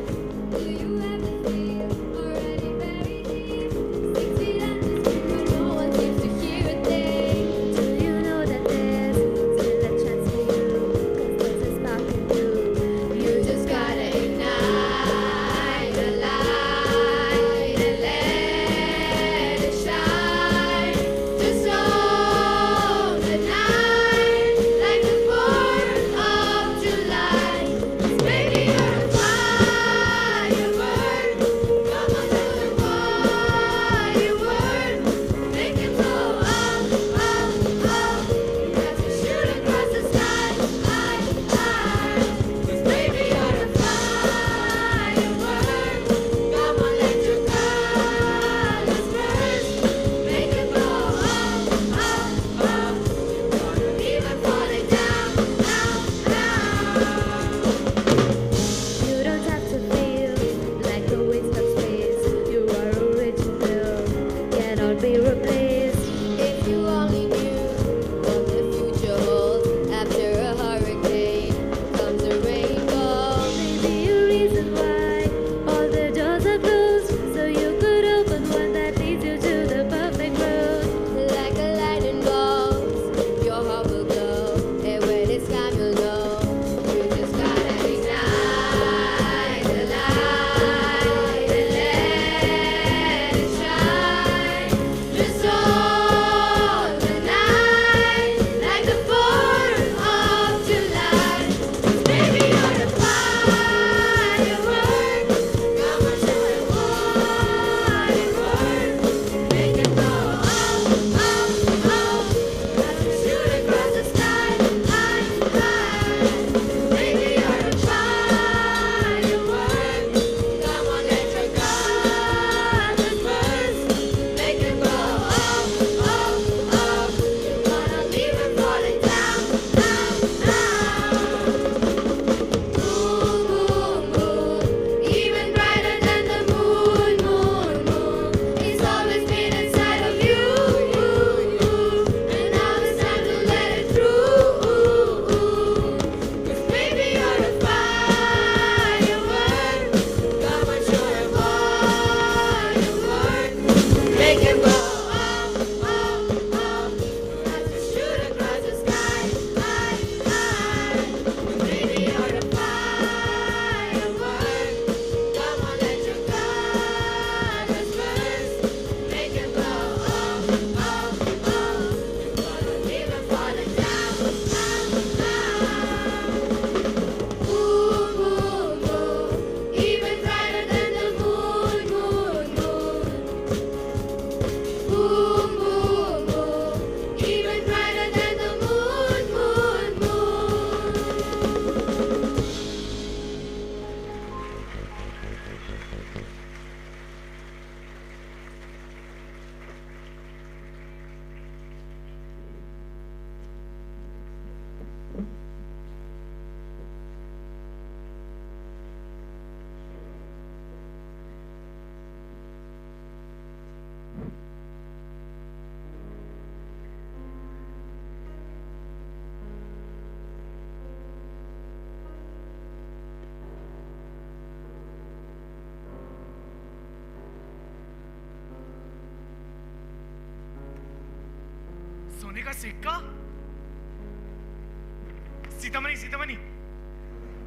सोने का सिक्का? सीतामणि,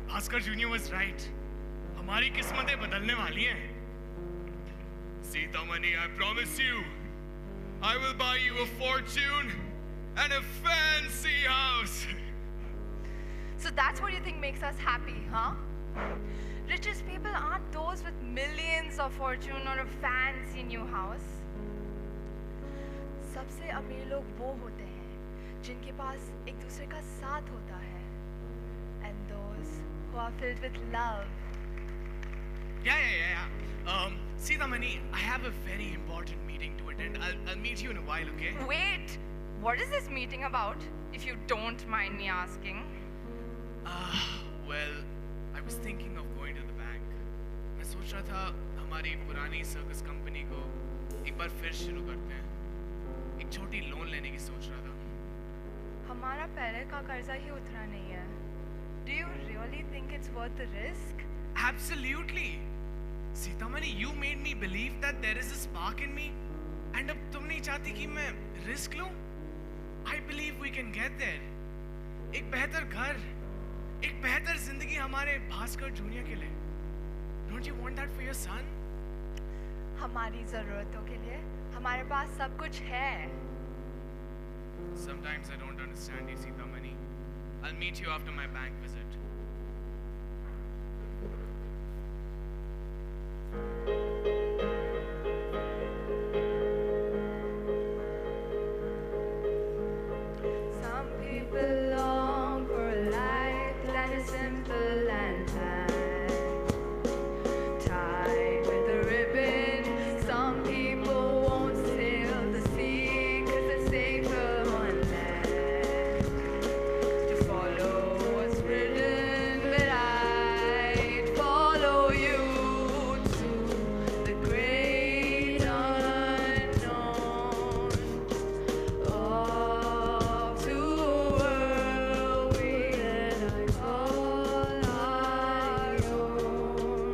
Bhaskar junior was right. हमारी किस्मतें बदलने वाली हैं. Sitamani, I promise you, I will buy you a fortune and a fancy house. So that's what you think makes us happy, huh? Richest people aren't those with millions of fortune or a fancy new house. सबसे अमीर लोग वो होते हैं जिनके पास एक दूसरे का साथ होता है. And those who are filled with love. Yeah. Sitamani, I have a very important meeting to attend. I'll meet you in a while, okay? Wait, what is this meeting about, if you don't mind me asking? Well, I was thinking of going to the bank. मैं सोच रहा था हमारी पुरानी circus company को एक बार फिर शुरू करते हैं. एक छोटी लोन लेने की सोच रहा था. हमारा पहले का कर्जा ही उतरा नहीं है. Do you really think it's worth the risk? Absolutely. Sitamani, you made me believe that there is a spark in me, and अब तुम नहीं चाहती कि मैं risk लूं? I believe we can get there. एक बेहतर घर, एक बेहतर जिंदगी हमारे भास्कर जूनियर के लिए. Don't you want that for your son? हमारी जरूरतों के लिए हमारे पास सब कुछ है. Sometimes I don't understand you, Sitamani. I'll meet you after my bank visit. Some people long for a life that is simple and tight, tied with a ribbon. Some people won't sail the sea 'cause it's safer on land to follow what's written. But I'd follow you to the great unknown, off to a world we call our own.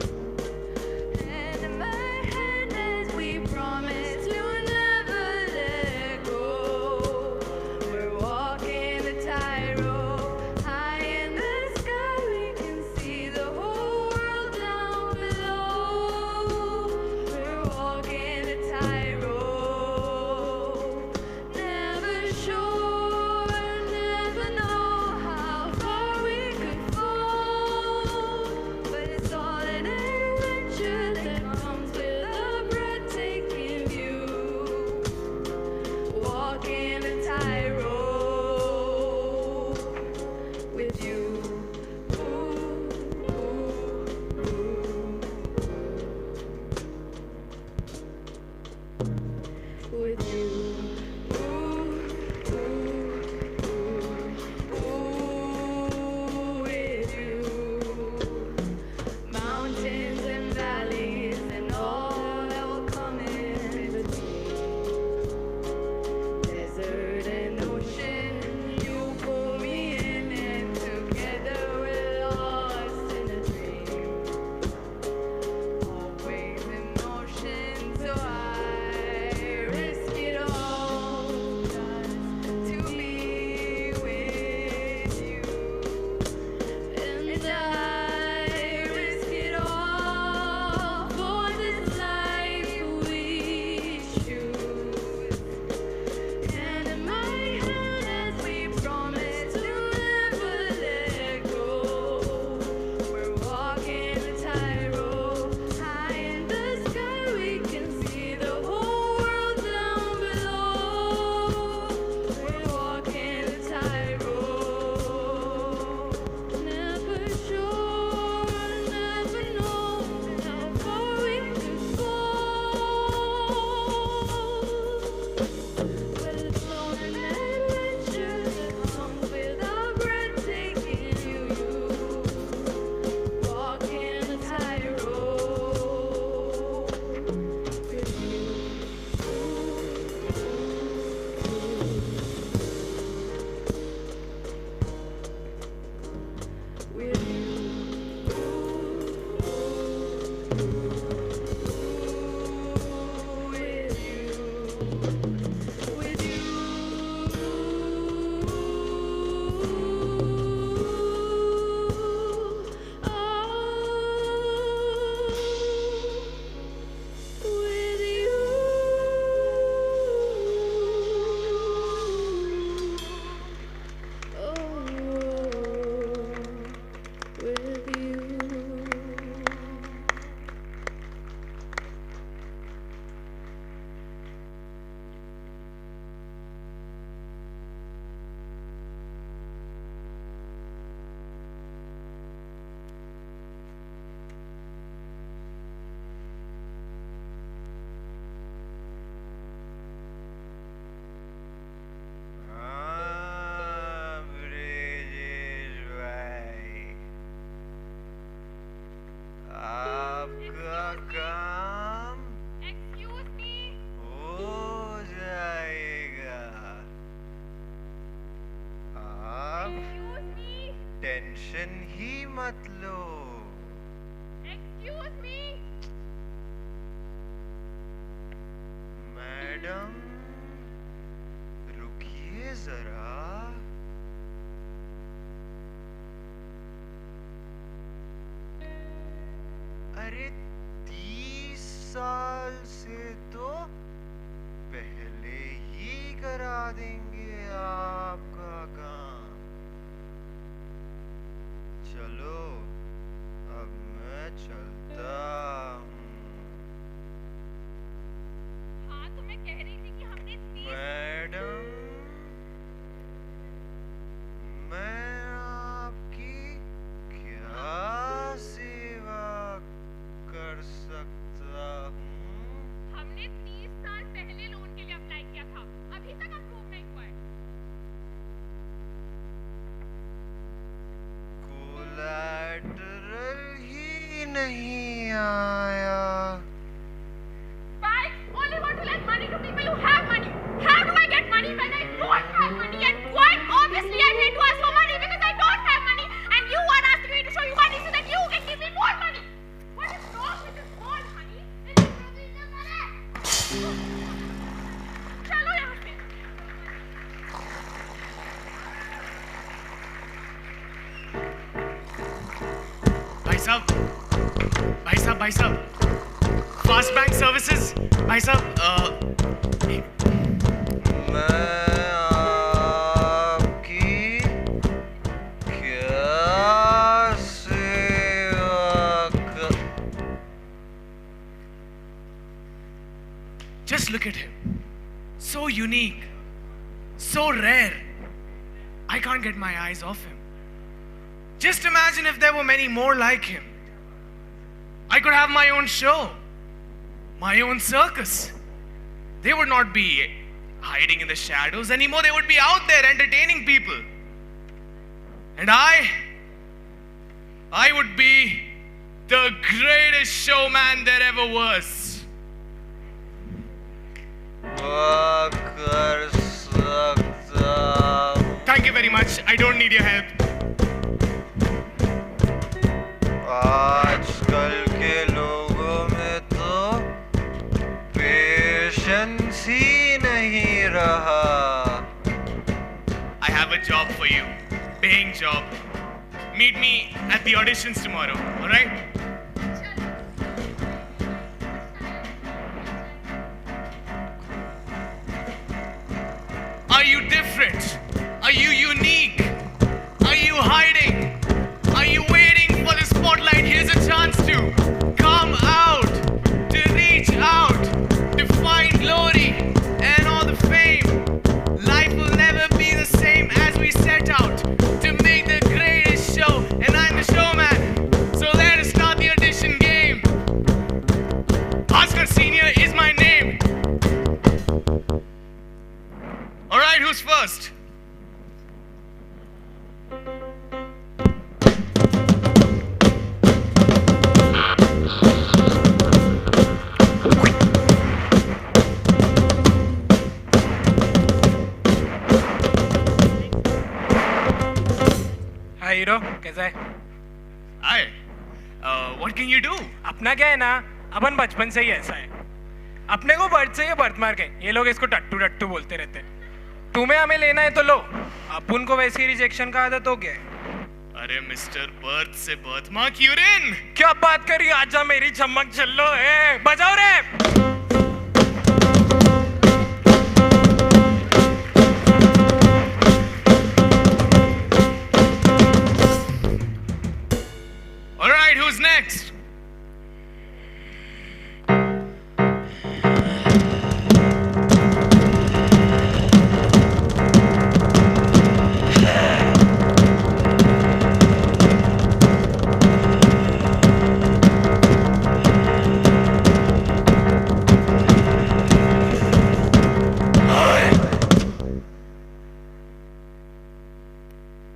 And in my head as we promise to never let go, we're walking the tightrope. High in the sky we can see the whole world down below. We're walking the tightrope. Never sure, never know how far we could fall, but it's all an adventure that comes with a breathtaking view. Walking the tightrope with you. With you. With you. Mountains and valleys and all that will come in between. Desert and ocean, you pull me in, and together we're lost in a dream. Always in motion, so I risk it all. Tension ही मत लो। Excuse me. Madam रुकिए जरा। अरे 30 साल से तो पहले ही करा देंगे आपका काम। चलो अब मैं चलता हूँ। हाँ तो मैं कह रही थी कि हमने मैडम मैं आपकी क्या सेवा कर सकता हूँ? हमने 30 साल पहले लोन के लिए अप्लाई किया था, अभी तक अप्रूव नहीं हुआ है। कोलैटरल ही नहीं आया। Why? Only want to lend money to people who have money. How do I get money when I don't have money? And quite obviously I need to ask for money because I don't have money. And you are asking me to show you money so that you can give me more money. What is wrong with this world, honey? चलो यहाँ से। भाई साहब, भाई साहब, भाई साहब, fast bank services, भाई साहब, मैं आपकी क्या सेवा कर। just look at him. So unique, so rare. I can't get my eyes off him. Just imagine if there were many more like him. I could have my own show, my own circus. They would not be hiding in the shadows anymore. They would be out there entertaining people. And I would be the greatest showman there ever was. कर सकता हूँ। Thank you very much. I don't need your help. आजकल के लोगों में तो patience ही नहीं रहा। I have a job for you. Paying job. Meet me at the auditions tomorrow, alright? Are you different? Are you unique? Are you hiding? Are you waiting for the spotlight? Here's a chance to come out, to reach out, to find glory and all the fame. Life will never be the same as we set out to make the greatest show, and I'm the showman. So let us start the audition game. Oscar Senior is my name. All right, who's first? Hi hero, कैसा है? Hi. What can you do? अपना क्या है ना, अपन बचपन से ही ऐसा है। अपने को बर्थ से ही बर्थ मार के ये लोग इसको टट्टू टट्टू बोलते रहते हैं। तुम्हें हमें लेना है तो लो, अपन को वैसे ही रिजेक्शन का आदत हो गया है। अरे मिस्टर बर्थ से बर्थ मार्क यूरिन। क्या बात करी, आजा मेरी चमक चलो, ए बजाओ रे। All right, who's next?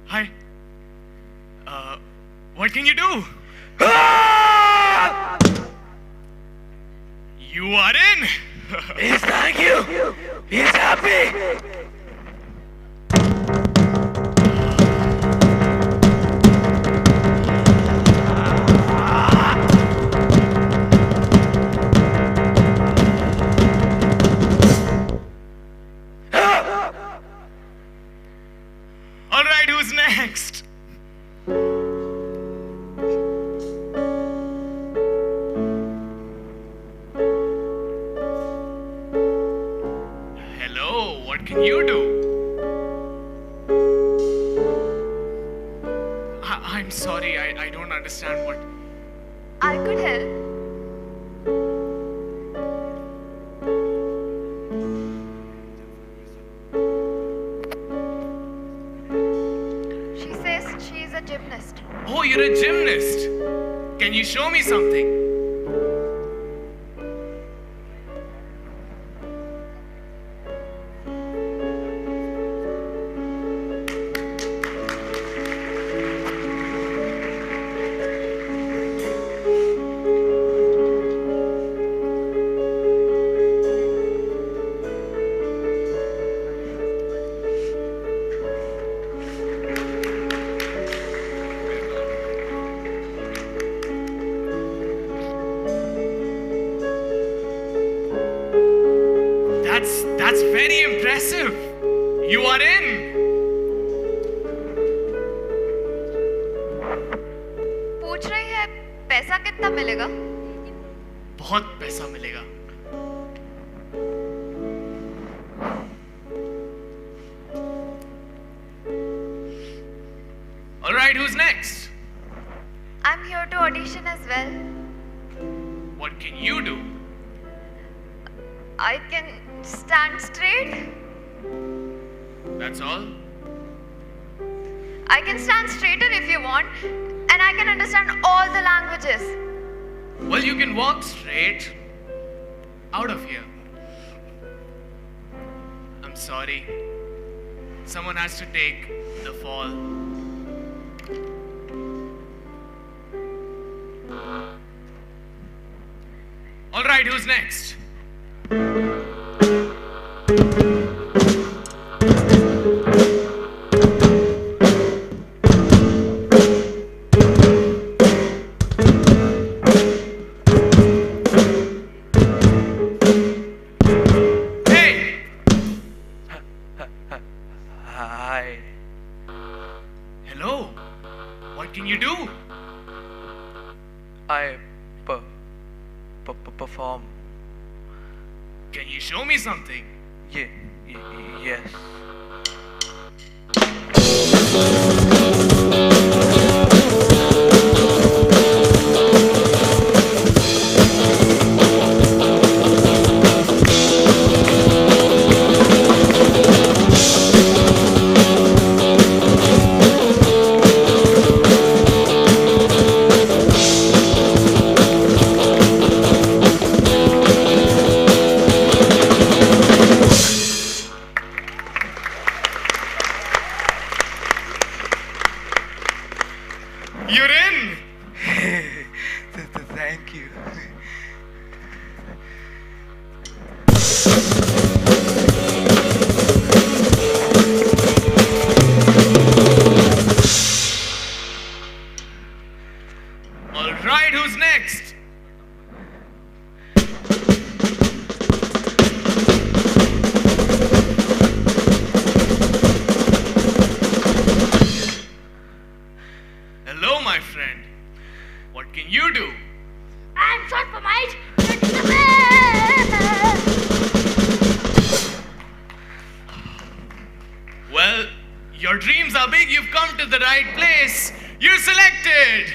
Hi. What can you do? You are in. Yes, thank you. He's happy. What can you do? I'm sorry, I don't understand what. I could help. She says she's a gymnast. Oh, you're a gymnast. Can you show me something? That's very impressive. You are in. पूछ रही है पैसा कितना मिलेगा? बहुत पैसा मिलेगा. All right, who's next? I'm here to audition as well. What can you do? I can stand straight. That's all? I can stand straighter if you want, and I can understand all the languages. Well, you can walk straight out of here. I'm sorry. Someone has to take the fall. All right, who's next? Hi. Hello. What can you do? I perform. Can you show me something? Yes. You're in. Thank you. All right, who's next? Hello, my friend. What can you do? I'm short for my age. Well, your dreams are big. You've come to the right place. You're selected.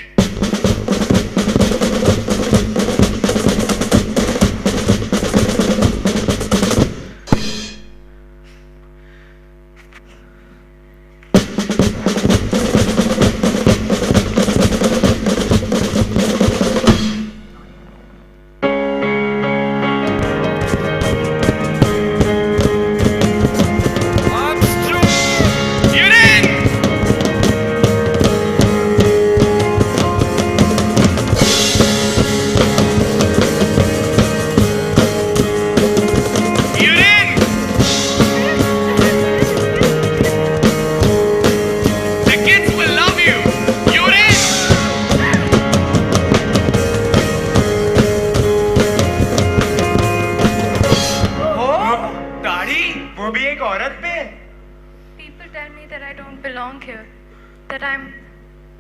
You're in. You're in. The kids will love you. You're in. दाढ़ी वो भी एक औरत पे. People tell me that I don't belong here, that I'm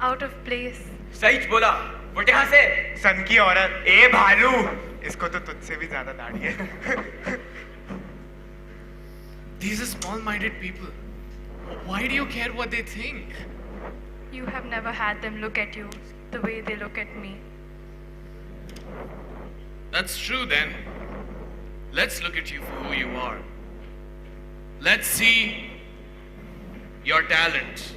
out of place. सही बोला. उठ यहाँ से. सन की औरत. ए भालू. इसको तो तुझसे भी ज्यादा दाढ़ी है. These are small-minded people. Why do you care what they think? You have never had them look at you the way they look at me. That's true then. Let's look at you for who you are. Let's see your talent.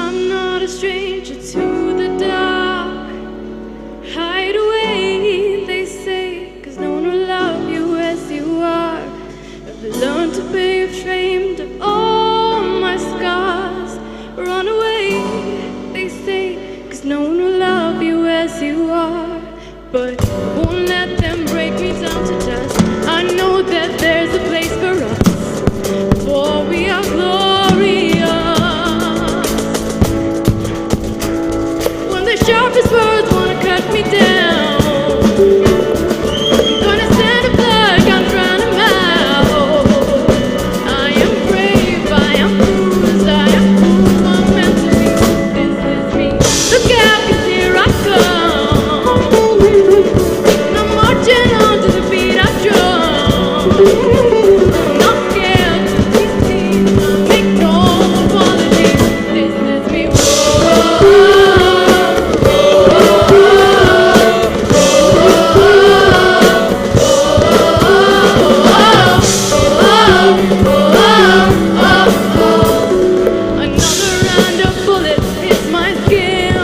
I'm not a stranger to the dark. Hide away, they say, 'cause no one will love you as you are. I've learned to be ashamed of all my scars. Run away, they say, 'cause no one will love you as you are. But I won't let them break me down to dust. I know that there's a place for us, for we are glorious. When the sharpest words wanna cut me down, I'm gonna stand in blood, gonna drown 'em out. I am brave, I am bruised, I am who I'm meant to be. This is me. Look out, 'cause here I come. And I'm marching on to the beat I drum. I'm not scared to be seen, I make no apologies. This is me. Another round of bullets hits my skin.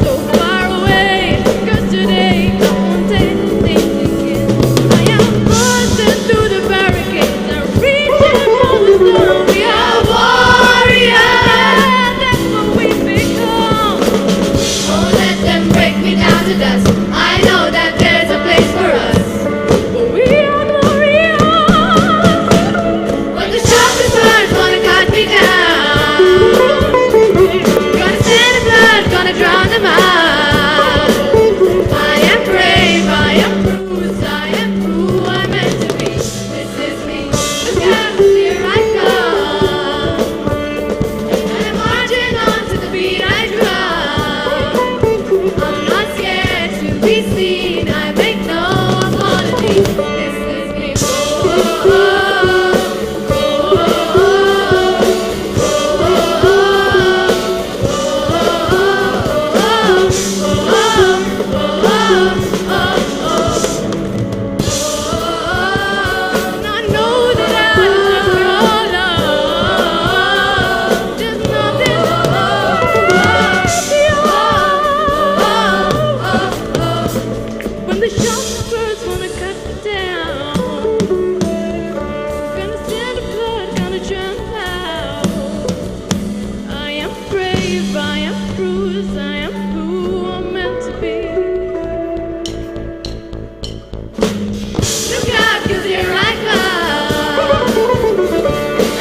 So far away, 'cause today I won't take things again. I am bursting through the barricades and reaching for the sun. We are warriors, that's what we become. Oh, let them break me down to dust. I know that there's a place for us. We are glorious. When the sharpest words wanna cut me down, gonna stand in blood, gonna drown them out. I am brave, I am bruised, I am who I'm meant to be. This is me. Look out, 'cause here I come. And I'm marching on to the beat I drum. I'm not scared to be seen, I make no apologies. This is me. I know that I deserve your love. There's nothing when the sharpest words wanna cut me down, gonna stand in blood, gonna drown out. I am brave, I am bruised, I am who I'm meant to be. Look out, 'cause here I come.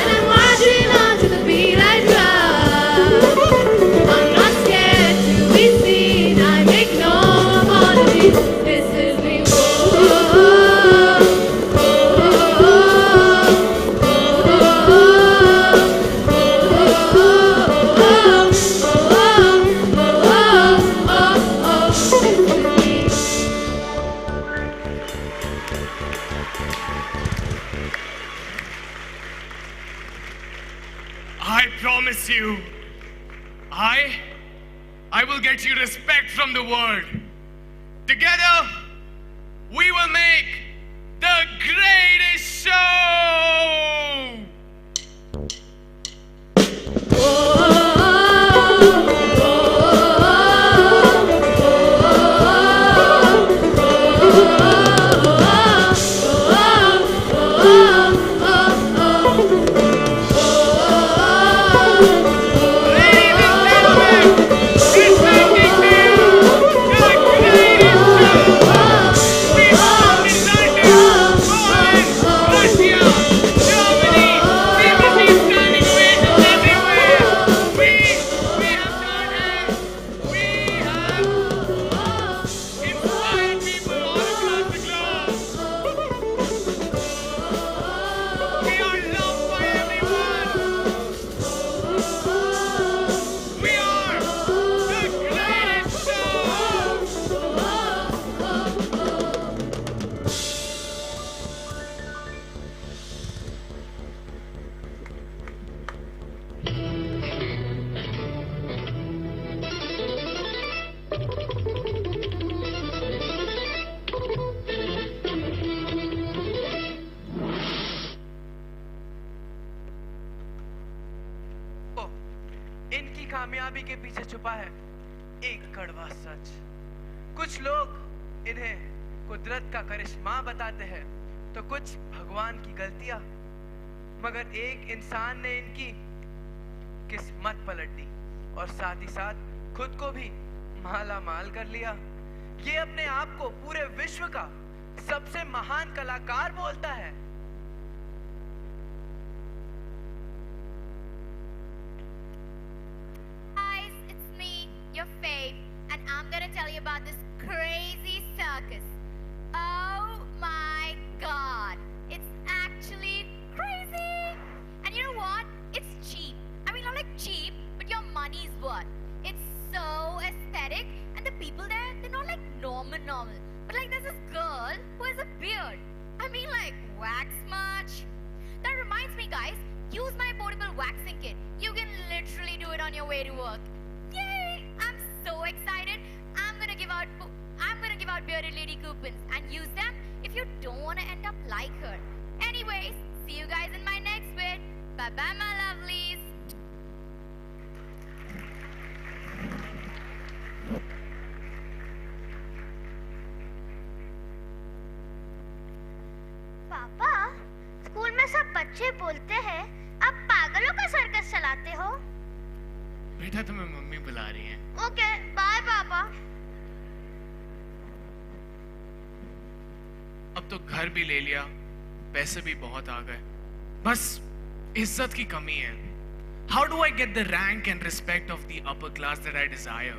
And I'm marching on to the beat I drum. I'm not scared to be seen, I make no apologies. This is me. I promise you, I will get you respect from the world. Together, we will make the greatest show! Russia, इनकी कामयाबी के पीछे छुपा है एक कड़वा सच। कुछ लोग इन्हें कुदरत का करिश्मा बताते हैं तो कुछ भगवान की गलतियां, मगर एक इंसान ने इनकी किस्मत पलट दी और साथ ही साथ खुद को भी माला माल कर लिया। ये अपने आप को पूरे विश्व का सबसे महान कलाकार बोलता है। Guys, it's me, your fave, and I'm gonna tell you about this crazy circus. Oh my god, it's actually crazy! And you know what? It's cheap. I mean, not like cheap, but your money's worth. It's so aesthetic, and the people there, they're not like normal, but like there's this girl who has a beard. I mean, like wax much. That reminds me, guys, use my portable waxing kit. You can literally do it on your way to work. Yay! I'm so excited. I'm gonna give out bearded lady coupons and use them if you don't want to end up like her. Anyways, see you guys in my next bit. Bye bye, my lovelies. पापा, school में सब बच्चे बोलते हैं आप पागलों का circus चलाते हो। बेटा तुम्हें मम्मी बुला रही है। ओके, बाय पापा। अब तो घर भी ले लिया, पैसे भी बहुत आ गए, बस इज्जत की कमी है। How do I get the rank and respect of the upper class that I desire?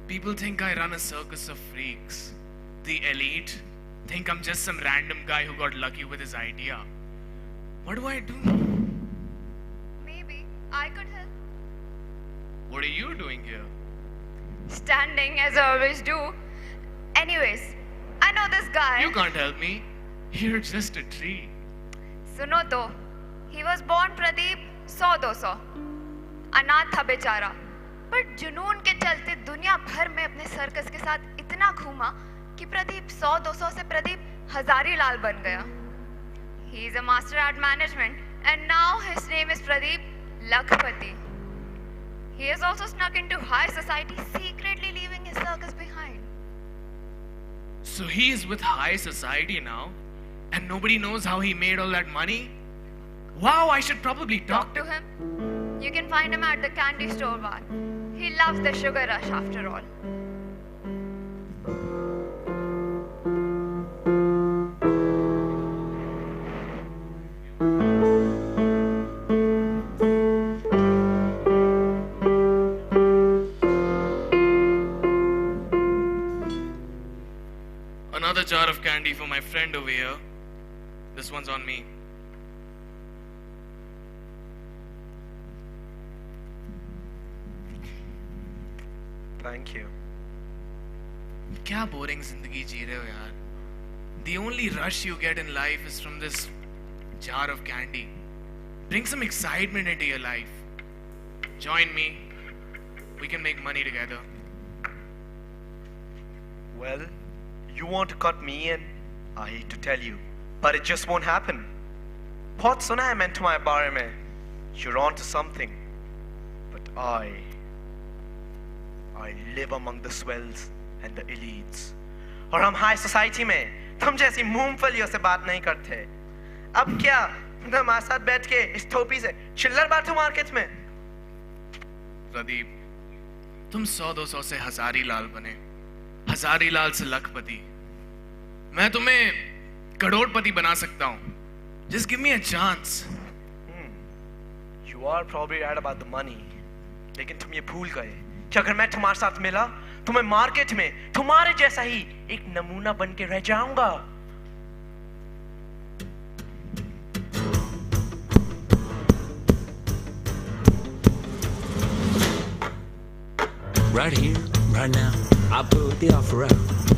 People think I run a circus of freaks. The elite think I'm just some random guy who got lucky with his idea. What do I do? Maybe I could help. What are you doing here? Standing as I always do. Anyways, I know this guy. You can't help me. You're just a tree. सुनो तो, he was born Pradeep 100-200, अनाथ था बेचारा, पर जुनून के चलते दुनिया भर में अपने सर्कस के साथ इतना घूमा कि प्रदीप 100-200 से प्रदीप हजारीलाल बन गया। He is a master at management and now his name is Pradeep Lakhpati. He has also snuck into high society, secretly leaving his circus behind. So he is with high society now, and nobody knows how he made all that money? Wow, I should probably talk to him. You can find him at the candy store bar. He loves the sugar rush after all. Another jar of candy for my friend over here. This one's on me. Thank you. क्या boring जिंदगी जी रहे हो यार? The only rush you get in life is from this jar of candy. Bring some excitement into your life. Join me. We can make money together. Well, you want to cut me in? I hate to tell you, but it just won't happen. बहुत सुना है मैं तुम्हारे बारे में. You're on to something. But I live among the swells and the elites. और हम high society में तुम जैसी मूंगफलियों से बात नहीं करते। अब क्या तुम हमारे साथ बैठ के इस टोपी से चिल्लर बांटो मार्केट में? प्रदीप, तुम 100-200 से हजारीलाल बने, हजारीलाल से लखपति। मैं तुम्हें करोड़पति बना सकता हूँ। Just give me a chance. You are probably right about the money. लेकिन तुम ये भूल गए कि अगर मैं तुम्हारे साथ मिला तो मैं मार्केट में तुम्हारे जैसा ही एक नमूना बन के रह जाऊंगा। Right here, right now, I put the offer out.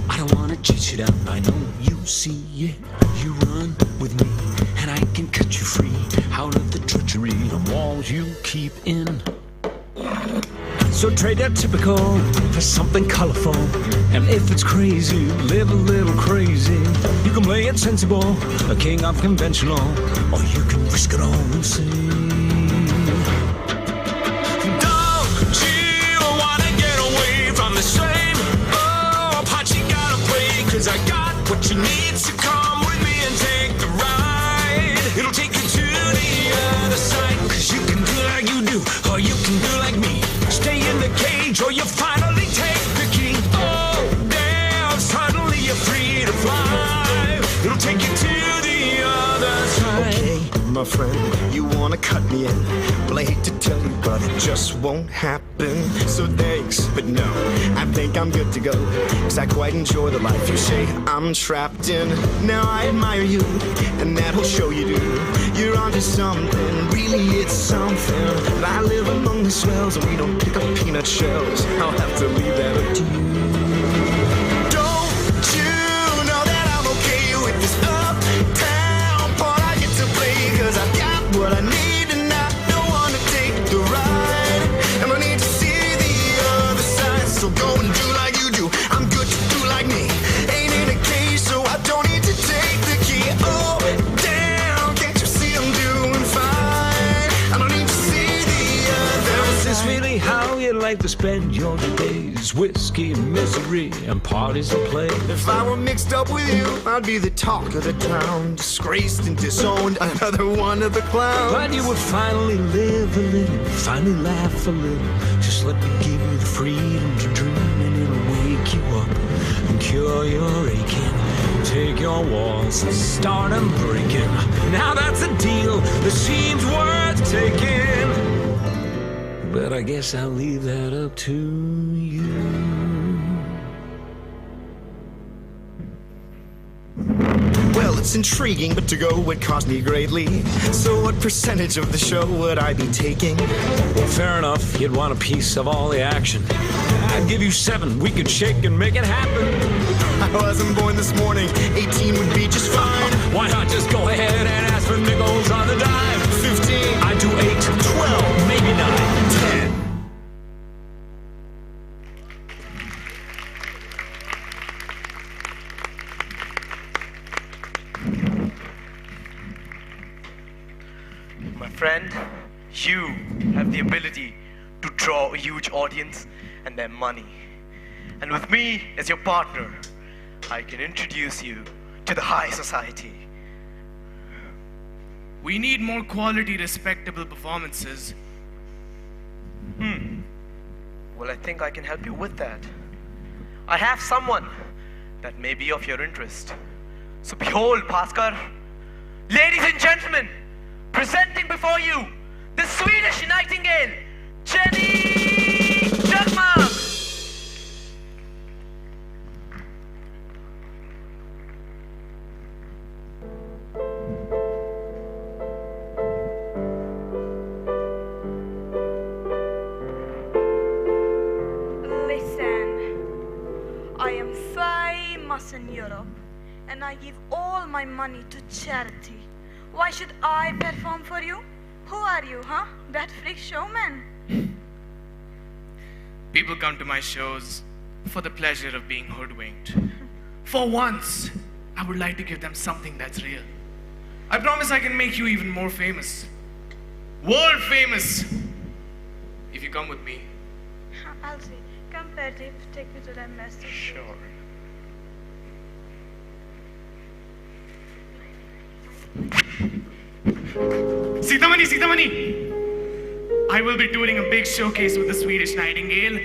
I don't wanna chase you down. I know you see it. You run with me, and I can cut you free out of the treachery and walls you keep in. So trade that typical for something colorful. And if it's crazy, live a little crazy. You can play it sensible, a king of conventional, or you can risk it all and see. Don't you can do like me. Stay in the cage or you finally take the key. Oh, damn, suddenly you're free to fly. It'll take you to the other side. Okay, my friend, you wanna cut me in. Well, I hate to tell you, but it just won't happen. So thanks, but no, I think I'm good to go. 'Cause I quite enjoy the life you say I'm trapped in. Now I admire you, and that'll show you do. You're onto something, really it's something. I live among the swells, and we don't pick up peanut shells. I'll have to leave that up to you. Don't you know that I'm okay with this uptown part I get to play? 'Cause I've got what I need, and I don't wanna take the ride. And I need to see the other side. So go and do like you do. I'm good to do like me. Ain't in a cage, so I don't need to take the key. Oh, damn, can't you see I'm doing fine? I don't need to see the other Is this side. really how you like to spend your days? Whiskey and misery and parties to play. If I were mixed up with you, I'd be the talk of the town. Disgraced and disowned, another one of the clowns. But you would finally live a little, finally laugh a little. Just let me give you the freedom to dream, and it'll wake you up and cure your aching. Take your walls and start them breaking. Now that's a deal that seems worth taking. But I guess I'll leave that up to you. Well, it's intriguing, but to go would cost me greatly. So what percentage of the show would I be taking? Well, fair enough, you'd want a piece of all the action. I'd give you 7, we could shake and make it happen. I wasn't born this morning, 18 would be just fine. Why not just go ahead and ask for nickels on the dime? 15, I do 8, 12, maybe 9, 10. My friend, you have the ability to draw a huge audience and their money. And with me as your partner, I can introduce you to the high society. We need more quality, respectable performances. Well, I think I can help you with that. I have someone that may be of your interest. So behold, Bhaskar, ladies and gentlemen, presenting before you the Swedish Nightingale, Jenny Jagmark. Listen, I am famous in Europe, and I give all my money to charity. Why should I perform for you? Who are you, huh? That freak showman? People come to my shows for the pleasure of being hoodwinked. For once, I would like to give them something that's real. I promise I can make you even more famous. World famous! If you come with me. I'll see. Come, Pradeep, take me to that master. Sure. Sitamani! I will be doing a big showcase with the Swedish Nightingale.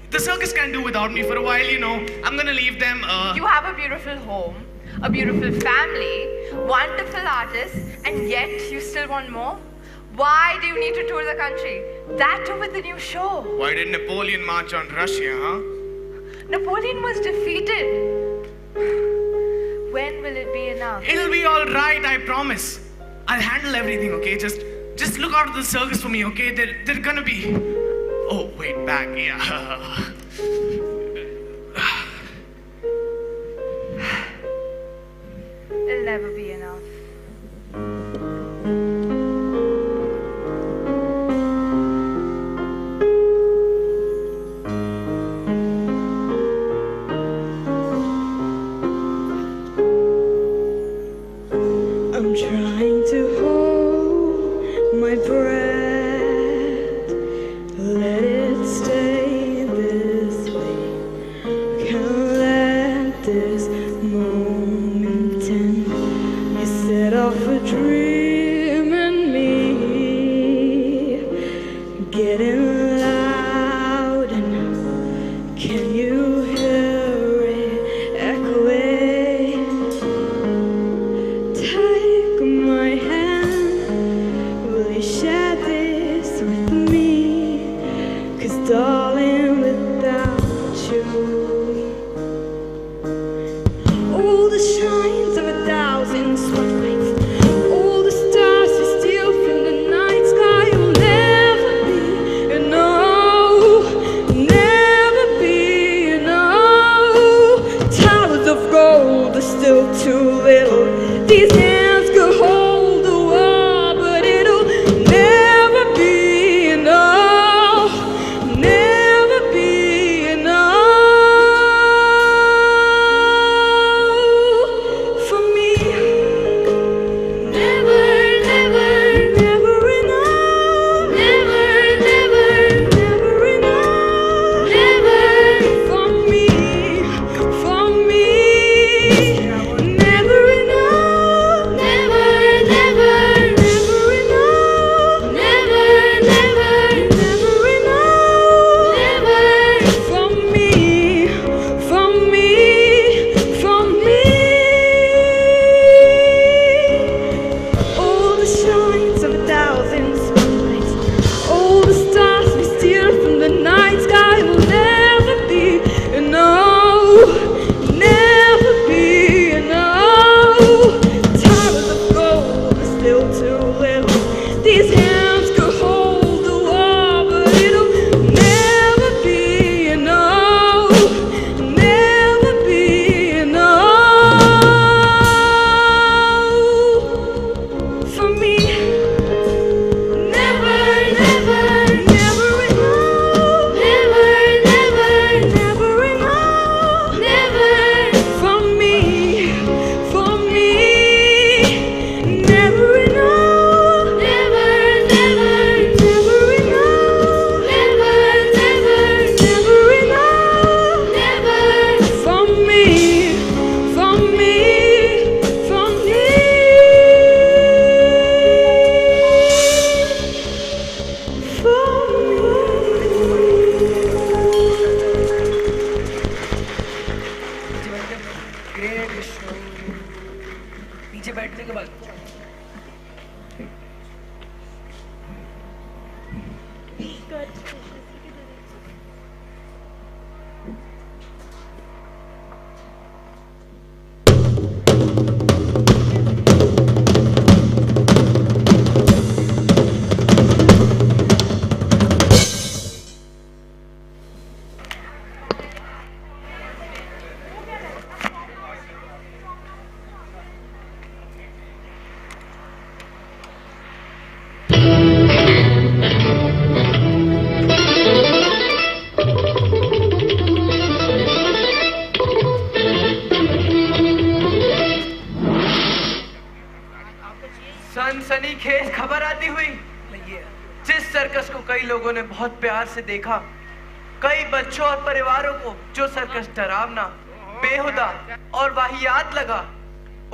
The circus can do without me for a while, you know. I'm gonna leave them. You have a beautiful home, a beautiful family, wonderful artists, and yet you still want more? Why do you need to tour the country? That too with the new show. Why did Napoleon march on Russia, huh? Napoleon was defeated. When will it be enough? It'll be all right, I promise. I'll handle everything, okay? Just look out of the circus for me, okay? They're gonna be... Oh, wait, back, yeah. It'll never be enough. I'm trying to hold my breath, let it stay this way. Can't let this moment end. You getting loud, and can you hear it echoing? Take my hand, will you share this with me? 'Cause darling, without you, all the shines of 1,000 spotlights, all the stars we steal from the night sky will never be enough, never be enough. Towers of gold are still too little. These hands could hold the world, but it'll never be enough, never be enough for me. Never, never, never enough. Never, never, never enough. Never for me, for me. Never enough. Never, never, never enough. Never, never, never enough. Never for me, for me, for me. All the shines of 1,000 spotlights, all the stars we steal from the night sky will never be enough, never be enough. Towers of gold are still too little. These hands could hold the world, but it'll never be enough, never be enough for me. Never, never, never enough. Never, never, never enough. Never for me, for me. Never enough. Never, never, never enough. Never, never, never enough. Never for me, for me, for me. नीचे बैठने के बाद सनसनीखेज खबर आती हुई जिस circus को कई लोगों ने बहुत प्यार से देखा, कई बच्चों और परिवारों को जो सर्कस डरावना, बेहुदा और वाहियात लगा,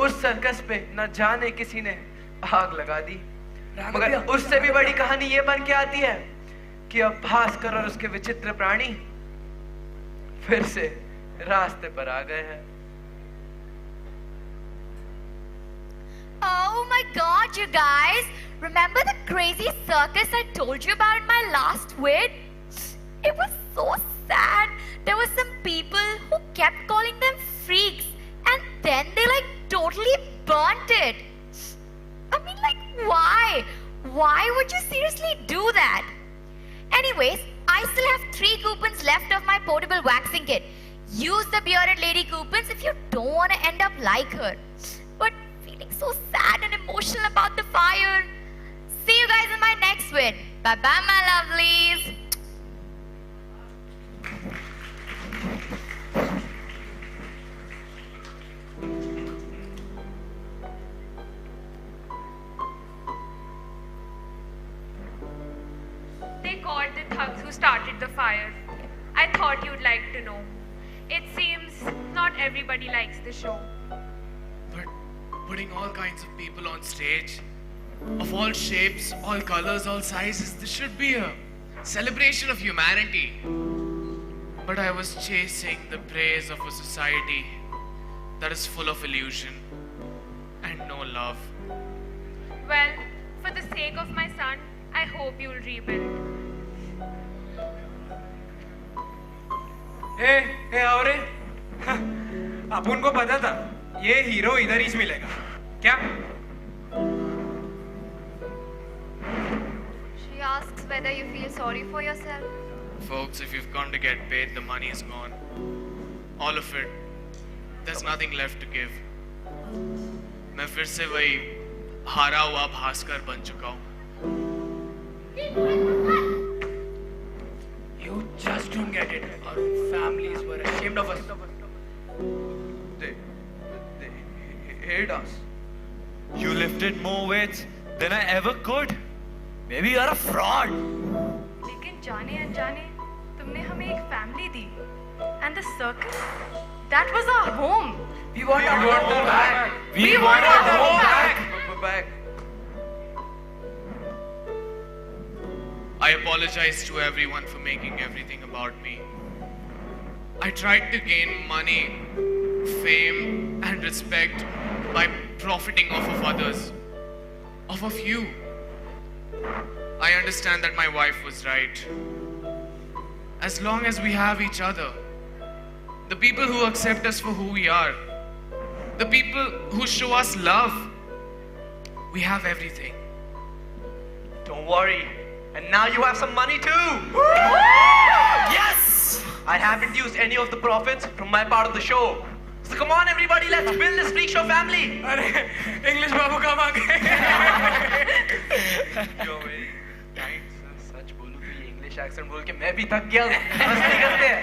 उस सर्कस पे न जाने किसी ने आग लगा दी। मगर उससे भी बड़ी कहानी ये बन के आती है कि अब भास्कर और उसके विचित्र प्राणी फिर से रास्ते पर आ गए हैं। Oh my god, you guys! Remember the crazy circus I told you about in my last vid? It was so sad. There were some people who kept calling them freaks, and then they like totally burnt it. I mean, like, why? Why would you seriously do that? Anyways, I still have 3 coupons left of my portable waxing kit. Use the bearded lady coupons if you don't want to end up like her. But feeling so sad and emotional about the fire. See you guys in my next vid. Bye bye, my lovelies. They caught the thugs who started the fire. I thought you'd like to know. It seems not everybody likes the show. But putting all kinds of people on stage, of all shapes, all colors, all sizes, this should be a celebration of humanity. But I was chasing the praise of a society that is full of illusion and no love. Well, for the sake of my son, I hope you'll rebuild. ए आओ रे अपन को पता था ये hero इधर ही मिलेगा क्या? She asks whether you feel sorry for yourself. Folks, if you've gone to get paid, the money is gone. All of it. There's nothing left to give. मैं फिर से वही हारा हुआ भास्कर बन चुका हूँ. You just don't get it. Our families were ashamed of us. They hate us. You lifted more weights than I ever could. Maybe you're a fraud. लेकिन जाने अनजाने तुमने हमें एक family the. And the circus, that was our home. We want our home back. We want our home back. I apologize to everyone for making everything about me. I tried to gain money, fame, and respect by profiting off of others, off of you. I understand that my wife was right. As long as we have each other, the people who accept us for who we are, the people who show us love, we have everything. Don't worry. And now you have some money too. Yes! I haven't used any of the profits from my part of the show. So come on everybody, let's build this freak show family. English बाबू कब आ गए? You're very kind sir. सच बोलूं तो ये English accent बोल के मैं भी थक गया. मस्ती करते हैं.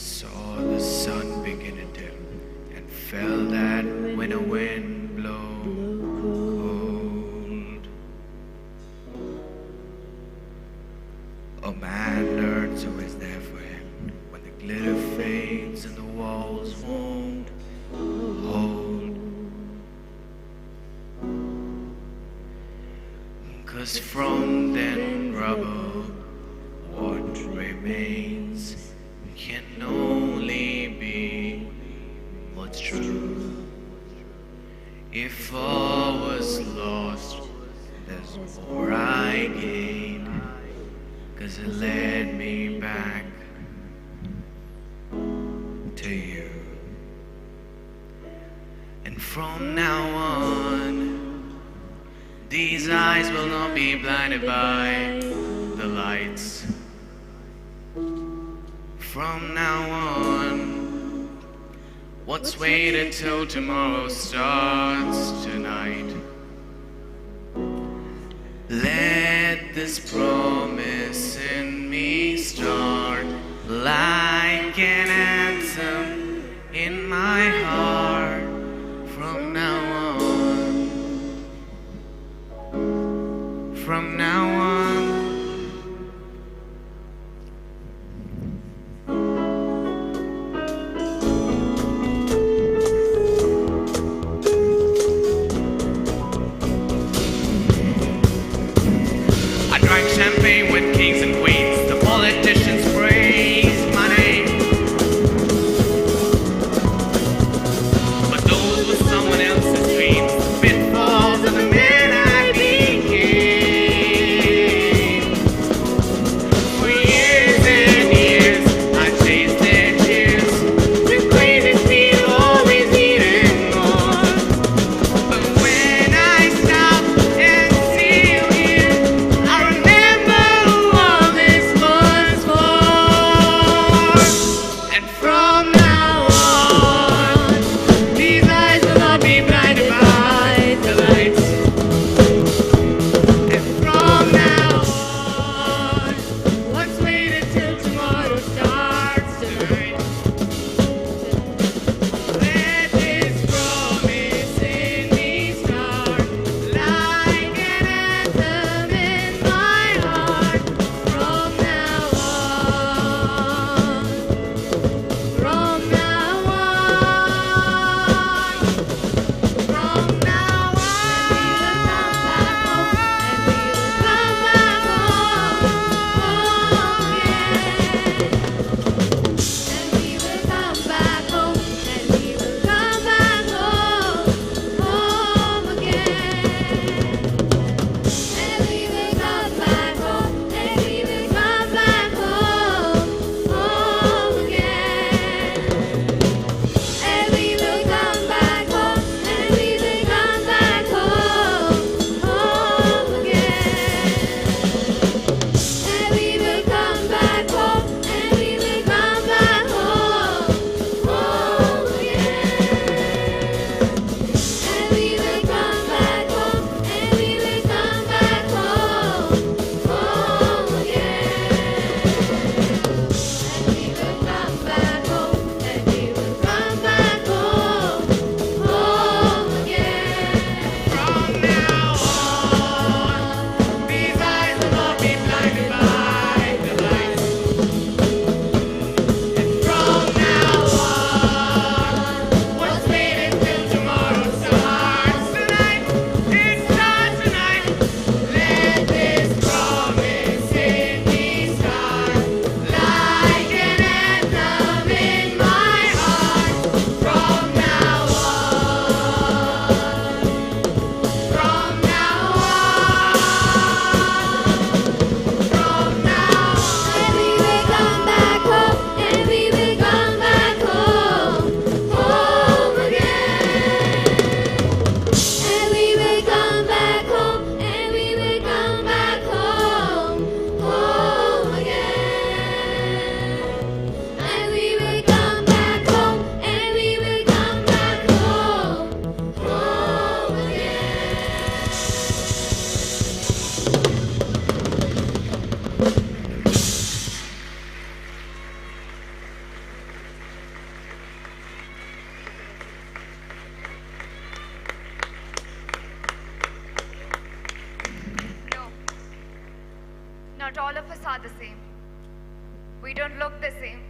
Saw the sun begin to dim and felt that winter wind blow cold. A man learns who is there for him when the glitter fades and the walls won't hold. 'Cause from then rubble, what remains can only be what's true. If all was lost, there's more I gained, 'cause it led me back to you. And from now on, these eyes will not be blinded by the lights. From now on, what's waited till tomorrow starts tonight. Let this promise in me start like an anthem in my heart. From now on, from now on. Champagne with kings and queens. The politicians praise my name. are the same. We don't look the same.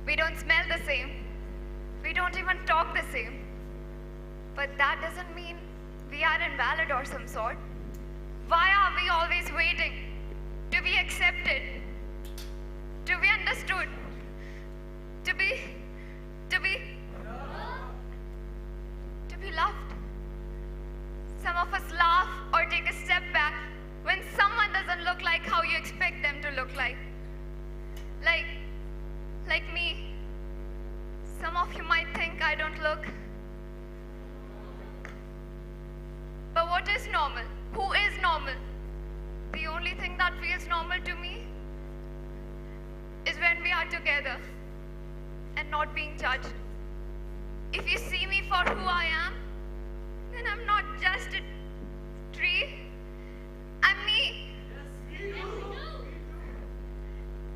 We don't smell the same. We don't even talk the same. But that doesn't mean we are invalid or some sort. Why are we always waiting to be accepted, to be understood, to be loved? Some of us laugh or take a step back when someone doesn't look like how you expect them to look like. Like me. Some of you might think I don't look. But what is normal? Who is normal? The only thing that feels normal to me is when we are together and not being judged. If you see me for who I am, then I'm not just a tree. I'm me.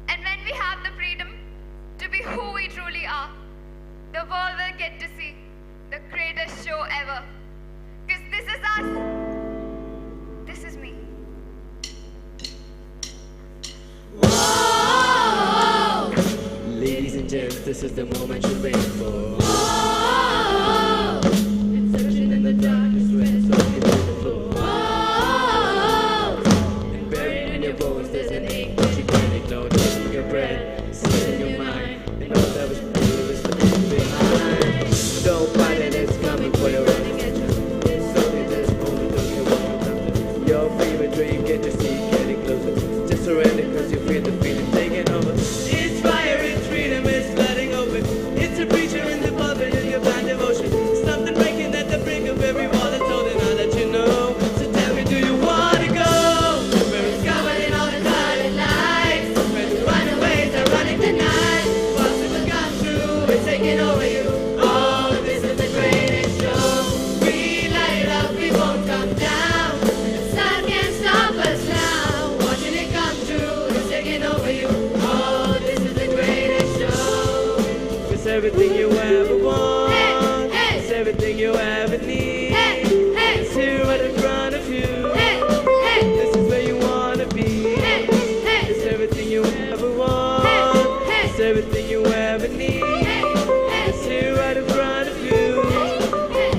And when we have the freedom to be who we truly are, the world will get to see the greatest show ever. Because this is us. This is me. Ladies and gents, this is the moment you wait for. It's searching in the darkness where it's only on the floor. And buried in your bones, there's an ache that you can't ignore. Taking your breath, sitting in your mind, and all that was blue is the thing behind. Don't fight it, it's coming for you. It's only this moment, don't you want to your favorite dream, get to see it getting closer. Just surrender, cause you feel the feeling taking over. It's fire, it's freedom, it's flooding open. It's a preacher in the pulpit in your blind devotion. Something breaking at the brink of every wall that's holding. I'll let you know. So tell me, do you wanna go? Where it's covered in all the colored lights, where the runaways are running the night. Possible come true, it's taking over you. Oh, this is the greatest show. We light it up, we won't come down. The sun can't stop us now. Watching it come true, it's taking over you. Oh, this is the greatest show. It's everything you ever want. It's everything you ever need. It's here right in front of you. This is where you wanna be. It's everything you ever want. It's everything you ever need. It's here right in front of you.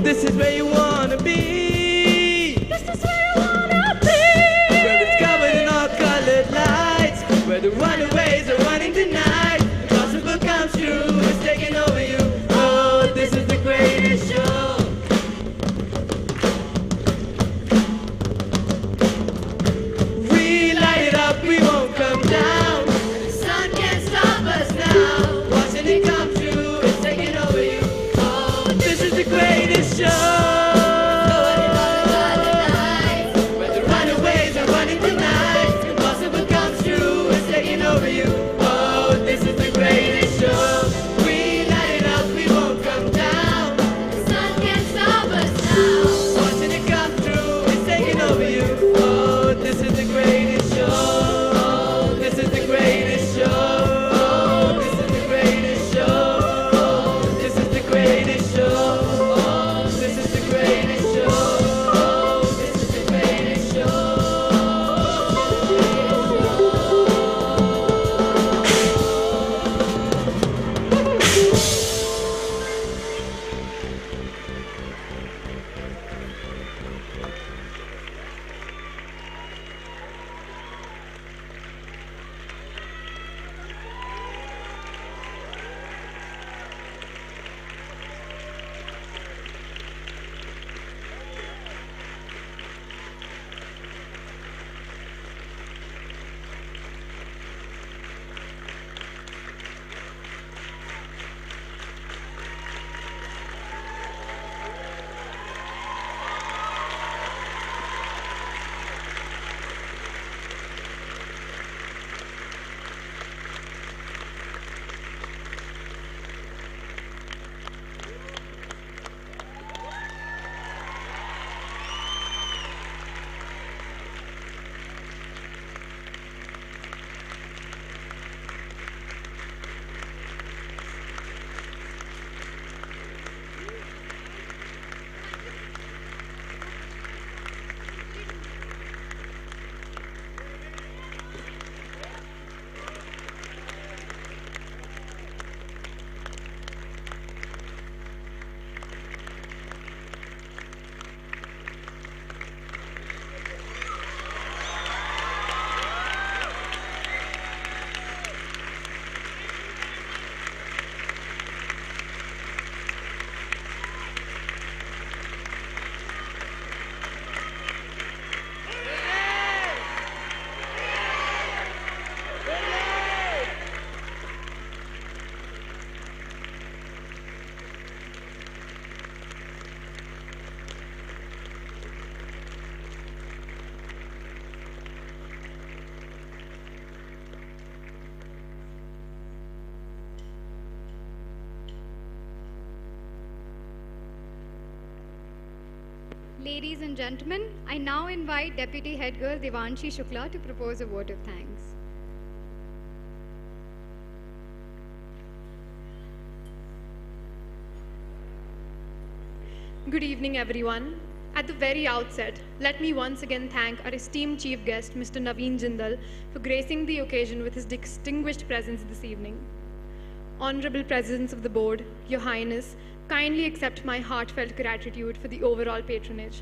This is where you wanna be. This is where you wanna be. Where it's covered in all colored lights, where the runaways are running the night. Impossible comes true, it's taking over you. Oh, this is the greatest show. We light it up, we won't come down. The sun can't stop us now. Ladies and gentlemen, I now invite Deputy Head Girl Devanshi Shukla to propose a vote of thanks. Good evening, everyone. At the very outset, let me once again thank our esteemed chief guest, Mr. Naveen Jindal, for gracing the occasion with his distinguished presence this evening. Honorable Presidents of the Board, Your Highness, kindly accept my heartfelt gratitude for the overall patronage.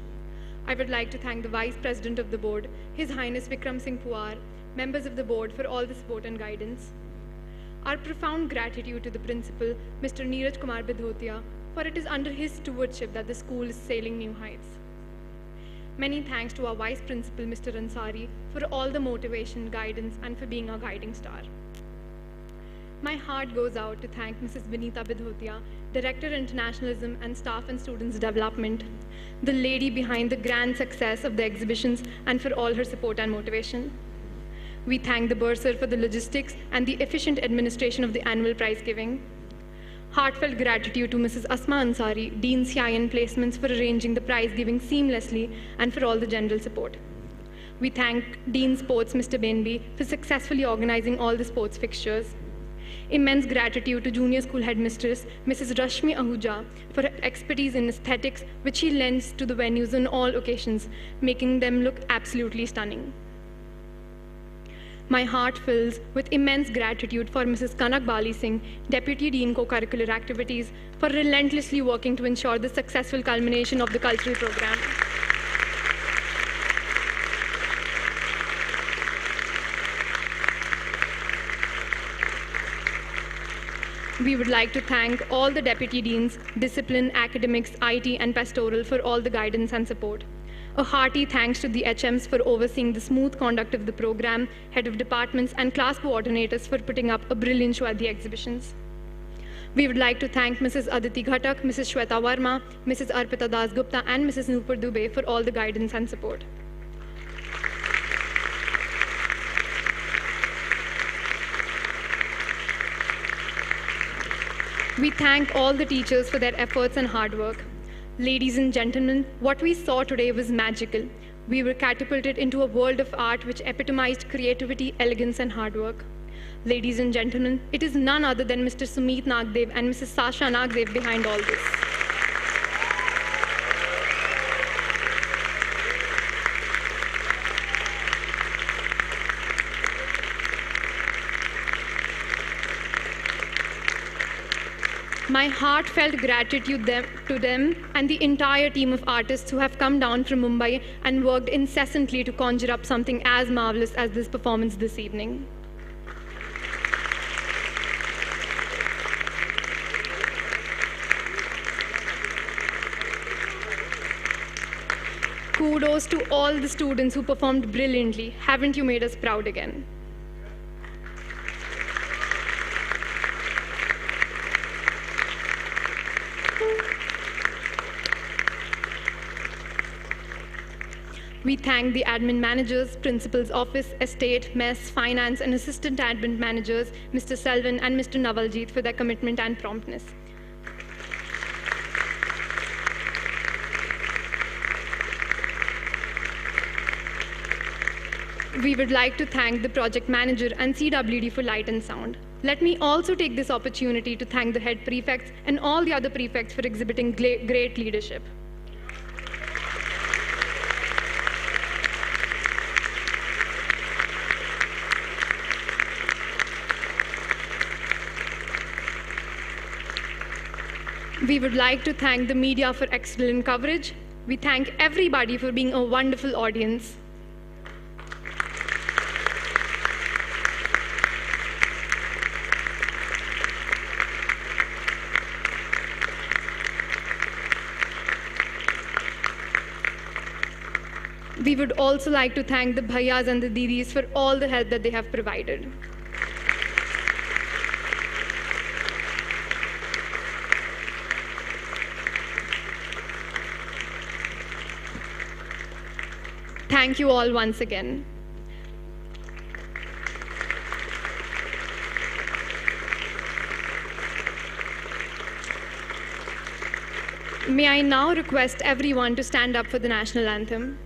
I would like to thank the Vice President of the Board, His Highness Vikram Singh Puar, members of the Board for all the support and guidance. Our profound gratitude to the Principal, Mr. Neeraj Kumar Bidhotia, for it is under his stewardship that the school is sailing new heights. Many thanks to our Vice Principal, Mr. Ansari, for all the motivation, guidance, and for being our guiding star. My heart goes out to thank Mrs. Vinita Bidhotia, Director Internationalism and Staff and Students Development, the lady behind the grand success of the exhibitions, and for all her support and motivation. We thank the bursar for the logistics and the efficient administration of the annual prize giving. Heartfelt gratitude to Mrs. Asma Ansari, Dean CIN Placements, for arranging the prize giving seamlessly and for all the general support. We thank Dean Sports, Mr. Benby, for successfully organizing all the sports fixtures. Immense gratitude to Junior School Headmistress, Mrs. Rashmi Ahuja, for her expertise in aesthetics, which she lends to the venues on all occasions, making them look absolutely stunning. My heart fills with immense gratitude for Mrs. Kanak Bali Singh, Deputy Dean Co-Curricular Activities, for relentlessly working to ensure the successful culmination of the cultural program. We would like to thank all the Deputy Deans, Discipline, Academics, IT, and Pastoral for all the guidance and support. A hearty thanks to the HMs for overseeing the smooth conduct of the program, head of departments, and class coordinators for putting up a brilliant show at the exhibitions. We would like to thank Mrs. Aditi Ghatak, Mrs. Shweta Verma, Mrs. Arpita Das Gupta, and Mrs. Nupur Dubey for all the guidance and support. We thank all the teachers for their efforts and hard work. Ladies and gentlemen, what we saw today was magical. We were catapulted into a world of art which epitomized creativity, elegance, and hard work. Ladies and gentlemen, it is none other than Mr. Sumit Nagdev and Mrs. Sasha Nagdev behind all this. My heartfelt gratitude to them and the entire team of artists who have come down from Mumbai and worked incessantly to conjure up something as marvelous as this performance this evening. Kudos to all the students who performed brilliantly. Haven't you made us proud again? We thank the admin managers, principal's office, estate, mess, finance, and assistant admin managers, Mr. Selvan and Mr. Navaljeet, for their commitment and promptness. We would like to thank the project manager and CWD for light and sound. Let me also take this opportunity to thank the head prefects and all the other prefects for exhibiting great leadership. We would like to thank the media for excellent coverage. We thank everybody for being a wonderful audience. We would also like to thank the bhaiyas and the didis for all the help that they have provided. Thank you all once again. May I now request everyone to stand up for the national anthem.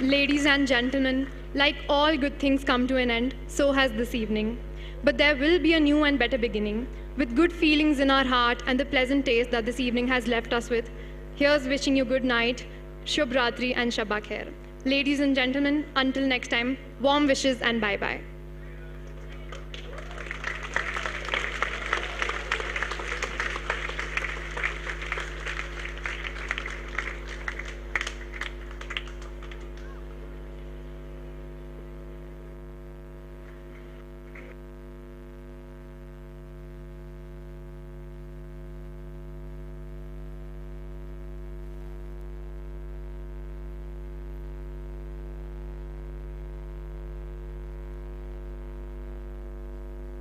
Ladies and gentlemen, like all good things come to an end, so has this evening. But there will be a new and better beginning. With good feelings in our heart and the pleasant taste that this evening has left us with, here's wishing you good night, Shubh Ratri and Shabba Khair. Ladies and gentlemen, until next time, warm wishes and bye-bye.